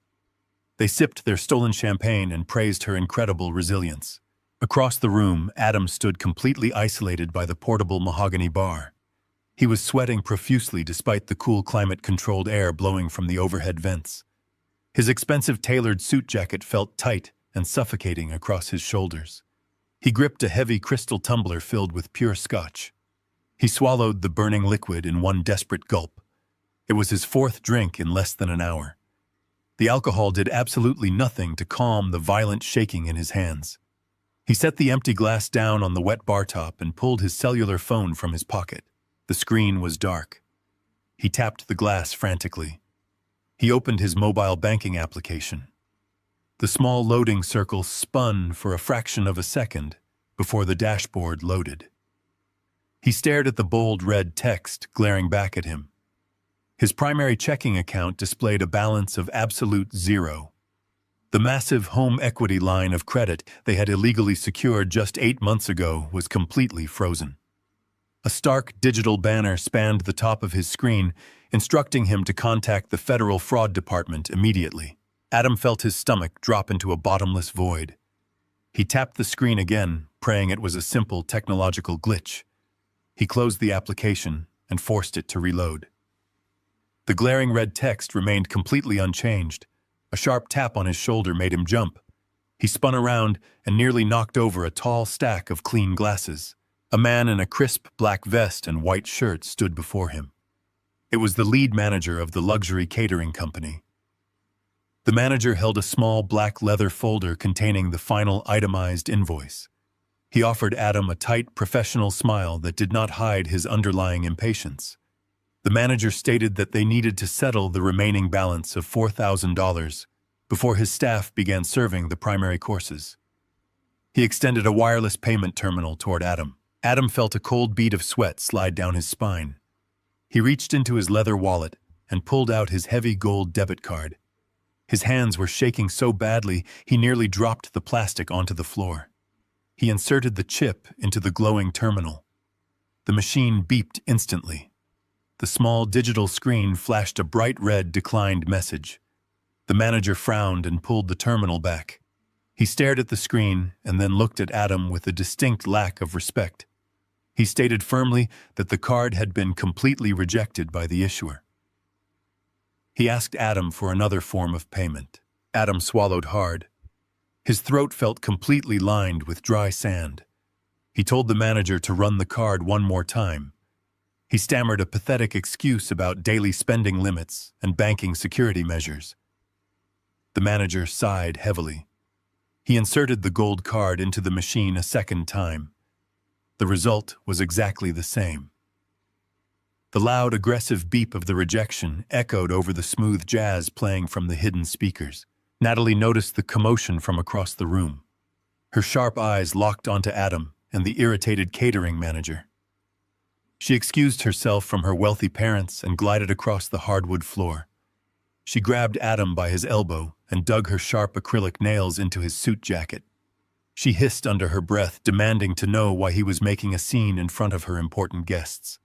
They sipped their stolen champagne and praised her incredible resilience. Across the room, Adam stood completely isolated by the portable mahogany bar. He was sweating profusely despite the cool climate-controlled air blowing from the overhead vents. His expensive tailored suit jacket felt tight and suffocating across his shoulders. He gripped a heavy crystal tumbler filled with pure scotch. He swallowed the burning liquid in one desperate gulp. It was his fourth drink in less than an hour. The alcohol did absolutely nothing to calm the violent shaking in his hands. He set the empty glass down on the wet bar top and pulled his cellular phone from his pocket. The screen was dark. He tapped the glass frantically. He opened his mobile banking application. The small loading circle spun for a fraction of a second before the dashboard loaded. He stared at the bold red text glaring back at him. His primary checking account displayed a balance of absolute zero. The massive home equity line of credit they had illegally secured just 8 months ago was completely frozen. A stark digital banner spanned the top of his screen, instructing him to contact the Federal Fraud Department immediately. Adam felt his stomach drop into a bottomless void. He tapped the screen again, praying it was a simple technological glitch. He closed the application and forced it to reload. The glaring red text remained completely unchanged. A sharp tap on his shoulder made him jump. He spun around and nearly knocked over a tall stack of clean glasses. A man in a crisp black vest and white shirt stood before him. It was the lead manager of the luxury catering company. The manager held a small black leather folder containing the final itemized invoice. He offered Adam a tight, professional smile that did not hide his underlying impatience. The manager stated that they needed to settle the remaining balance of $4,000 before his staff began serving the primary courses. He extended a wireless payment terminal toward Adam. Adam felt a cold bead of sweat slide down his spine. He reached into his leather wallet and pulled out his heavy gold debit card. His hands were shaking so badly he nearly dropped the plastic onto the floor. He inserted the chip into the glowing terminal. The machine beeped instantly. The small digital screen flashed a bright red declined message. The manager frowned and pulled the terminal back. He stared at the screen and then looked at Adam with a distinct lack of respect. He stated firmly that the card had been completely rejected by the issuer. He asked Adam for another form of payment. Adam swallowed hard. His throat felt completely lined with dry sand. He told the manager to run the card one more time. He stammered a pathetic excuse about daily spending limits and banking security measures. The manager sighed heavily. He inserted the gold card into the machine a second time. The result was exactly the same. The loud, aggressive beep of the rejection echoed over the smooth jazz playing from the hidden speakers. Natalie noticed the commotion from across the room. Her sharp eyes locked onto Adam and the irritated catering manager. She excused herself from her wealthy parents and glided across the hardwood floor. She grabbed Adam by his elbow and dug her sharp acrylic nails into his suit jacket. She hissed under her breath, demanding to know why he was making a scene in front of her important guests.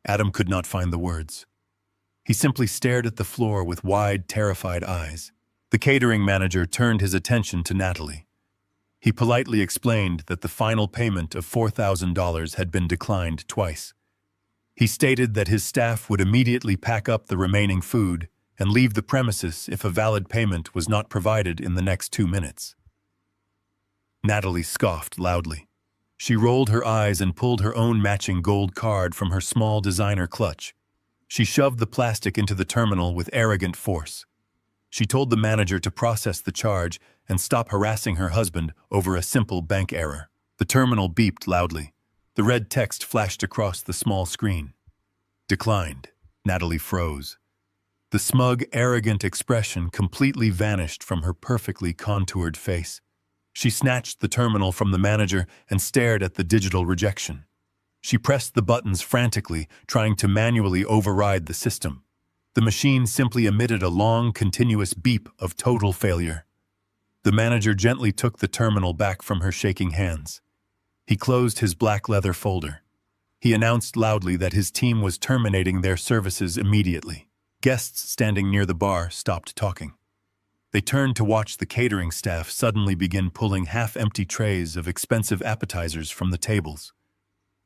Adam could not find the words. He simply stared at the floor with wide, terrified eyes. The catering manager turned his attention to Natalie. He politely explained that the final payment of $4,000 had been declined twice. He stated that his staff would immediately pack up the remaining food and leave the premises if a valid payment was not provided in the next 2 minutes. Natalie scoffed loudly. She rolled her eyes and pulled her own matching gold card from her small designer clutch. She shoved the plastic into the terminal with arrogant force. She told the manager to process the charge and stop harassing her husband over a simple bank error. The terminal beeped loudly. The red text flashed across the small screen. Declined. Natalie froze. The smug, arrogant expression completely vanished from her perfectly contoured face. She snatched the terminal from the manager and stared at the digital rejection. She pressed the buttons frantically, trying to manually override the system. The machine simply emitted a long, continuous beep of total failure. The manager gently took the terminal back from her shaking hands. He closed his black leather folder. He announced loudly that his team was terminating their services immediately. Guests standing near the bar stopped talking. They turned to watch the catering staff suddenly begin pulling half-empty trays of expensive appetizers from the tables.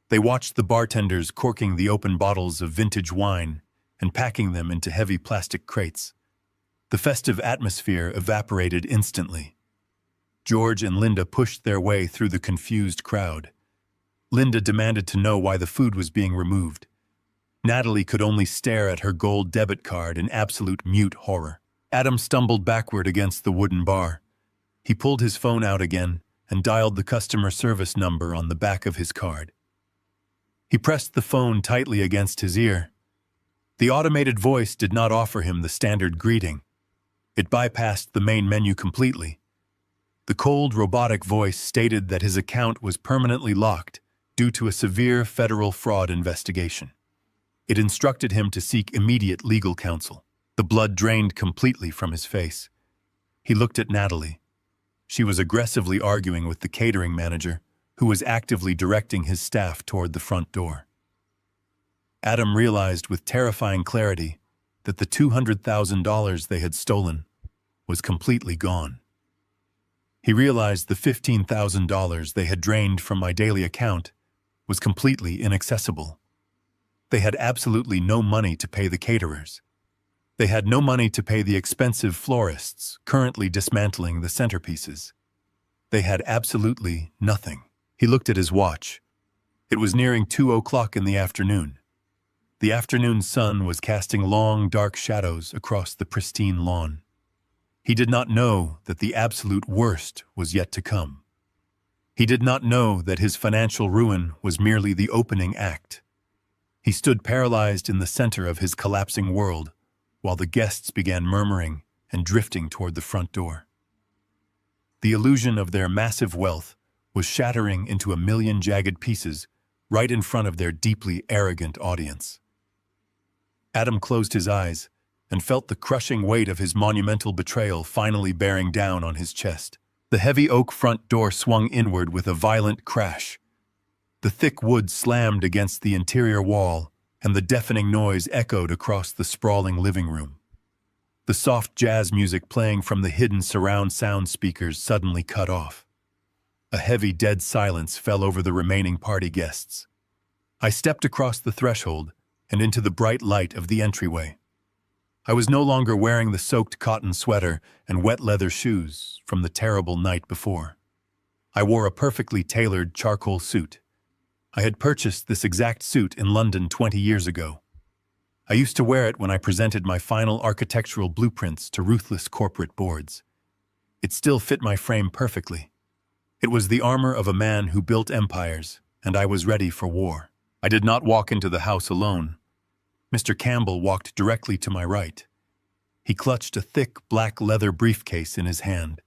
They watched the bartenders corking the open bottles of vintage wine and packing them into heavy plastic crates. The festive atmosphere evaporated instantly. George and Linda pushed their way through the confused crowd. Linda demanded to know why the food was being removed. Natalie could only stare at her gold debit card in absolute mute horror. Adam stumbled backward against the wooden bar. He pulled his phone out again and dialed the customer service number on the back of his card. He pressed the phone tightly against his ear. The automated voice did not offer him the standard greeting. It bypassed the main menu completely. The cold, robotic voice stated that his account was permanently locked due to a severe federal fraud investigation. It instructed him to seek immediate legal counsel. The blood drained completely from his face. He looked at Natalie. She was aggressively arguing with the catering manager, who was actively directing his staff toward the front door. Adam realized with terrifying clarity that the $200,000 they had stolen was completely gone. He realized the $15,000 they had drained from my daily account was completely inaccessible. They had absolutely no money to pay the caterers. They had no money to pay the expensive florists currently dismantling the centerpieces. They had absolutely nothing. He looked at his watch. It was nearing 2:00 in the afternoon. The afternoon sun was casting long, dark shadows across the pristine lawn. He did not know that the absolute worst was yet to come. He did not know that his financial ruin was merely the opening act. He stood paralyzed in the center of his collapsing world, while the guests began murmuring and drifting toward the front door. The illusion of their massive wealth was shattering into a million jagged pieces right in front of their deeply arrogant audience. Adam closed his eyes and felt the crushing weight of his monumental betrayal finally bearing down on his chest. The heavy oak front door swung inward with a violent crash. The thick wood slammed against the interior wall, and the deafening noise echoed across the sprawling living room. The soft jazz music playing from the hidden surround sound speakers suddenly cut off. A heavy, dead silence fell over the remaining party guests. I stepped across the threshold and into the bright light of the entryway. I was no longer wearing the soaked cotton sweater and wet leather shoes from the terrible night before. I wore a perfectly tailored charcoal suit. I had purchased this exact suit in London 20 years ago. I used to wear it when I presented my final architectural blueprints to ruthless corporate boards. It still fit my frame perfectly. It was the armor of a man who built empires, and I was ready for war. I did not walk into the house alone. Mr. Campbell walked directly to my right. He clutched a thick black leather briefcase in his hand.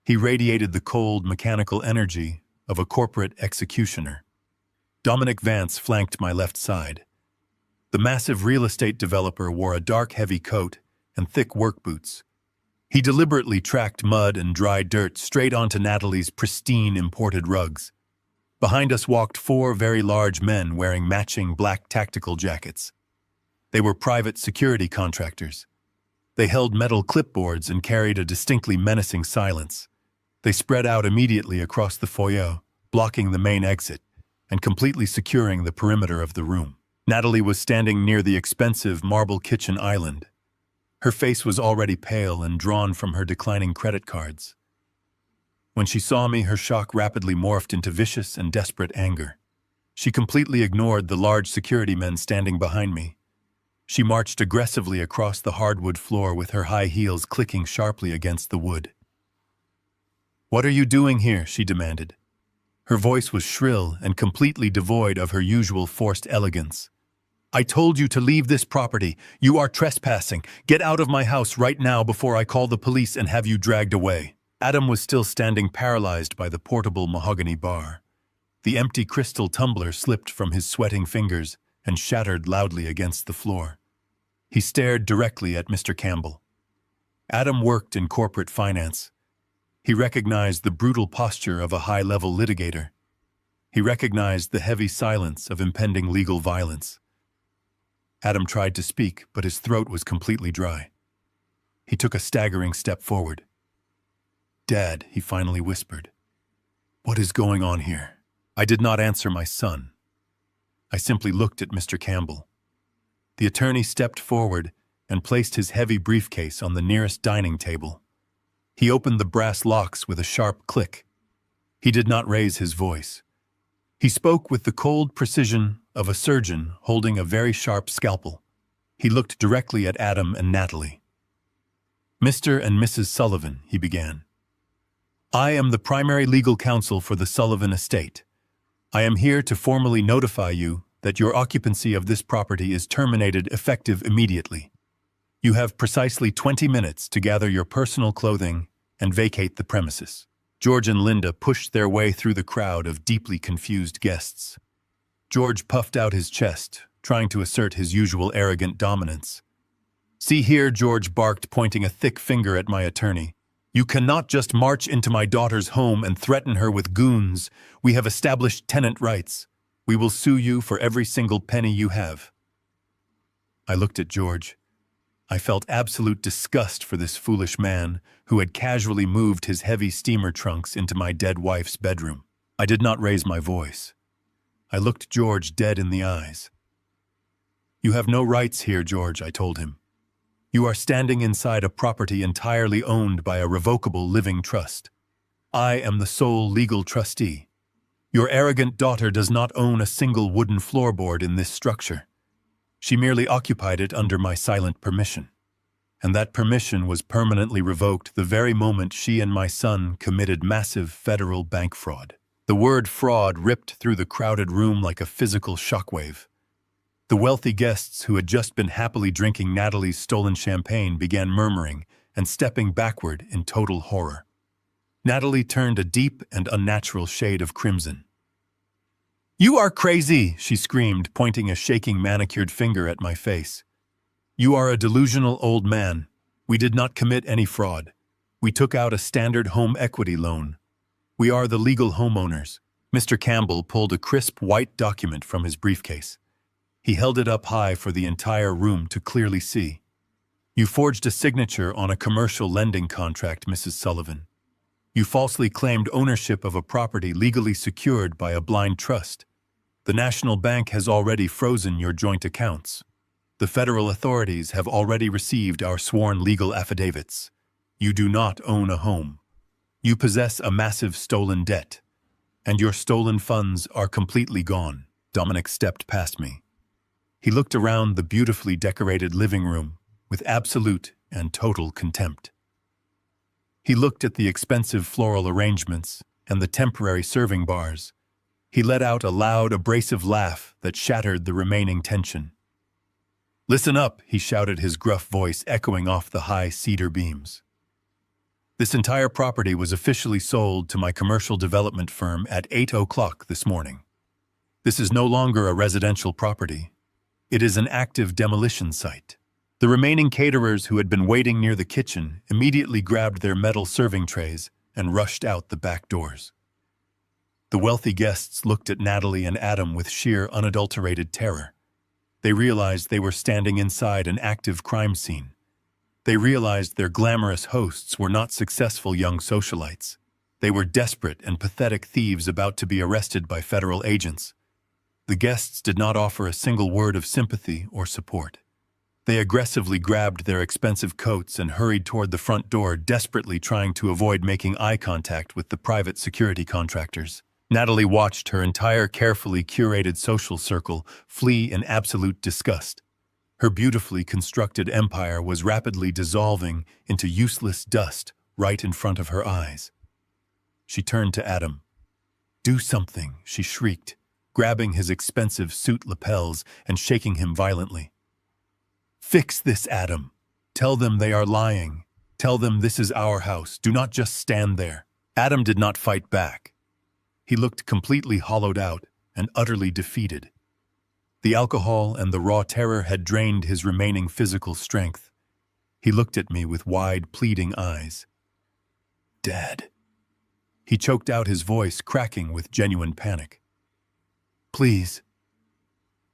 He radiated the cold, mechanical energy of a corporate executioner. Dominic Vance flanked my left side. The massive real estate developer wore a dark, heavy coat and thick work boots. He deliberately tracked mud and dry dirt straight onto Natalie's pristine imported rugs. Behind us walked 4 very large men wearing matching black tactical jackets. They were private security contractors. They held metal clipboards and carried a distinctly menacing silence. They spread out immediately across the foyer, blocking the main exit and completely securing the perimeter of the room. Natalie was standing near the expensive marble kitchen island. Her face was already pale and drawn from her declining credit cards. When she saw me, her shock rapidly morphed into vicious and desperate anger. She completely ignored the large security men standing behind me. She marched aggressively across the hardwood floor with her high heels clicking sharply against the wood. "What are you doing here?" she demanded. Her voice was shrill and completely devoid of her usual forced elegance. "I told you to leave this property. You are trespassing. Get out of my house right now before I call the police and have you dragged away." Adam was still standing paralyzed by the portable mahogany bar. The empty crystal tumbler slipped from his sweating fingers and shattered loudly against the floor. He stared directly at Mr. Campbell. Adam worked in corporate finance. He recognized the brutal posture of a high-level litigator. He recognized the heavy silence of impending legal violence. Adam tried to speak, but his throat was completely dry. He took a staggering step forward. "Dad," he finally whispered. "What is going on here?" I did not answer my son. I simply looked at Mr. Campbell. The attorney stepped forward and placed his heavy briefcase on the nearest dining table. He opened the brass locks with a sharp click. He did not raise his voice. He spoke with the cold precision of a surgeon holding a very sharp scalpel. He looked directly at Adam and Natalie. "Mr. and Mrs. Sullivan," he began. "I am the primary legal counsel for the Sullivan estate. I am here to formally notify you that your occupancy of this property is terminated effective immediately. You have precisely 20 minutes to gather your personal clothing and vacate the premises." George and Linda pushed their way through the crowd of deeply confused guests. George puffed out his chest, trying to assert his usual arrogant dominance. "See here," George barked, pointing a thick finger at my attorney. "You cannot just march into my daughter's home and threaten her with goons. We have established tenant rights. We will sue you for every single penny you have." I looked at George. I felt absolute disgust for this foolish man who had casually moved his heavy steamer trunks into my dead wife's bedroom. I did not raise my voice. I looked George dead in the eyes. "You have no rights here, George," I told him. "You are standing inside a property entirely owned by a revocable living trust. I am the sole legal trustee. Your arrogant daughter does not own a single wooden floorboard in this structure. She merely occupied it under my silent permission. And that permission was permanently revoked the very moment she and my son committed massive federal bank fraud." The word fraud ripped through the crowded room like a physical shockwave. The wealthy guests who had just been happily drinking Natalie's stolen champagne began murmuring and stepping backward in total horror. Natalie turned a deep and unnatural shade of crimson. "You are crazy," she screamed, pointing a shaking manicured finger at my face. "You are a delusional old man. We did not commit any fraud. We took out a standard home equity loan. We are the legal homeowners." Mr. Campbell pulled a crisp white document from his briefcase. He held it up high for the entire room to clearly see. "You forged a signature on a commercial lending contract, Mrs. Sullivan. You falsely claimed ownership of a property legally secured by a blind trust. The National Bank has already frozen your joint accounts. The federal authorities have already received our sworn legal affidavits. You do not own a home. You possess a massive stolen debt, and your stolen funds are completely gone." Dominic stepped past me. He looked around the beautifully decorated living room with absolute and total contempt. He looked at the expensive floral arrangements and the temporary serving bars. He let out a loud, abrasive laugh that shattered the remaining tension. "Listen up," he shouted, his gruff voice echoing off the high cedar beams. "This entire property was officially sold to my commercial development firm at 8 o'clock this morning. This is no longer a residential property. It is an active demolition site." The remaining caterers who had been waiting near the kitchen immediately grabbed their metal serving trays and rushed out the back doors. The wealthy guests looked at Natalie and Adam with sheer, unadulterated terror. They realized they were standing inside an active crime scene. They realized their glamorous hosts were not successful young socialites. They were desperate and pathetic thieves about to be arrested by federal agents. The guests did not offer a single word of sympathy or support. They aggressively grabbed their expensive coats and hurried toward the front door, desperately trying to avoid making eye contact with the private security contractors. Natalie watched her entire carefully curated social circle flee in absolute disgust. Her beautifully constructed empire was rapidly dissolving into useless dust right in front of her eyes. She turned to Adam. "Do something," she shrieked, grabbing his expensive suit lapels and shaking him violently. "Fix this, Adam. Tell them they are lying. Tell them this is our house. Do not just stand there." Adam did not fight back. He looked completely hollowed out and utterly defeated. The alcohol and the raw terror had drained his remaining physical strength. He looked at me with wide, pleading eyes. "Dad." He choked out, his voice cracking with genuine panic. "Please.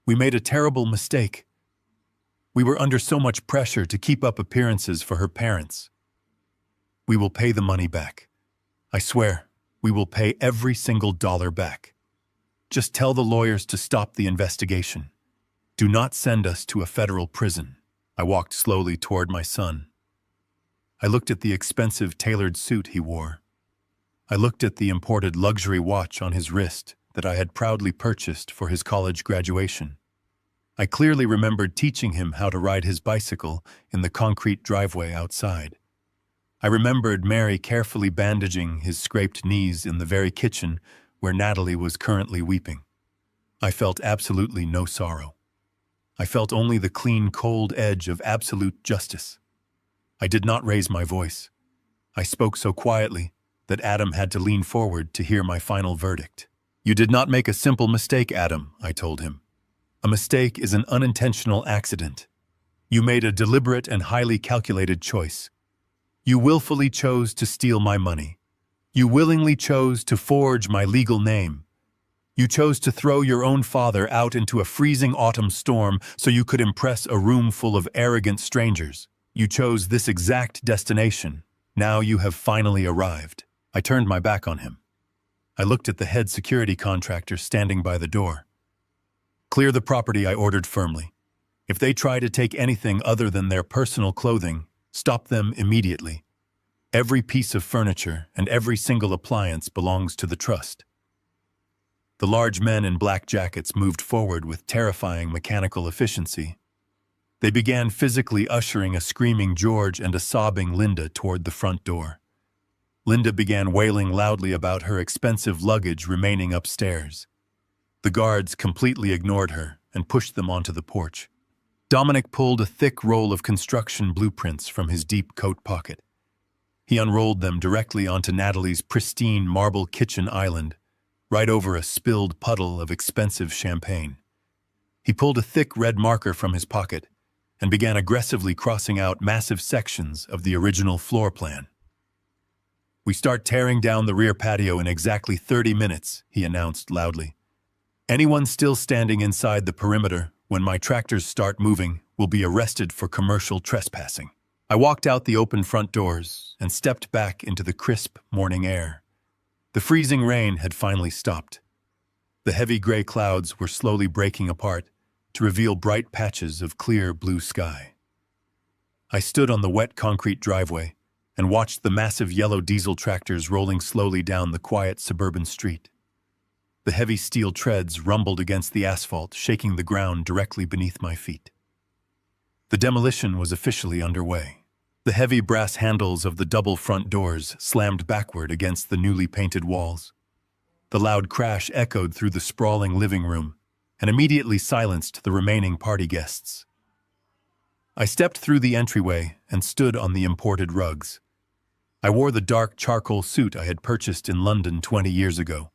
We made a terrible mistake. We were under so much pressure to keep up appearances for her parents. We will pay the money back. I swear, we will pay every single dollar back. Just tell the lawyers to stop the investigation. Do not send us to a federal prison." I walked slowly toward my son. I looked at the expensive tailored suit he wore. I looked at the imported luxury watch on his wrist that I had proudly purchased for his college graduation. I clearly remembered teaching him how to ride his bicycle in the concrete driveway outside. I remembered Mary carefully bandaging his scraped knees in the very kitchen where Natalie was currently weeping. I felt absolutely no sorrow. I felt only the clean, cold edge of absolute justice. I did not raise my voice. I spoke so quietly that Adam had to lean forward to hear my final verdict. "You did not make a simple mistake, Adam," I told him. "A mistake is an unintentional accident. You made a deliberate and highly calculated choice. You willfully chose to steal my money. You willingly chose to forge my legal name. You chose to throw your own father out into a freezing autumn storm so you could impress a room full of arrogant strangers. You chose this exact destination. Now you have finally arrived." I turned my back on him. I looked at the head security contractor standing by the door. "Clear the property," I ordered firmly. "If they try to take anything other than their personal clothing, stop them immediately. Every piece of furniture and every single appliance belongs to the trust." The large men in black jackets moved forward with terrifying mechanical efficiency. They began physically ushering a screaming George and a sobbing Linda toward the front door. Linda began wailing loudly about her expensive luggage remaining upstairs. The guards completely ignored her and pushed them onto the porch. Dominic pulled a thick roll of construction blueprints from his deep coat pocket. He unrolled them directly onto Natalie's pristine marble kitchen island, right over a spilled puddle of expensive champagne. He pulled a thick red marker from his pocket and began aggressively crossing out massive sections of the original floor plan. "We start tearing down the rear patio in exactly 30 minutes, he announced loudly. "Anyone still standing inside the perimeter when my tractors start moving will be arrested for commercial trespassing." I walked out the open front doors and stepped back into the crisp morning air. The freezing rain had finally stopped. The heavy gray clouds were slowly breaking apart to reveal bright patches of clear blue sky. I stood on the wet concrete driveway and watched the massive yellow diesel tractors rolling slowly down the quiet suburban street. The heavy steel treads rumbled against the asphalt, shaking the ground directly beneath my feet. The demolition was officially underway. The heavy brass handles of the double front doors slammed backward against the newly painted walls. The loud crash echoed through the sprawling living room and immediately silenced the remaining party guests. I stepped through the entryway and stood on the imported rugs. I wore the dark charcoal suit I had purchased in London 20 years ago.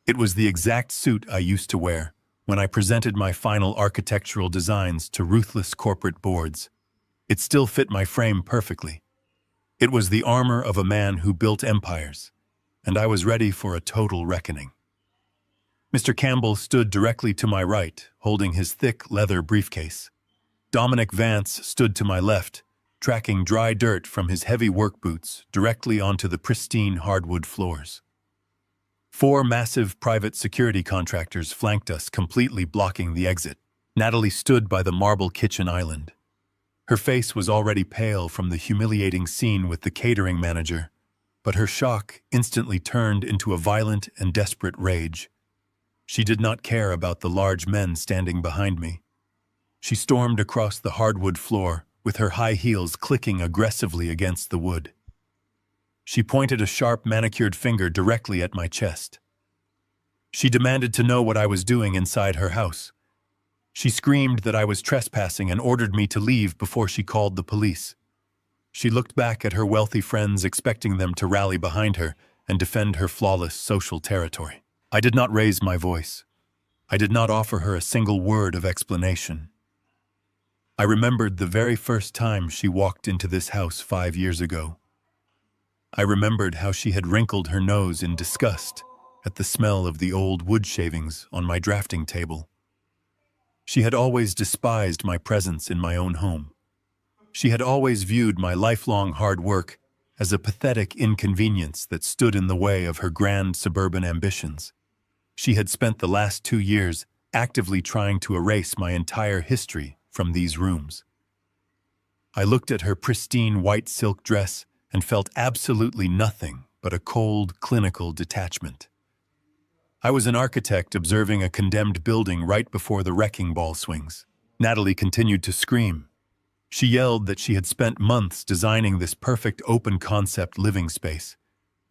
It was the exact suit I used to wear when I presented my final architectural designs to ruthless corporate boards. It still fit my frame perfectly. It was the armor of a man who built empires, and I was ready for a total reckoning. Mr. Campbell stood directly to my right, holding his thick leather briefcase. Dominic Vance stood to my left, tracking dry dirt from his heavy work boots directly onto the pristine hardwood floors. 4 massive private security contractors flanked us, completely blocking the exit. Natalie stood by the marble kitchen island. Her face was already pale from the humiliating scene with the catering manager, but her shock instantly turned into a violent and desperate rage. She did not care about the large men standing behind me. She stormed across the hardwood floor, with her high heels clicking aggressively against the wood. She pointed a sharp, manicured finger directly at my chest. She demanded to know what I was doing inside her house. She screamed that I was trespassing and ordered me to leave before she called the police. She looked back at her wealthy friends, expecting them to rally behind her and defend her flawless social territory. I did not raise my voice. I did not offer her a single word of explanation. I remembered the very first time she walked into this house 5 years ago. I remembered how she had wrinkled her nose in disgust at the smell of the old wood shavings on my drafting table. She had always despised my presence in my own home. She had always viewed my lifelong hard work as a pathetic inconvenience that stood in the way of her grand suburban ambitions. She had spent the last 2 years actively trying to erase my entire history from these rooms. I looked at her pristine white silk dress and felt absolutely nothing but a cold, clinical detachment. I was an architect observing a condemned building right before the wrecking ball swings. Natalie continued to scream. She yelled that she had spent months designing this perfect open-concept living space.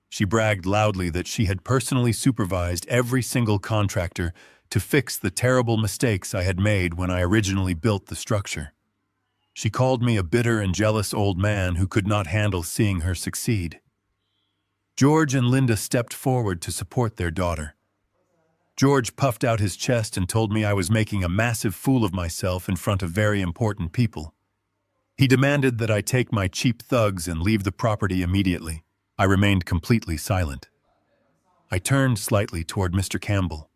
She bragged loudly that she had personally supervised every single contractor to fix the terrible mistakes I had made when I originally built the structure. She called me a bitter and jealous old man who could not handle seeing her succeed. George and Linda stepped forward to support their daughter. George puffed out his chest and told me I was making a massive fool of myself in front of very important people. He demanded that I take my cheap thugs and leave the property immediately. I remained completely silent. I turned slightly toward Mr. Campbell.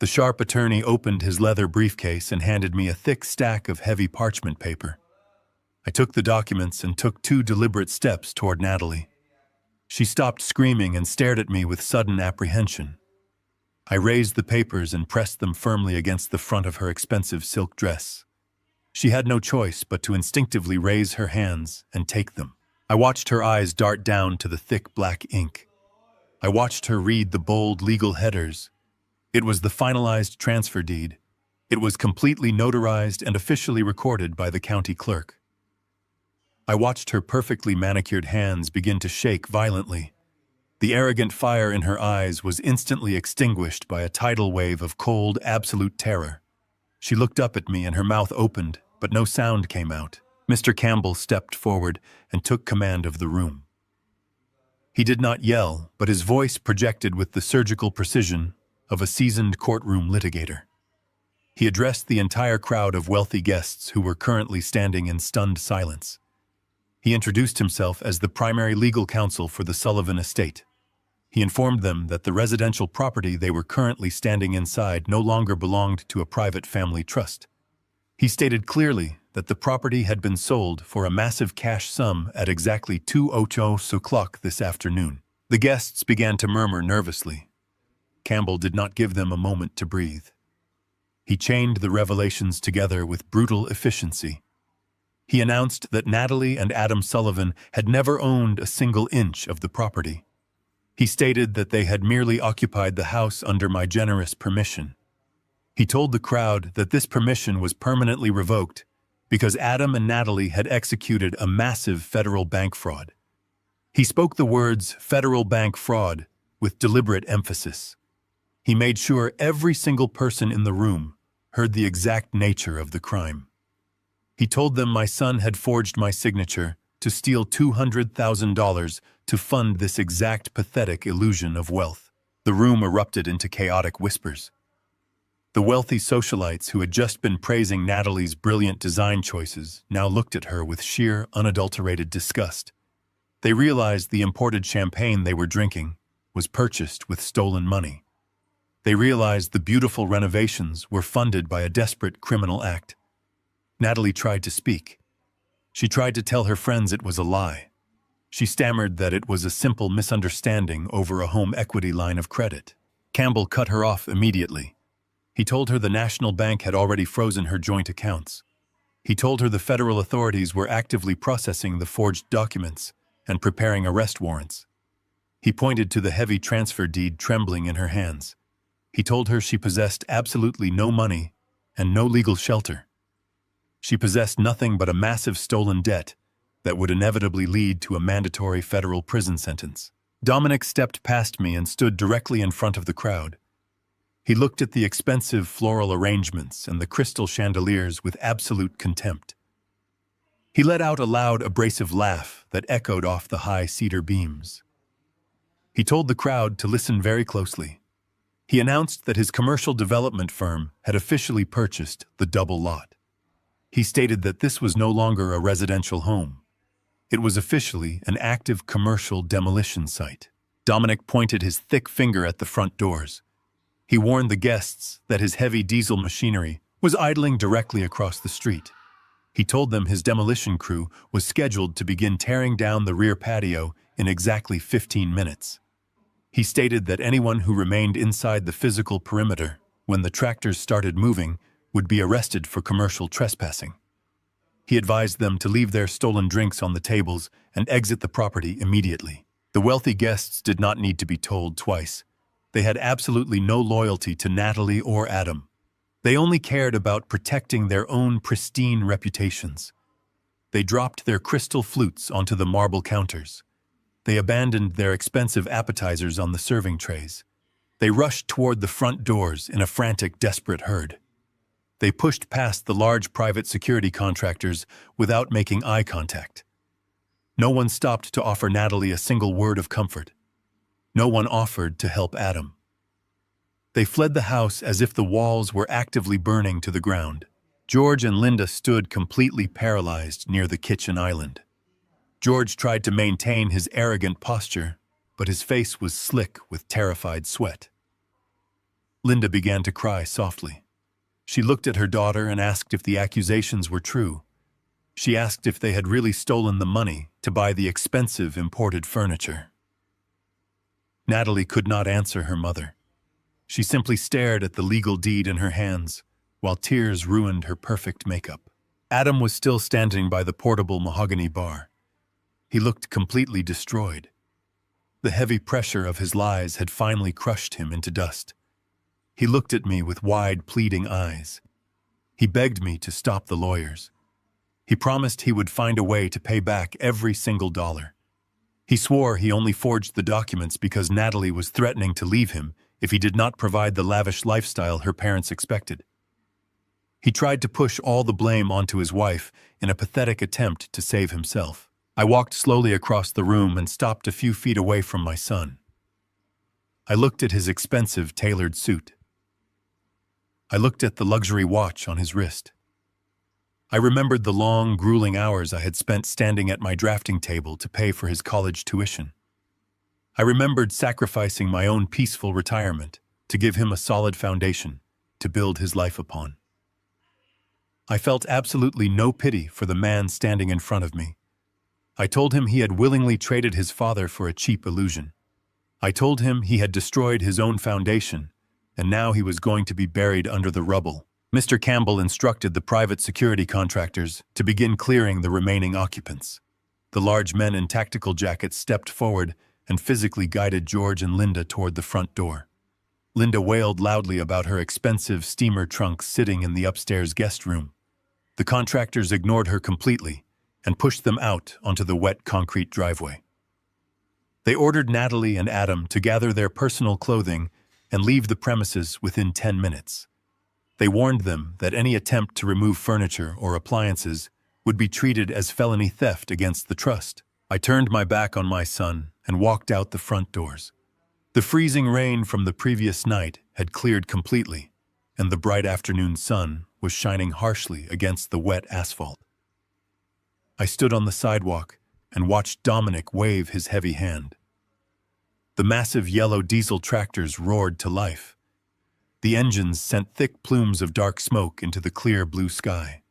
The sharp attorney opened his leather briefcase and handed me a thick stack of heavy parchment paper. I took the documents and took 2 deliberate steps toward Natalie. She stopped screaming and stared at me with sudden apprehension. I raised the papers and pressed them firmly against the front of her expensive silk dress. She had no choice but to instinctively raise her hands and take them. I watched her eyes dart down to the thick black ink. I watched her read the bold legal headers. It was the finalized transfer deed. It was completely notarized and officially recorded by the county clerk. I watched her perfectly manicured hands begin to shake violently. The arrogant fire in her eyes was instantly extinguished by a tidal wave of cold, absolute terror. She looked up at me and her mouth opened, but no sound came out. Mr. Campbell stepped forward and took command of the room. He did not yell, but his voice projected with the surgical precision of a seasoned courtroom litigator. He addressed the entire crowd of wealthy guests who were currently standing in stunned silence. He introduced himself as the primary legal counsel for the Sullivan estate. He informed them that the residential property they were currently standing inside no longer belonged to a private family trust. He stated clearly that the property had been sold for a massive cash sum at exactly 2:00 this afternoon. The guests began to murmur nervously. Campbell did not give them a moment to breathe. He chained the revelations together with brutal efficiency. He announced that Natalie and Adam Sullivan had never owned a single inch of the property. He stated that they had merely occupied the house under my generous permission. He told the crowd that this permission was permanently revoked because Adam and Natalie had executed a massive federal bank fraud. He spoke the words "federal bank fraud" with deliberate emphasis. He made sure every single person in the room heard the exact nature of the crime. He told them my son had forged my signature to steal $200,000 to fund this exact pathetic illusion of wealth. The room erupted into chaotic whispers. The wealthy socialites who had just been praising Natalie's brilliant design choices now looked at her with sheer, unadulterated disgust. They realized the imported champagne they were drinking was purchased with stolen money. They realized the beautiful renovations were funded by a desperate criminal act. Natalie tried to speak. She tried to tell her friends it was a lie. She stammered that it was a simple misunderstanding over a home equity line of credit. Campbell cut her off immediately. He told her the National Bank had already frozen her joint accounts. He told her the federal authorities were actively processing the forged documents and preparing arrest warrants. He pointed to the heavy transfer deed trembling in her hands. He told her she possessed absolutely no money and no legal shelter. She possessed nothing but a massive stolen debt that would inevitably lead to a mandatory federal prison sentence. Dominic stepped past me and stood directly in front of the crowd. He looked at the expensive floral arrangements and the crystal chandeliers with absolute contempt. He let out a loud, abrasive laugh that echoed off the high cedar beams. He told the crowd to listen very closely. He announced that his commercial development firm had officially purchased the double lot. He stated that this was no longer a residential home. It was officially an active commercial demolition site. Dominic pointed his thick finger at the front doors. He warned the guests that his heavy diesel machinery was idling directly across the street. He told them his demolition crew was scheduled to begin tearing down the rear patio in exactly 15 minutes. He stated that anyone who remained inside the physical perimeter when the tractors started moving would be arrested for commercial trespassing. He advised them to leave their stolen drinks on the tables and exit the property immediately. The wealthy guests did not need to be told twice. They had absolutely no loyalty to Natalie or Adam. They only cared about protecting their own pristine reputations. They dropped their crystal flutes onto the marble counters. They abandoned their expensive appetizers on the serving trays. They rushed toward the front doors in a frantic, desperate herd. They pushed past the large private security contractors without making eye contact. No one stopped to offer Natalie a single word of comfort. No one offered to help Adam. They fled the house as if the walls were actively burning to the ground. George and Linda stood completely paralyzed near the kitchen island. George tried to maintain his arrogant posture, but his face was slick with terrified sweat. Linda began to cry softly. She looked at her daughter and asked if the accusations were true. She asked if they had really stolen the money to buy the expensive imported furniture. Natalie could not answer her mother. She simply stared at the legal deed in her hands, while tears ruined her perfect makeup. Adam was still standing by the portable mahogany bar. He looked completely destroyed. The heavy pressure of his lies had finally crushed him into dust. He looked at me with wide, pleading eyes. He begged me to stop the lawyers. He promised he would find a way to pay back every single dollar. He swore he only forged the documents because Natalie was threatening to leave him if he did not provide the lavish lifestyle her parents expected. He tried to push all the blame onto his wife in a pathetic attempt to save himself. I walked slowly across the room and stopped a few feet away from my son. I looked at his expensive tailored suit. I looked at the luxury watch on his wrist. I remembered the long, grueling hours I had spent standing at my drafting table to pay for his college tuition. I remembered sacrificing my own peaceful retirement to give him a solid foundation to build his life upon. I felt absolutely no pity for the man standing in front of me. I told him he had willingly traded his father for a cheap illusion. I told him he had destroyed his own foundation, and now he was going to be buried under the rubble. Mr. Campbell instructed the private security contractors to begin clearing the remaining occupants. The large men in tactical jackets stepped forward and physically guided George and Linda toward the front door. Linda wailed loudly about her expensive steamer trunks sitting in the upstairs guest room. The contractors ignored her completely and pushed them out onto the wet concrete driveway. They ordered Natalie and Adam to gather their personal clothing and leave the premises within 10 minutes. They warned them that any attempt to remove furniture or appliances would be treated as felony theft against the trust. I turned my back on my son and walked out the front doors. The freezing rain from the previous night had cleared completely, and the bright afternoon sun was shining harshly against the wet asphalt. I stood on the sidewalk and watched Dominic wave his heavy hand. The massive yellow diesel tractors roared to life. The engines sent thick plumes of dark smoke into the clear blue sky.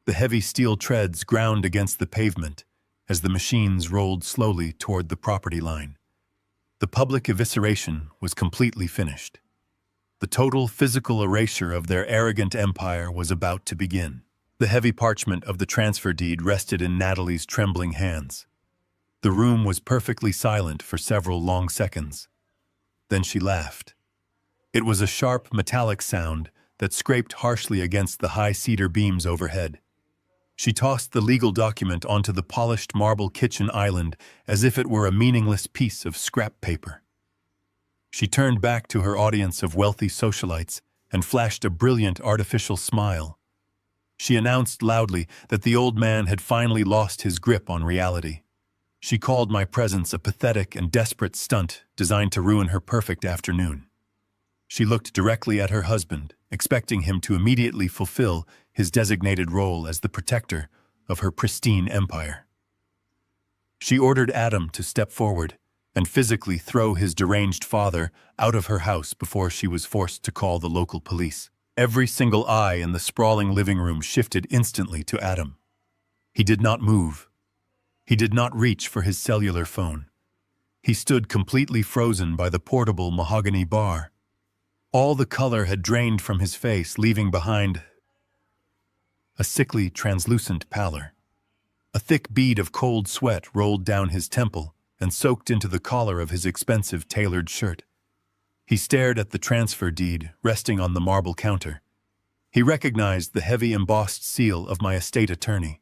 The heavy steel treads ground against the pavement as the machines rolled slowly toward the property line. The public evisceration was completely finished. The total physical erasure of their arrogant empire was about to begin. The heavy parchment of the transfer deed rested in Natalie's trembling hands. The room was perfectly silent for several long seconds. Then she laughed. It was a sharp, metallic sound that scraped harshly against the high cedar beams overhead. She tossed the legal document onto the polished marble kitchen island as if it were a meaningless piece of scrap paper. She turned back to her audience of wealthy socialites and flashed a brilliant artificial smile. She announced loudly that the old man had finally lost his grip on reality. She called my presence a pathetic and desperate stunt designed to ruin her perfect afternoon. She looked directly at her husband, expecting him to immediately fulfill his designated role as the protector of her pristine empire. She ordered Adam to step forward and physically throw his deranged father out of her house before she was forced to call the local police. Every single eye in the sprawling living room shifted instantly to Adam. He did not move. He did not reach for his cellular phone. He stood completely frozen by the portable mahogany bar. All the color had drained from his face, leaving behind a sickly, translucent pallor. A thick bead of cold sweat rolled down his temple and soaked into the collar of his expensive tailored shirt. He stared at the transfer deed resting on the marble counter. He recognized the heavy embossed seal of my estate attorney.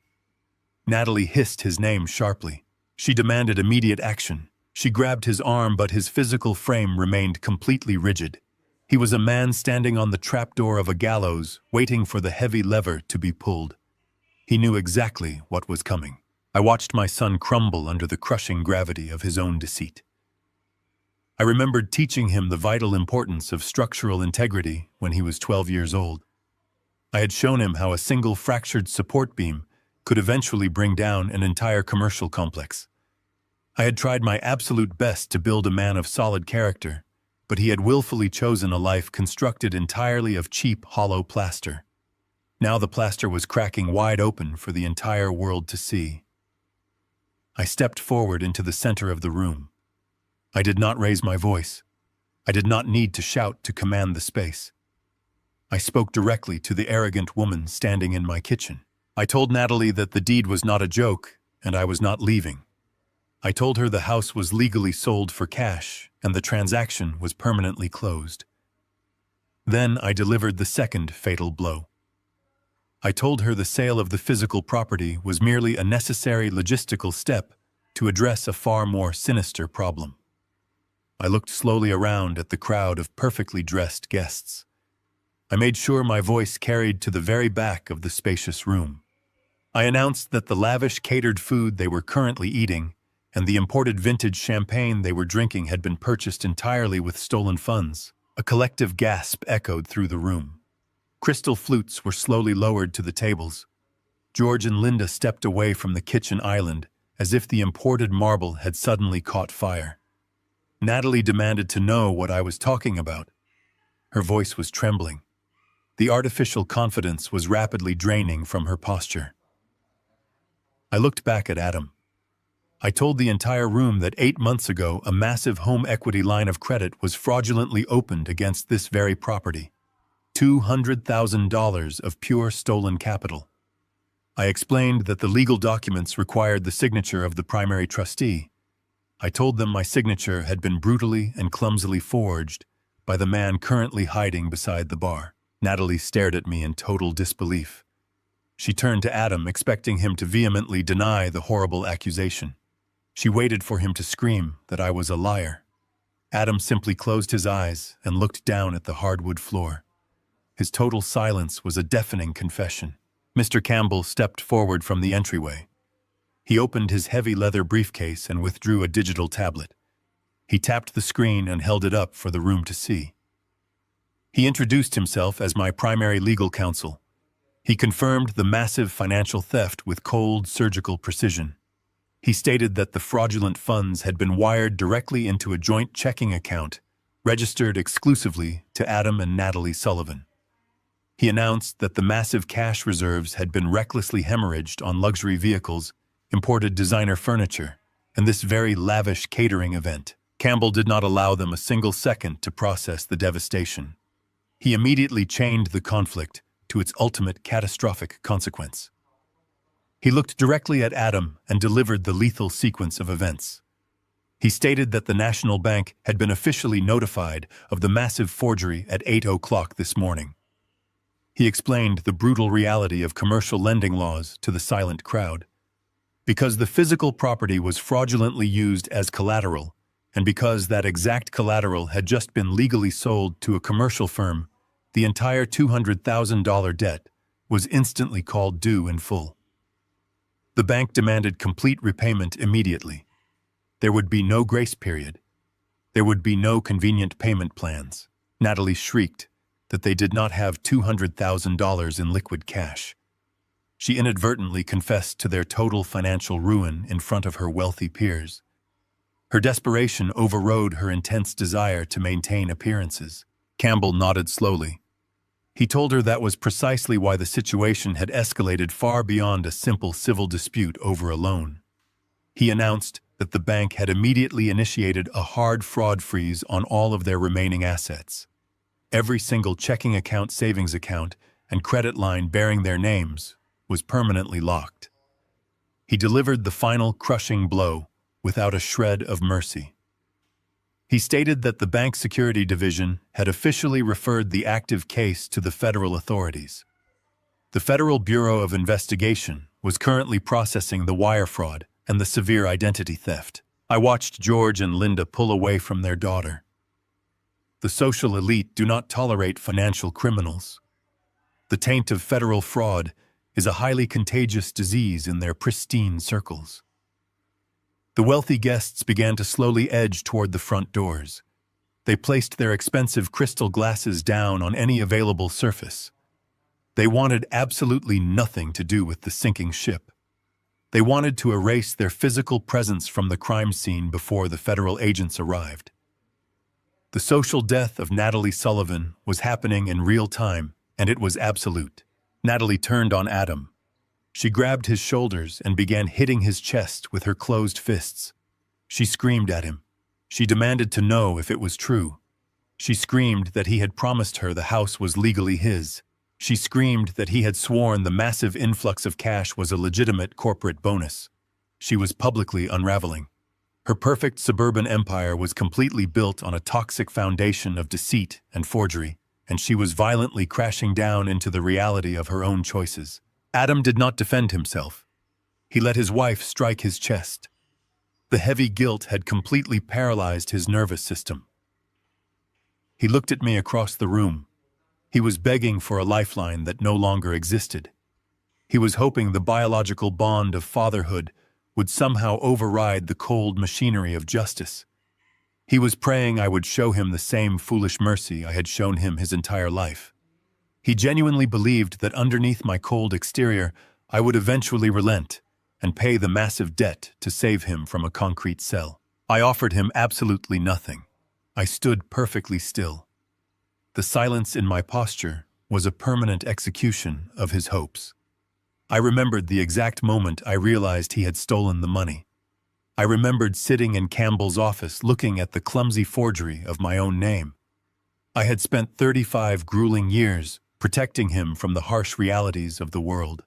Natalie hissed his name sharply. She demanded immediate action. She grabbed his arm, but his physical frame remained completely rigid. He was a man standing on the trapdoor of a gallows, waiting for the heavy lever to be pulled. He knew exactly what was coming. I watched my son crumble under the crushing gravity of his own deceit. I remembered teaching him the vital importance of structural integrity when he was 12 years old. I had shown him how a single fractured support beam could eventually bring down an entire commercial complex. I had tried my absolute best to build a man of solid character, but he had willfully chosen a life constructed entirely of cheap, hollow plaster. Now the plaster was cracking wide open for the entire world to see. I stepped forward into the center of the room. I did not raise my voice. I did not need to shout to command the space. I spoke directly to the arrogant woman standing in my kitchen. I told Natalie that the deed was not a joke, and I was not leaving. I told her the house was legally sold for cash, and the transaction was permanently closed. Then I delivered the second fatal blow. I told her the sale of the physical property was merely a necessary logistical step to address a far more sinister problem. I looked slowly around at the crowd of perfectly dressed guests. I made sure my voice carried to the very back of the spacious room. I announced that the lavish catered food they were currently eating and the imported vintage champagne they were drinking had been purchased entirely with stolen funds. A collective gasp echoed through the room. Crystal flutes were slowly lowered to the tables. George and Linda stepped away from the kitchen island as if the imported marble had suddenly caught fire. Natalie demanded to know what I was talking about. Her voice was trembling. The artificial confidence was rapidly draining from her posture. I looked back at Adam. I told the entire room that 8 months ago a massive home equity line of credit was fraudulently opened against this very property. $200,000 of pure stolen capital. I explained that the legal documents required the signature of the primary trustee. I told them my signature had been brutally and clumsily forged by the man currently hiding beside the bar. Natalie stared at me in total disbelief. She turned to Adam, expecting him to vehemently deny the horrible accusation. She waited for him to scream that I was a liar. Adam simply closed his eyes and looked down at the hardwood floor. His total silence was a deafening confession. Mr. Campbell stepped forward from the entryway. He opened his heavy leather briefcase and withdrew a digital tablet. He tapped the screen and held it up for the room to see. He introduced himself as my primary legal counsel. He confirmed the massive financial theft with cold, surgical precision. He stated that the fraudulent funds had been wired directly into a joint checking account, registered exclusively to Adam and Natalie Sullivan. He announced that the massive cash reserves had been recklessly hemorrhaged on luxury vehicles, imported designer furniture, and this very lavish catering event. Campbell did not allow them a single second to process the devastation. He immediately chained the conflict to its ultimate catastrophic consequence. He looked directly at Adam and delivered the lethal sequence of events. He stated that the National Bank had been officially notified of the massive forgery at 8 o'clock this morning. He explained the brutal reality of commercial lending laws to the silent crowd. Because the physical property was fraudulently used as collateral, and because that exact collateral had just been legally sold to a commercial firm, the entire $200,000 debt was instantly called due in full. The bank demanded complete repayment immediately. There would be no grace period. There would be no convenient payment plans. Natalie shrieked that they did not have $200,000 in liquid cash. She inadvertently confessed to their total financial ruin in front of her wealthy peers. Her desperation overrode her intense desire to maintain appearances. Campbell nodded slowly. He told her that was precisely why the situation had escalated far beyond a simple civil dispute over a loan. He announced that the bank had immediately initiated a hard fraud freeze on all of their remaining assets. Every single checking account, savings account, and credit line bearing their names was permanently locked. He delivered the final crushing blow without a shred of mercy. He stated that the Bank Security Division had officially referred the active case to the federal authorities. The Federal Bureau of Investigation was currently processing the wire fraud and the severe identity theft. I watched George and Linda pull away from their daughter. The social elite do not tolerate financial criminals. The taint of federal fraud is a highly contagious disease in their pristine circles. The wealthy guests began to slowly edge toward the front doors. They placed their expensive crystal glasses down on any available surface. They wanted absolutely nothing to do with the sinking ship. They wanted to erase their physical presence from the crime scene before the federal agents arrived. The social death of Natalie Sullivan was happening in real time, and it was absolute. Natalie turned on Adam. She grabbed his shoulders and began hitting his chest with her closed fists. She screamed at him. She demanded to know if it was true. She screamed that he had promised her the house was legally his. She screamed that he had sworn the massive influx of cash was a legitimate corporate bonus. She was publicly unraveling. Her perfect suburban empire was completely built on a toxic foundation of deceit and forgery, and she was violently crashing down into the reality of her own choices. Adam did not defend himself. He let his wife strike his chest. The heavy guilt had completely paralyzed his nervous system. He looked at me across the room. He was begging for a lifeline that no longer existed. He was hoping the biological bond of fatherhood would somehow override the cold machinery of justice. He was praying I would show him the same foolish mercy I had shown him his entire life. He genuinely believed that underneath my cold exterior, I would eventually relent and pay the massive debt to save him from a concrete cell. I offered him absolutely nothing. I stood perfectly still. The silence in my posture was a permanent execution of his hopes. I remembered the exact moment I realized he had stolen the money. I remembered sitting in Campbell's office looking at the clumsy forgery of my own name. I had spent 35 grueling years protecting him from the harsh realities of the world.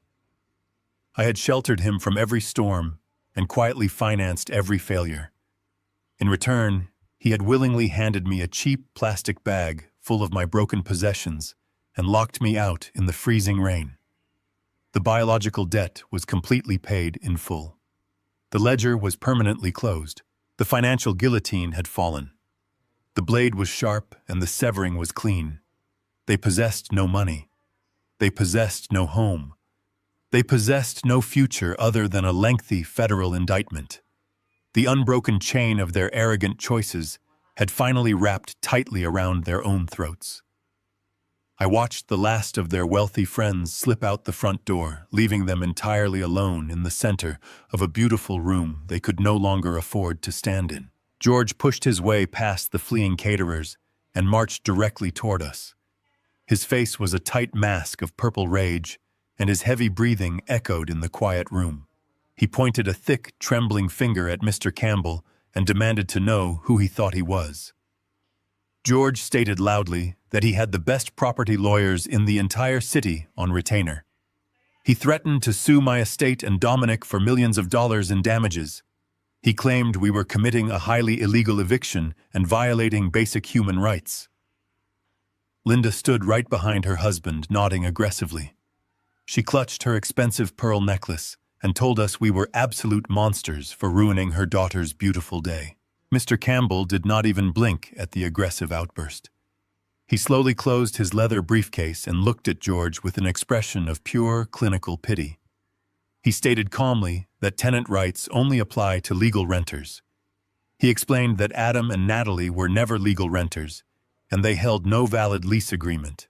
I had sheltered him from every storm and quietly financed every failure. In return, he had willingly handed me a cheap plastic bag full of my broken possessions and locked me out in the freezing rain. The biological debt was completely paid in full. The ledger was permanently closed. The financial guillotine had fallen. The blade was sharp and the severing was clean. They possessed no money. They possessed no home. They possessed no future other than a lengthy federal indictment. The unbroken chain of their arrogant choices had finally wrapped tightly around their own throats. I watched the last of their wealthy friends slip out the front door, leaving them entirely alone in the center of a beautiful room they could no longer afford to stand in. George pushed his way past the fleeing caterers and marched directly toward us. His face was a tight mask of purple rage, and his heavy breathing echoed in the quiet room. He pointed a thick, trembling finger at Mr. Campbell and demanded to know who he thought he was. George stated loudly that he had the best property lawyers in the entire city on retainer. He threatened to sue my estate and Dominic for millions of dollars in damages. He claimed we were committing a highly illegal eviction and violating basic human rights. Linda stood right behind her husband, nodding aggressively. She clutched her expensive pearl necklace and told us we were absolute monsters for ruining her daughter's beautiful day. Mr. Campbell did not even blink at the aggressive outburst. He slowly closed his leather briefcase and looked at George with an expression of pure clinical pity. He stated calmly that tenant rights only apply to legal renters. He explained that Adam and Natalie were never legal renters, and they held no valid lease agreement.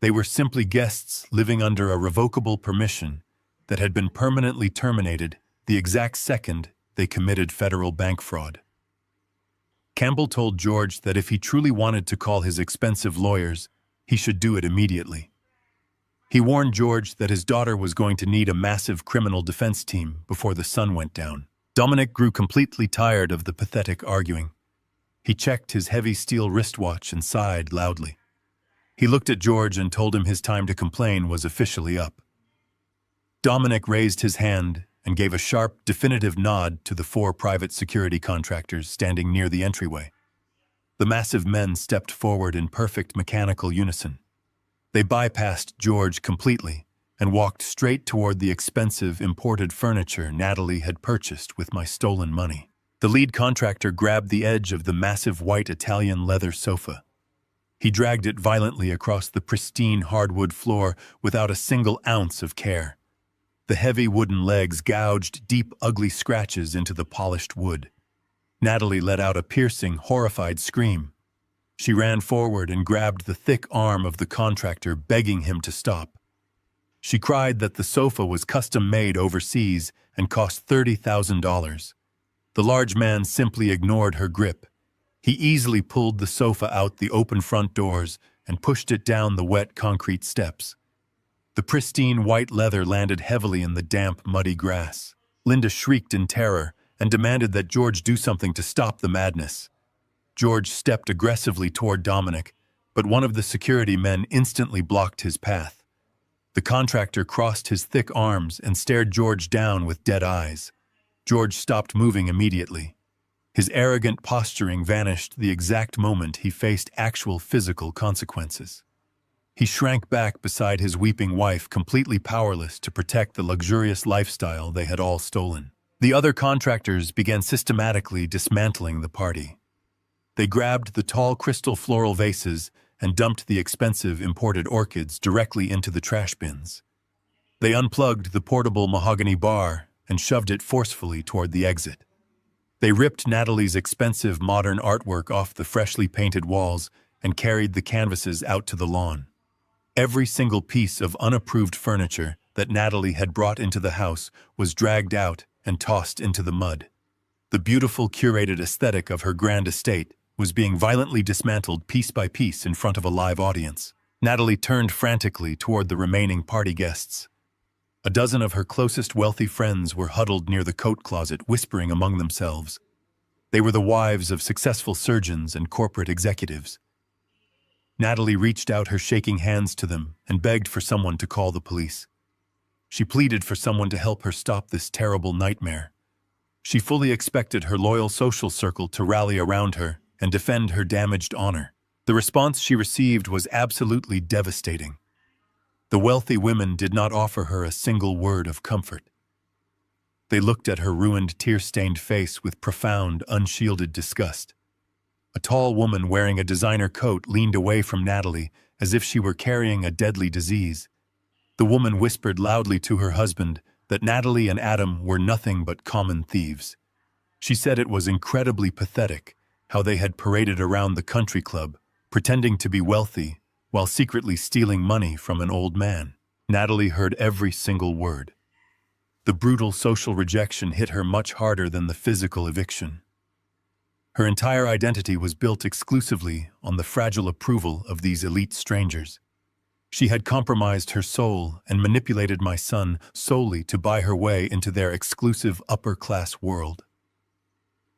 They were simply guests living under a revocable permission that had been permanently terminated the exact second they committed federal bank fraud. Campbell told George that if he truly wanted to call his expensive lawyers, he should do it immediately. He warned George that his daughter was going to need a massive criminal defense team before the sun went down. Dominic grew completely tired of the pathetic arguing. He checked his heavy steel wristwatch and sighed loudly. He looked at George and told him his time to complain was officially up. Dominic raised his hand and gave a sharp, definitive nod to the 4 private security contractors standing near the entryway. The massive men stepped forward in perfect mechanical unison. They bypassed George completely and walked straight toward the expensive imported furniture Natalie had purchased with my stolen money. The lead contractor grabbed the edge of the massive white Italian leather sofa. He dragged it violently across the pristine hardwood floor without a single ounce of care. The heavy wooden legs gouged deep, ugly scratches into the polished wood. Natalie let out a piercing, horrified scream. She ran forward and grabbed the thick arm of the contractor, begging him to stop. She cried that the sofa was custom-made overseas and cost $30,000. The large man simply ignored her grip. He easily pulled the sofa out the open front doors and pushed it down the wet concrete steps. The pristine white leather landed heavily in the damp, muddy grass. Linda shrieked in terror and demanded that George do something to stop the madness. George stepped aggressively toward Dominic, but one of the security men instantly blocked his path. The contractor crossed his thick arms and stared George down with dead eyes. George stopped moving immediately. His arrogant posturing vanished the exact moment he faced actual physical consequences. He shrank back beside his weeping wife, completely powerless to protect the luxurious lifestyle they had all stolen. The other contractors began systematically dismantling the party. They grabbed the tall crystal floral vases and dumped the expensive imported orchids directly into the trash bins. They unplugged the portable mahogany bar and shoved it forcefully toward the exit. They ripped Natalie's expensive modern artwork off the freshly painted walls and carried the canvases out to the lawn. Every single piece of unapproved furniture that Natalie had brought into the house was dragged out and tossed into the mud. The beautiful, curated aesthetic of her grand estate was being violently dismantled piece by piece in front of a live audience. Natalie turned frantically toward the remaining party guests. A dozen of her closest wealthy friends were huddled near the coat closet, whispering among themselves. They were the wives of successful surgeons and corporate executives. Natalie reached out her shaking hands to them and begged for someone to call the police. She pleaded for someone to help her stop this terrible nightmare. She fully expected her loyal social circle to rally around her and defend her damaged honor. The response she received was absolutely devastating. The wealthy women did not offer her a single word of comfort. They looked at her ruined, tear-stained face with profound, unshielded disgust. A tall woman wearing a designer coat leaned away from Natalie as if she were carrying a deadly disease. The woman whispered loudly to her husband that Natalie and Adam were nothing but common thieves. She said it was incredibly pathetic how they had paraded around the country club, pretending to be wealthy while secretly stealing money from an old man. Natalie heard every single word. The brutal social rejection hit her much harder than the physical eviction. Her entire identity was built exclusively on the fragile approval of these elite strangers. She had compromised her soul and manipulated my son solely to buy her way into their exclusive upper-class world.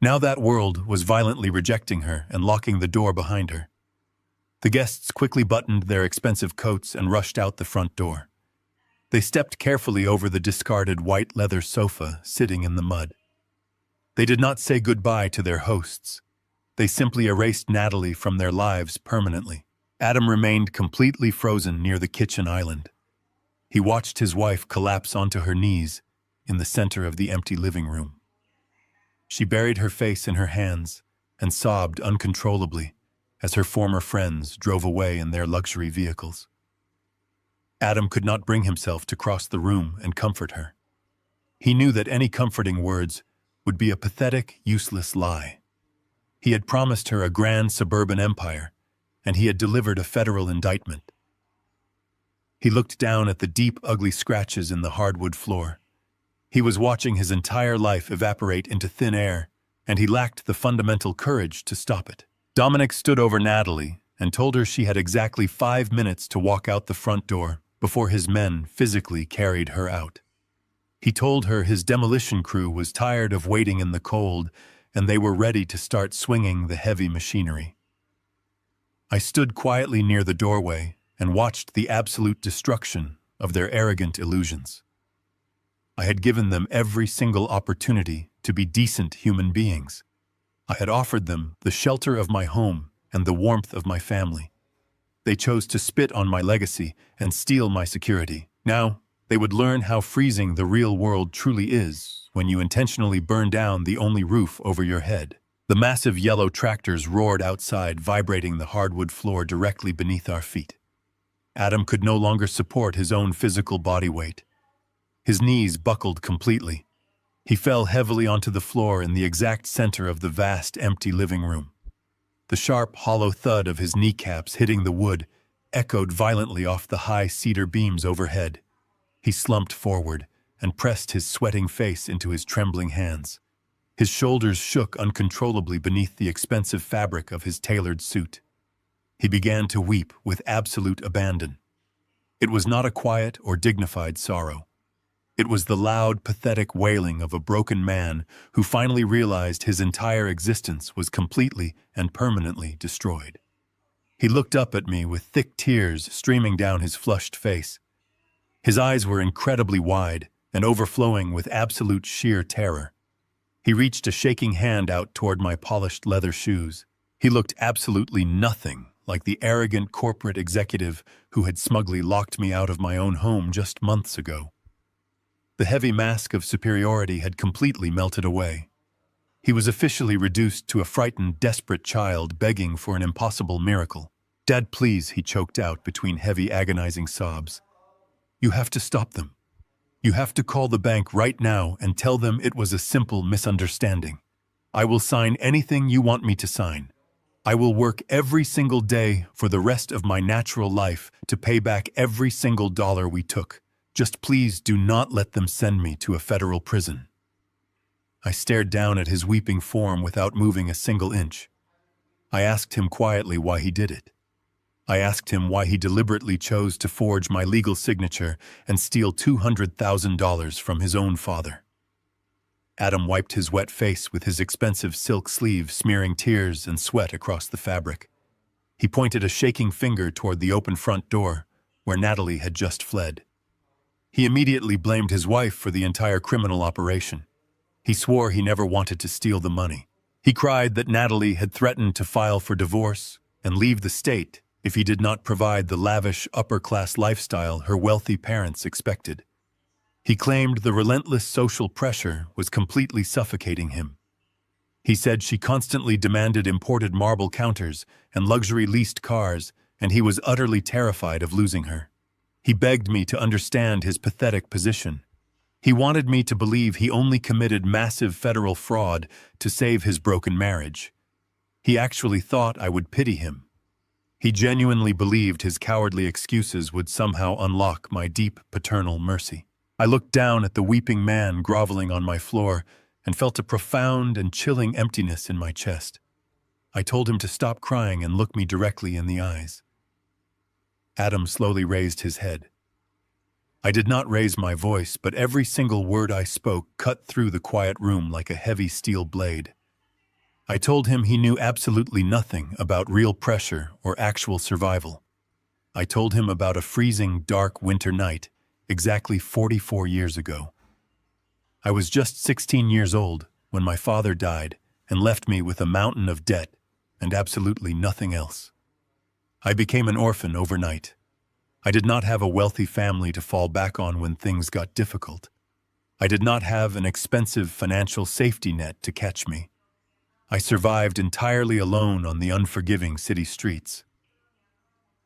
Now that world was violently rejecting her and locking the door behind her. The guests quickly buttoned their expensive coats and rushed out the front door. They stepped carefully over the discarded white leather sofa sitting in the mud. They did not say goodbye to their hosts. They simply erased Natalie from their lives permanently. Adam remained completely frozen near the kitchen island. He watched his wife collapse onto her knees in the center of the empty living room. She buried her face in her hands and sobbed uncontrollably as her former friends drove away in their luxury vehicles. Adam could not bring himself to cross the room and comfort her. He knew that any comforting words would be a pathetic, useless lie. He had promised her a grand suburban empire, and he had delivered a federal indictment. He looked down at the deep, ugly scratches in the hardwood floor. He was watching his entire life evaporate into thin air, and he lacked the fundamental courage to stop it. Dominic stood over Natalie and told her she had exactly 5 minutes to walk out the front door before his men physically carried her out. He told her his demolition crew was tired of waiting in the cold and they were ready to start swinging the heavy machinery. I stood quietly near the doorway and watched the absolute destruction of their arrogant illusions. I had given them every single opportunity to be decent human beings. I had offered them the shelter of my home and the warmth of my family. They chose to spit on my legacy and steal my security. Now, they would learn how freezing the real world truly is when you intentionally burn down the only roof over your head. The massive yellow tractors roared outside, vibrating the hardwood floor directly beneath our feet. Adam could no longer support his own physical body weight. His knees buckled completely. He fell heavily onto the floor in the exact center of the vast, empty living room. The sharp, hollow thud of his kneecaps hitting the wood echoed violently off the high cedar beams overhead. He slumped forward and pressed his sweating face into his trembling hands. His shoulders shook uncontrollably beneath the expensive fabric of his tailored suit. He began to weep with absolute abandon. It was not a quiet or dignified sorrow. It was the loud, pathetic wailing of a broken man who finally realized his entire existence was completely and permanently destroyed. He looked up at me with thick tears streaming down his flushed face. His eyes were incredibly wide and overflowing with absolute sheer terror. He reached a shaking hand out toward my polished leather shoes. He looked absolutely nothing like the arrogant corporate executive who had smugly locked me out of my own home just months ago. The heavy mask of superiority had completely melted away. He was officially reduced to a frightened, desperate child begging for an impossible miracle. "Dad, please," he choked out between heavy, agonizing sobs. "You have to stop them. You have to call the bank right now and tell them it was a simple misunderstanding. I will sign anything you want me to sign. I will work every single day for the rest of my natural life to pay back every single dollar we took. Just please do not let them send me to a federal prison." I stared down at his weeping form without moving a single inch. I asked him quietly why he did it. I asked him why he deliberately chose to forge my legal signature and steal $200,000 from his own father. Adam wiped his wet face with his expensive silk sleeve, smearing tears and sweat across the fabric. He pointed a shaking finger toward the open front door, where Natalie had just fled. He immediately blamed his wife for the entire criminal operation. He swore he never wanted to steal the money. He cried that Natalie had threatened to file for divorce and leave the state if he did not provide the lavish, upper-class lifestyle her wealthy parents expected. He claimed the relentless social pressure was completely suffocating him. He said she constantly demanded imported marble counters and luxury leased cars, and he was utterly terrified of losing her. He begged me to understand his pathetic position. He wanted me to believe he only committed massive federal fraud to save his broken marriage. He actually thought I would pity him. He genuinely believed his cowardly excuses would somehow unlock my deep paternal mercy. I looked down at the weeping man groveling on my floor and felt a profound and chilling emptiness in my chest. I told him to stop crying and look me directly in the eyes. Adam slowly raised his head. I did not raise my voice, but every single word I spoke cut through the quiet room like a heavy steel blade. I told him he knew absolutely nothing about real pressure or actual survival. I told him about a freezing, dark winter night exactly 44 years ago. I was just 16 years old when my father died and left me with a mountain of debt and absolutely nothing else. I became an orphan overnight. I did not have a wealthy family to fall back on when things got difficult. I did not have an expensive financial safety net to catch me. I survived entirely alone on the unforgiving city streets.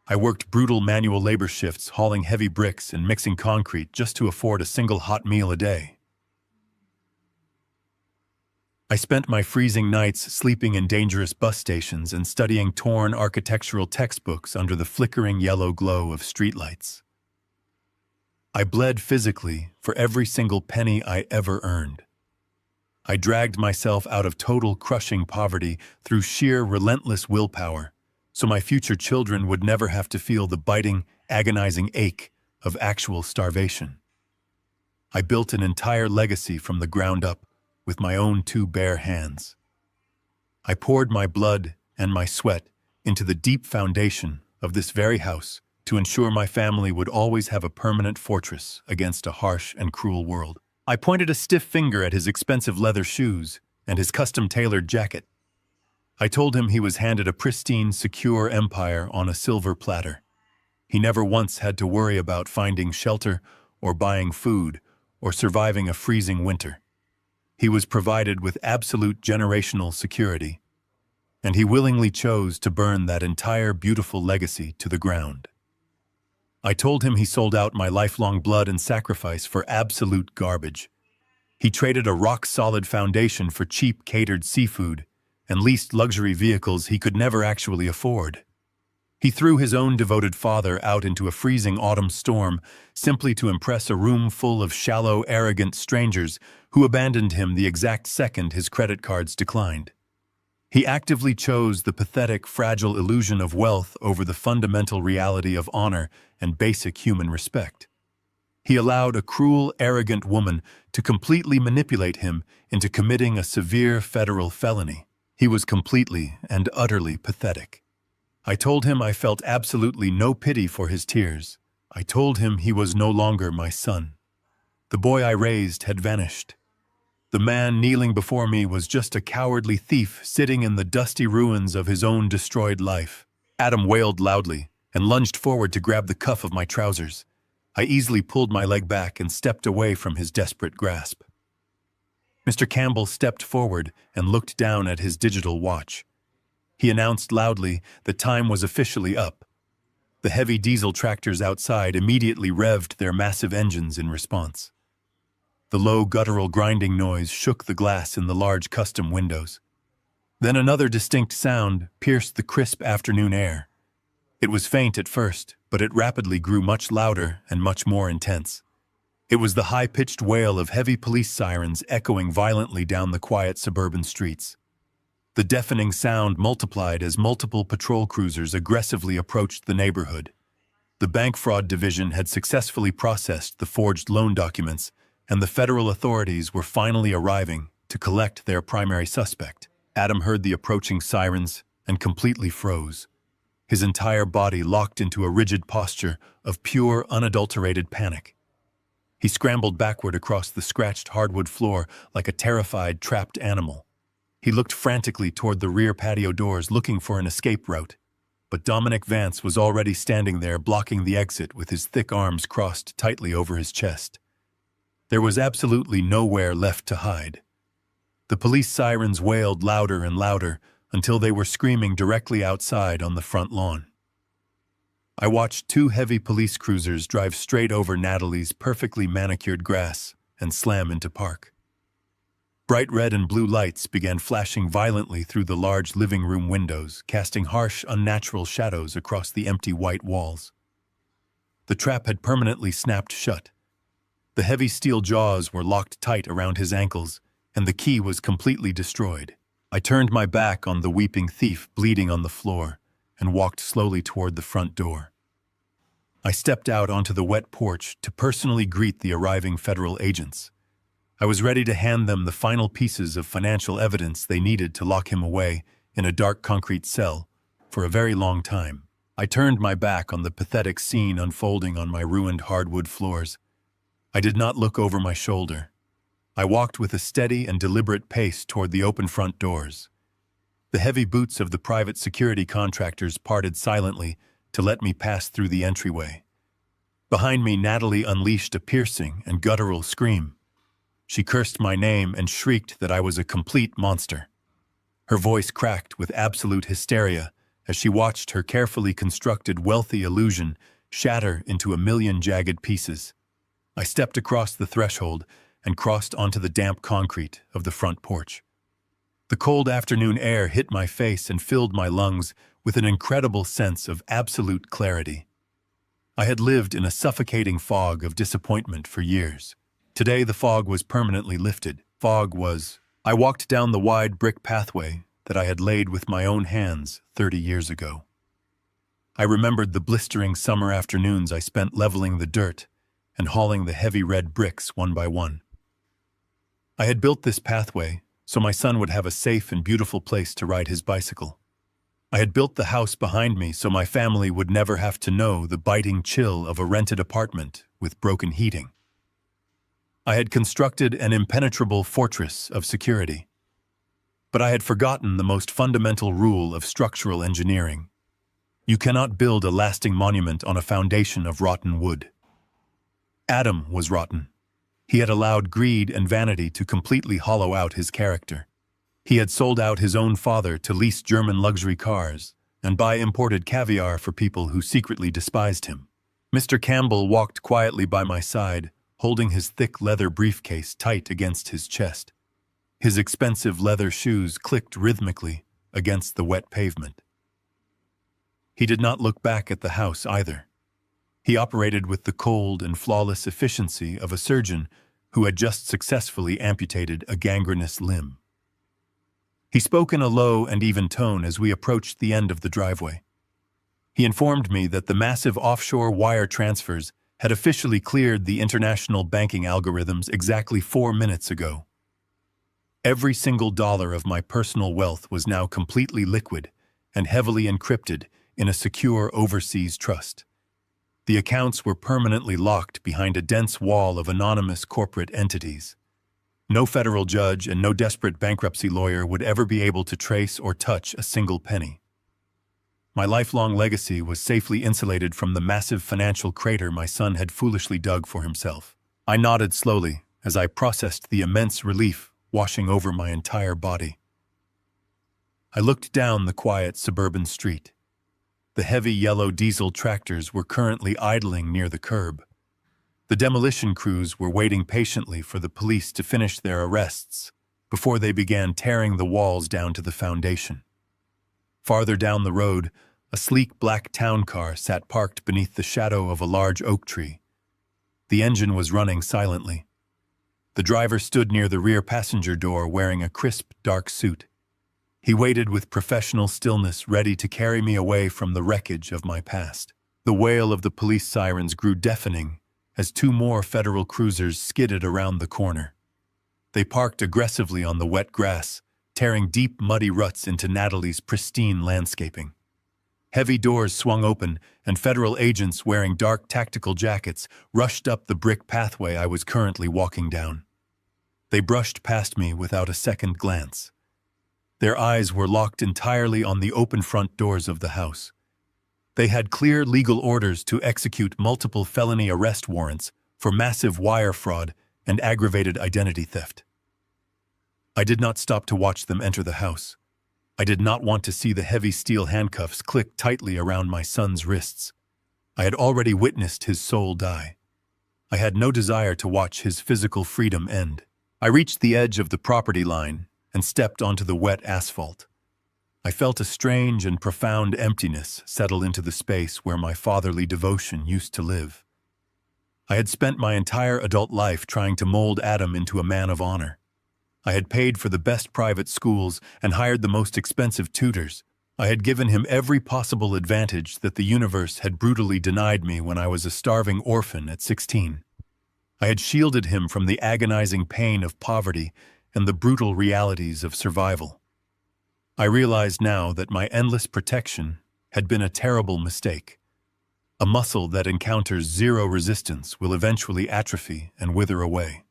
I worked brutal manual labor shifts, hauling heavy bricks and mixing concrete just to afford a single hot meal a day. I spent my freezing nights sleeping in dangerous bus stations and studying torn architectural textbooks under the flickering yellow glow of streetlights. I bled physically for every single penny I ever earned. I dragged myself out of total crushing poverty through sheer relentless willpower, so my future children would never have to feel the biting, agonizing ache of actual starvation. I built an entire legacy from the ground up with my own two bare hands. I poured my blood and my sweat into the deep foundation of this very house to ensure my family would always have a permanent fortress against a harsh and cruel world. I pointed a stiff finger at his expensive leather shoes and his custom-tailored jacket. I told him he was handed a pristine, secure empire on a silver platter. He never once had to worry about finding shelter or buying food or surviving a freezing winter. He was provided with absolute generational security, and he willingly chose to burn that entire beautiful legacy to the ground. I told him he sold out my lifelong blood and sacrifice for absolute garbage. He traded a rock-solid foundation for cheap catered seafood and leased luxury vehicles he could never actually afford. He threw his own devoted father out into a freezing autumn storm simply to impress a room full of shallow, arrogant strangers who abandoned him the exact second his credit cards declined. He actively chose the pathetic, fragile illusion of wealth over the fundamental reality of honor and basic human respect. He allowed a cruel, arrogant woman to completely manipulate him into committing a severe federal felony. He was completely and utterly pathetic. I told him I felt absolutely no pity for his tears. I told him he was no longer my son. The boy I raised had vanished. The man kneeling before me was just a cowardly thief sitting in the dusty ruins of his own destroyed life. Adam wailed loudly and lunged forward to grab the cuff of my trousers. I easily pulled my leg back and stepped away from his desperate grasp. Mr. Campbell stepped forward and looked down at his digital watch. He announced loudly that time was officially up. The heavy diesel tractors outside immediately revved their massive engines in response. The low guttural grinding noise shook the glass in the large custom windows. Then another distinct sound pierced the crisp afternoon air. It was faint at first, but it rapidly grew much louder and much more intense. It was the high-pitched wail of heavy police sirens echoing violently down the quiet suburban streets. The deafening sound multiplied as multiple patrol cruisers aggressively approached the neighborhood. The bank fraud division had successfully processed the forged loan documents, and the federal authorities were finally arriving to collect their primary suspect. Adam heard the approaching sirens and completely froze. His entire body locked into a rigid posture of pure, unadulterated panic. He scrambled backward across the scratched hardwood floor like a terrified, trapped animal. He looked frantically toward the rear patio doors looking for an escape route, but Dominic Vance was already standing there blocking the exit with his thick arms crossed tightly over his chest. There was absolutely nowhere left to hide. The police sirens wailed louder and louder until they were screaming directly outside on the front lawn. I watched two heavy police cruisers drive straight over Natalie's perfectly manicured grass and slam into park. Bright red and blue lights began flashing violently through the large living room windows, casting harsh, unnatural shadows across the empty white walls. The trap had permanently snapped shut. The heavy steel jaws were locked tight around his ankles, and the key was completely destroyed. I turned my back on the weeping thief bleeding on the floor and walked slowly toward the front door. I stepped out onto the wet porch to personally greet the arriving federal agents. I was ready to hand them the final pieces of financial evidence they needed to lock him away in a dark concrete cell for a very long time. I turned my back on the pathetic scene unfolding on my ruined hardwood floors. I did not look over my shoulder. I walked with a steady and deliberate pace toward the open front doors. The heavy boots of the private security contractors parted silently to let me pass through the entryway. Behind me, Natalie unleashed a piercing and guttural scream. She cursed my name and shrieked that I was a complete monster. Her voice cracked with absolute hysteria as she watched her carefully constructed wealthy illusion shatter into a million jagged pieces. I stepped across the threshold and crossed onto the damp concrete of the front porch. The cold afternoon air hit my face and filled my lungs with an incredible sense of absolute clarity. I had lived in a suffocating fog of disappointment for years. Today the fog was permanently lifted. I walked down the wide brick pathway that I had laid with my own hands 30 years ago. I remembered the blistering summer afternoons I spent leveling the dirt and hauling the heavy red bricks one by one. I had built this pathway so my son would have a safe and beautiful place to ride his bicycle. I had built the house behind me so my family would never have to know the biting chill of a rented apartment with broken heating. I had constructed an impenetrable fortress of security. But I had forgotten the most fundamental rule of structural engineering. You cannot build a lasting monument on a foundation of rotten wood. Adam was rotten. He had allowed greed and vanity to completely hollow out his character. He had sold out his own father to lease German luxury cars and buy imported caviar for people who secretly despised him. Mr. Campbell walked quietly by my side, holding his thick leather briefcase tight against his chest. His expensive leather shoes clicked rhythmically against the wet pavement. He did not look back at the house either. He operated with the cold and flawless efficiency of a surgeon who had just successfully amputated a gangrenous limb. He spoke in a low and even tone as we approached the end of the driveway. He informed me that the massive offshore wire transfers had officially cleared the international banking algorithms exactly 4 minutes ago. Every single dollar of my personal wealth was now completely liquid and heavily encrypted in a secure overseas trust. The accounts were permanently locked behind a dense wall of anonymous corporate entities. No federal judge and no desperate bankruptcy lawyer would ever be able to trace or touch a single penny. My lifelong legacy was safely insulated from the massive financial crater my son had foolishly dug for himself. I nodded slowly as I processed the immense relief washing over my entire body. I looked down the quiet suburban street. The heavy yellow diesel tractors were currently idling near the curb. The demolition crews were waiting patiently for the police to finish their arrests before they began tearing the walls down to the foundation. Farther down the road, a sleek black town car sat parked beneath the shadow of a large oak tree. The engine was running silently. The driver stood near the rear passenger door wearing a crisp, dark suit. He waited with professional stillness, ready to carry me away from the wreckage of my past. The wail of the police sirens grew deafening as 2 more federal cruisers skidded around the corner. They parked aggressively on the wet grass, tearing deep, muddy ruts into Natalie's pristine landscaping. Heavy doors swung open, and federal agents wearing dark tactical jackets rushed up the brick pathway I was currently walking down. They brushed past me without a second glance. Their eyes were locked entirely on the open front doors of the house. They had clear legal orders to execute multiple felony arrest warrants for massive wire fraud and aggravated identity theft. I did not stop to watch them enter the house. I did not want to see the heavy steel handcuffs click tightly around my son's wrists. I had already witnessed his soul die. I had no desire to watch his physical freedom end. I reached the edge of the property line and stepped onto the wet asphalt. I felt a strange and profound emptiness settle into the space where my fatherly devotion used to live. I had spent my entire adult life trying to mold Adam into a man of honor. I had paid for the best private schools and hired the most expensive tutors. I had given him every possible advantage that the universe had brutally denied me when I was a starving orphan at 16. I had shielded him from the agonizing pain of poverty and the brutal realities of survival. I realized now that my endless protection had been a terrible mistake. A muscle that encounters zero resistance will eventually atrophy and wither away.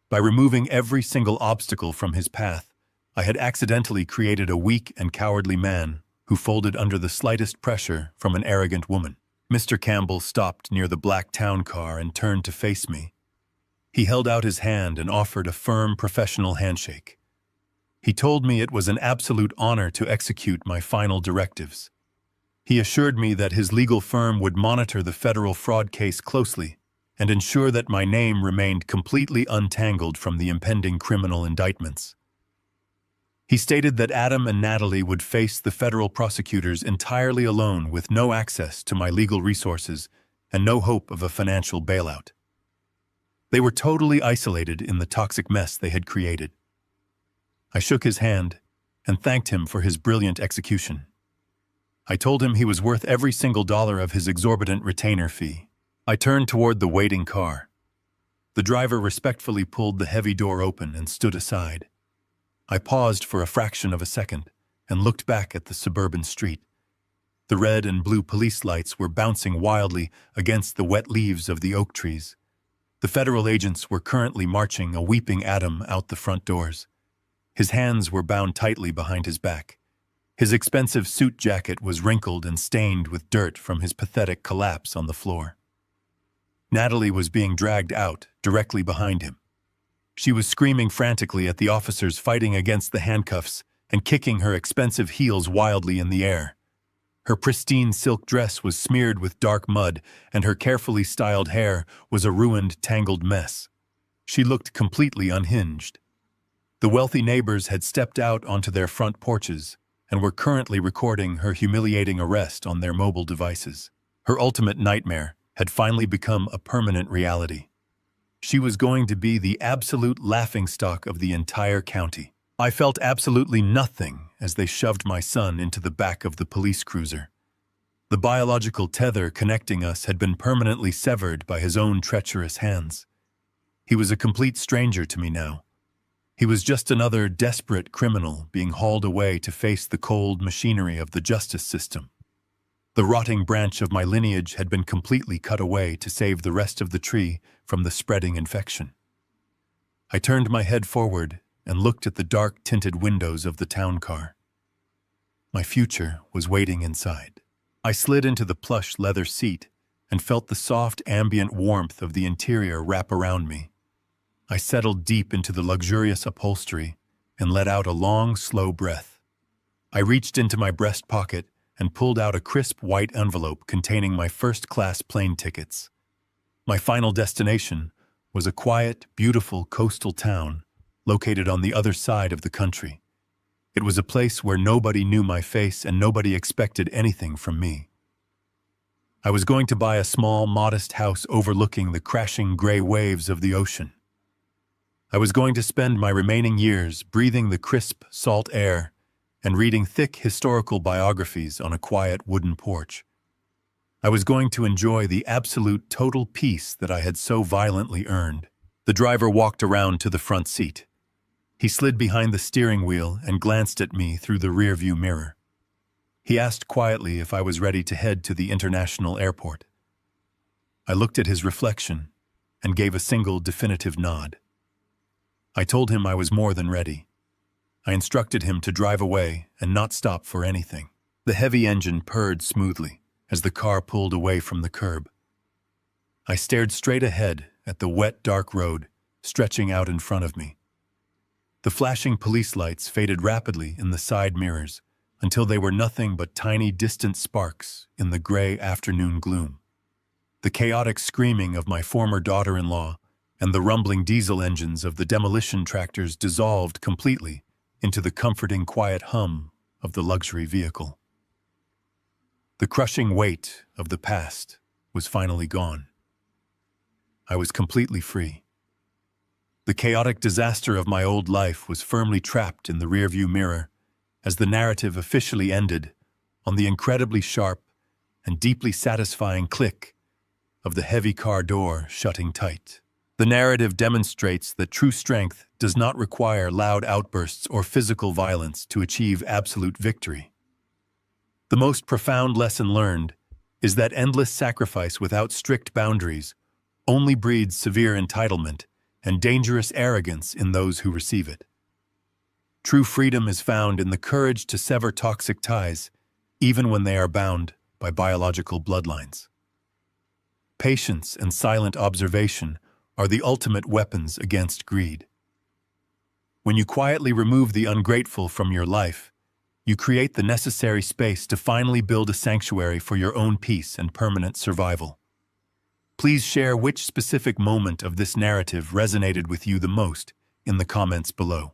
By removing every single obstacle from his path, I had accidentally created a weak and cowardly man who folded under the slightest pressure from an arrogant woman. Mr. Campbell stopped near the black town car and turned to face me. He held out his hand and offered a firm, professional handshake. He told me it was an absolute honor to execute my final directives. He assured me that his legal firm would monitor the federal fraud case closely and ensure that my name remained completely untangled from the impending criminal indictments. He stated that Adam and Natalie would face the federal prosecutors entirely alone with no access to my legal resources and no hope of a financial bailout. They were totally isolated in the toxic mess they had created. I shook his hand and thanked him for his brilliant execution. I told him he was worth every single dollar of his exorbitant retainer fee. I turned toward the waiting car. The driver respectfully pulled the heavy door open and stood aside. I paused for a fraction of a second and looked back at the suburban street. The red and blue police lights were bouncing wildly against the wet leaves of the oak trees. The federal agents were currently marching a weeping Adam out the front doors. His hands were bound tightly behind his back. His expensive suit jacket was wrinkled and stained with dirt from his pathetic collapse on the floor. Natalie was being dragged out directly behind him. She was screaming frantically at the officers fighting against the handcuffs and kicking her expensive heels wildly in the air. Her pristine silk dress was smeared with dark mud, and her carefully styled hair was a ruined, tangled mess. She looked completely unhinged. The wealthy neighbors had stepped out onto their front porches and were currently recording her humiliating arrest on their mobile devices. Her ultimate nightmare had finally become a permanent reality. She was going to be the absolute laughingstock of the entire county. I felt absolutely nothing as they shoved my son into the back of the police cruiser. The biological tether connecting us had been permanently severed by his own treacherous hands. He was a complete stranger to me now. He was just another desperate criminal being hauled away to face the cold machinery of the justice system. The rotting branch of my lineage had been completely cut away to save the rest of the tree from the spreading infection. I turned my head forward and looked at the dark-tinted windows of the town car. My future was waiting inside. I slid into the plush leather seat and felt the soft ambient warmth of the interior wrap around me. I settled deep into the luxurious upholstery and let out a long, slow breath. I reached into my breast pocket and pulled out a crisp white envelope containing my first-class plane tickets. My final destination was a quiet, beautiful coastal town located on the other side of the country. It was a place where nobody knew my face and nobody expected anything from me. I was going to buy a small, modest house overlooking the crashing gray waves of the ocean. I was going to spend my remaining years breathing the crisp, salt air and reading thick historical biographies on a quiet wooden porch. I was going to enjoy the absolute total peace that I had so violently earned. The driver walked around to the front seat. He slid behind the steering wheel and glanced at me through the rearview mirror. He asked quietly if I was ready to head to the international airport. I looked at his reflection and gave a single definitive nod. I told him I was more than ready. I instructed him to drive away and not stop for anything. The heavy engine purred smoothly as the car pulled away from the curb. I stared straight ahead at the wet, dark road stretching out in front of me. The flashing police lights faded rapidly in the side mirrors until they were nothing but tiny, distant sparks in the gray afternoon gloom. The chaotic screaming of my former daughter-in-law and the rumbling diesel engines of the demolition tractors dissolved completely into the comforting, quiet hum of the luxury vehicle. The crushing weight of the past was finally gone. I was completely free. The chaotic disaster of my old life was firmly trapped in the rearview mirror as the narrative officially ended on the incredibly sharp and deeply satisfying click of the heavy car door shutting tight. The narrative demonstrates that true strength does not require loud outbursts or physical violence to achieve absolute victory. The most profound lesson learned is that endless sacrifice without strict boundaries only breeds severe entitlement and dangerous arrogance in those who receive it. True freedom is found in the courage to sever toxic ties, even when they are bound by biological bloodlines. Patience and silent observation are the ultimate weapons against greed. When you quietly remove the ungrateful from your life, you create the necessary space to finally build a sanctuary for your own peace and permanent survival. Please share which specific moment of this narrative resonated with you the most in the comments below.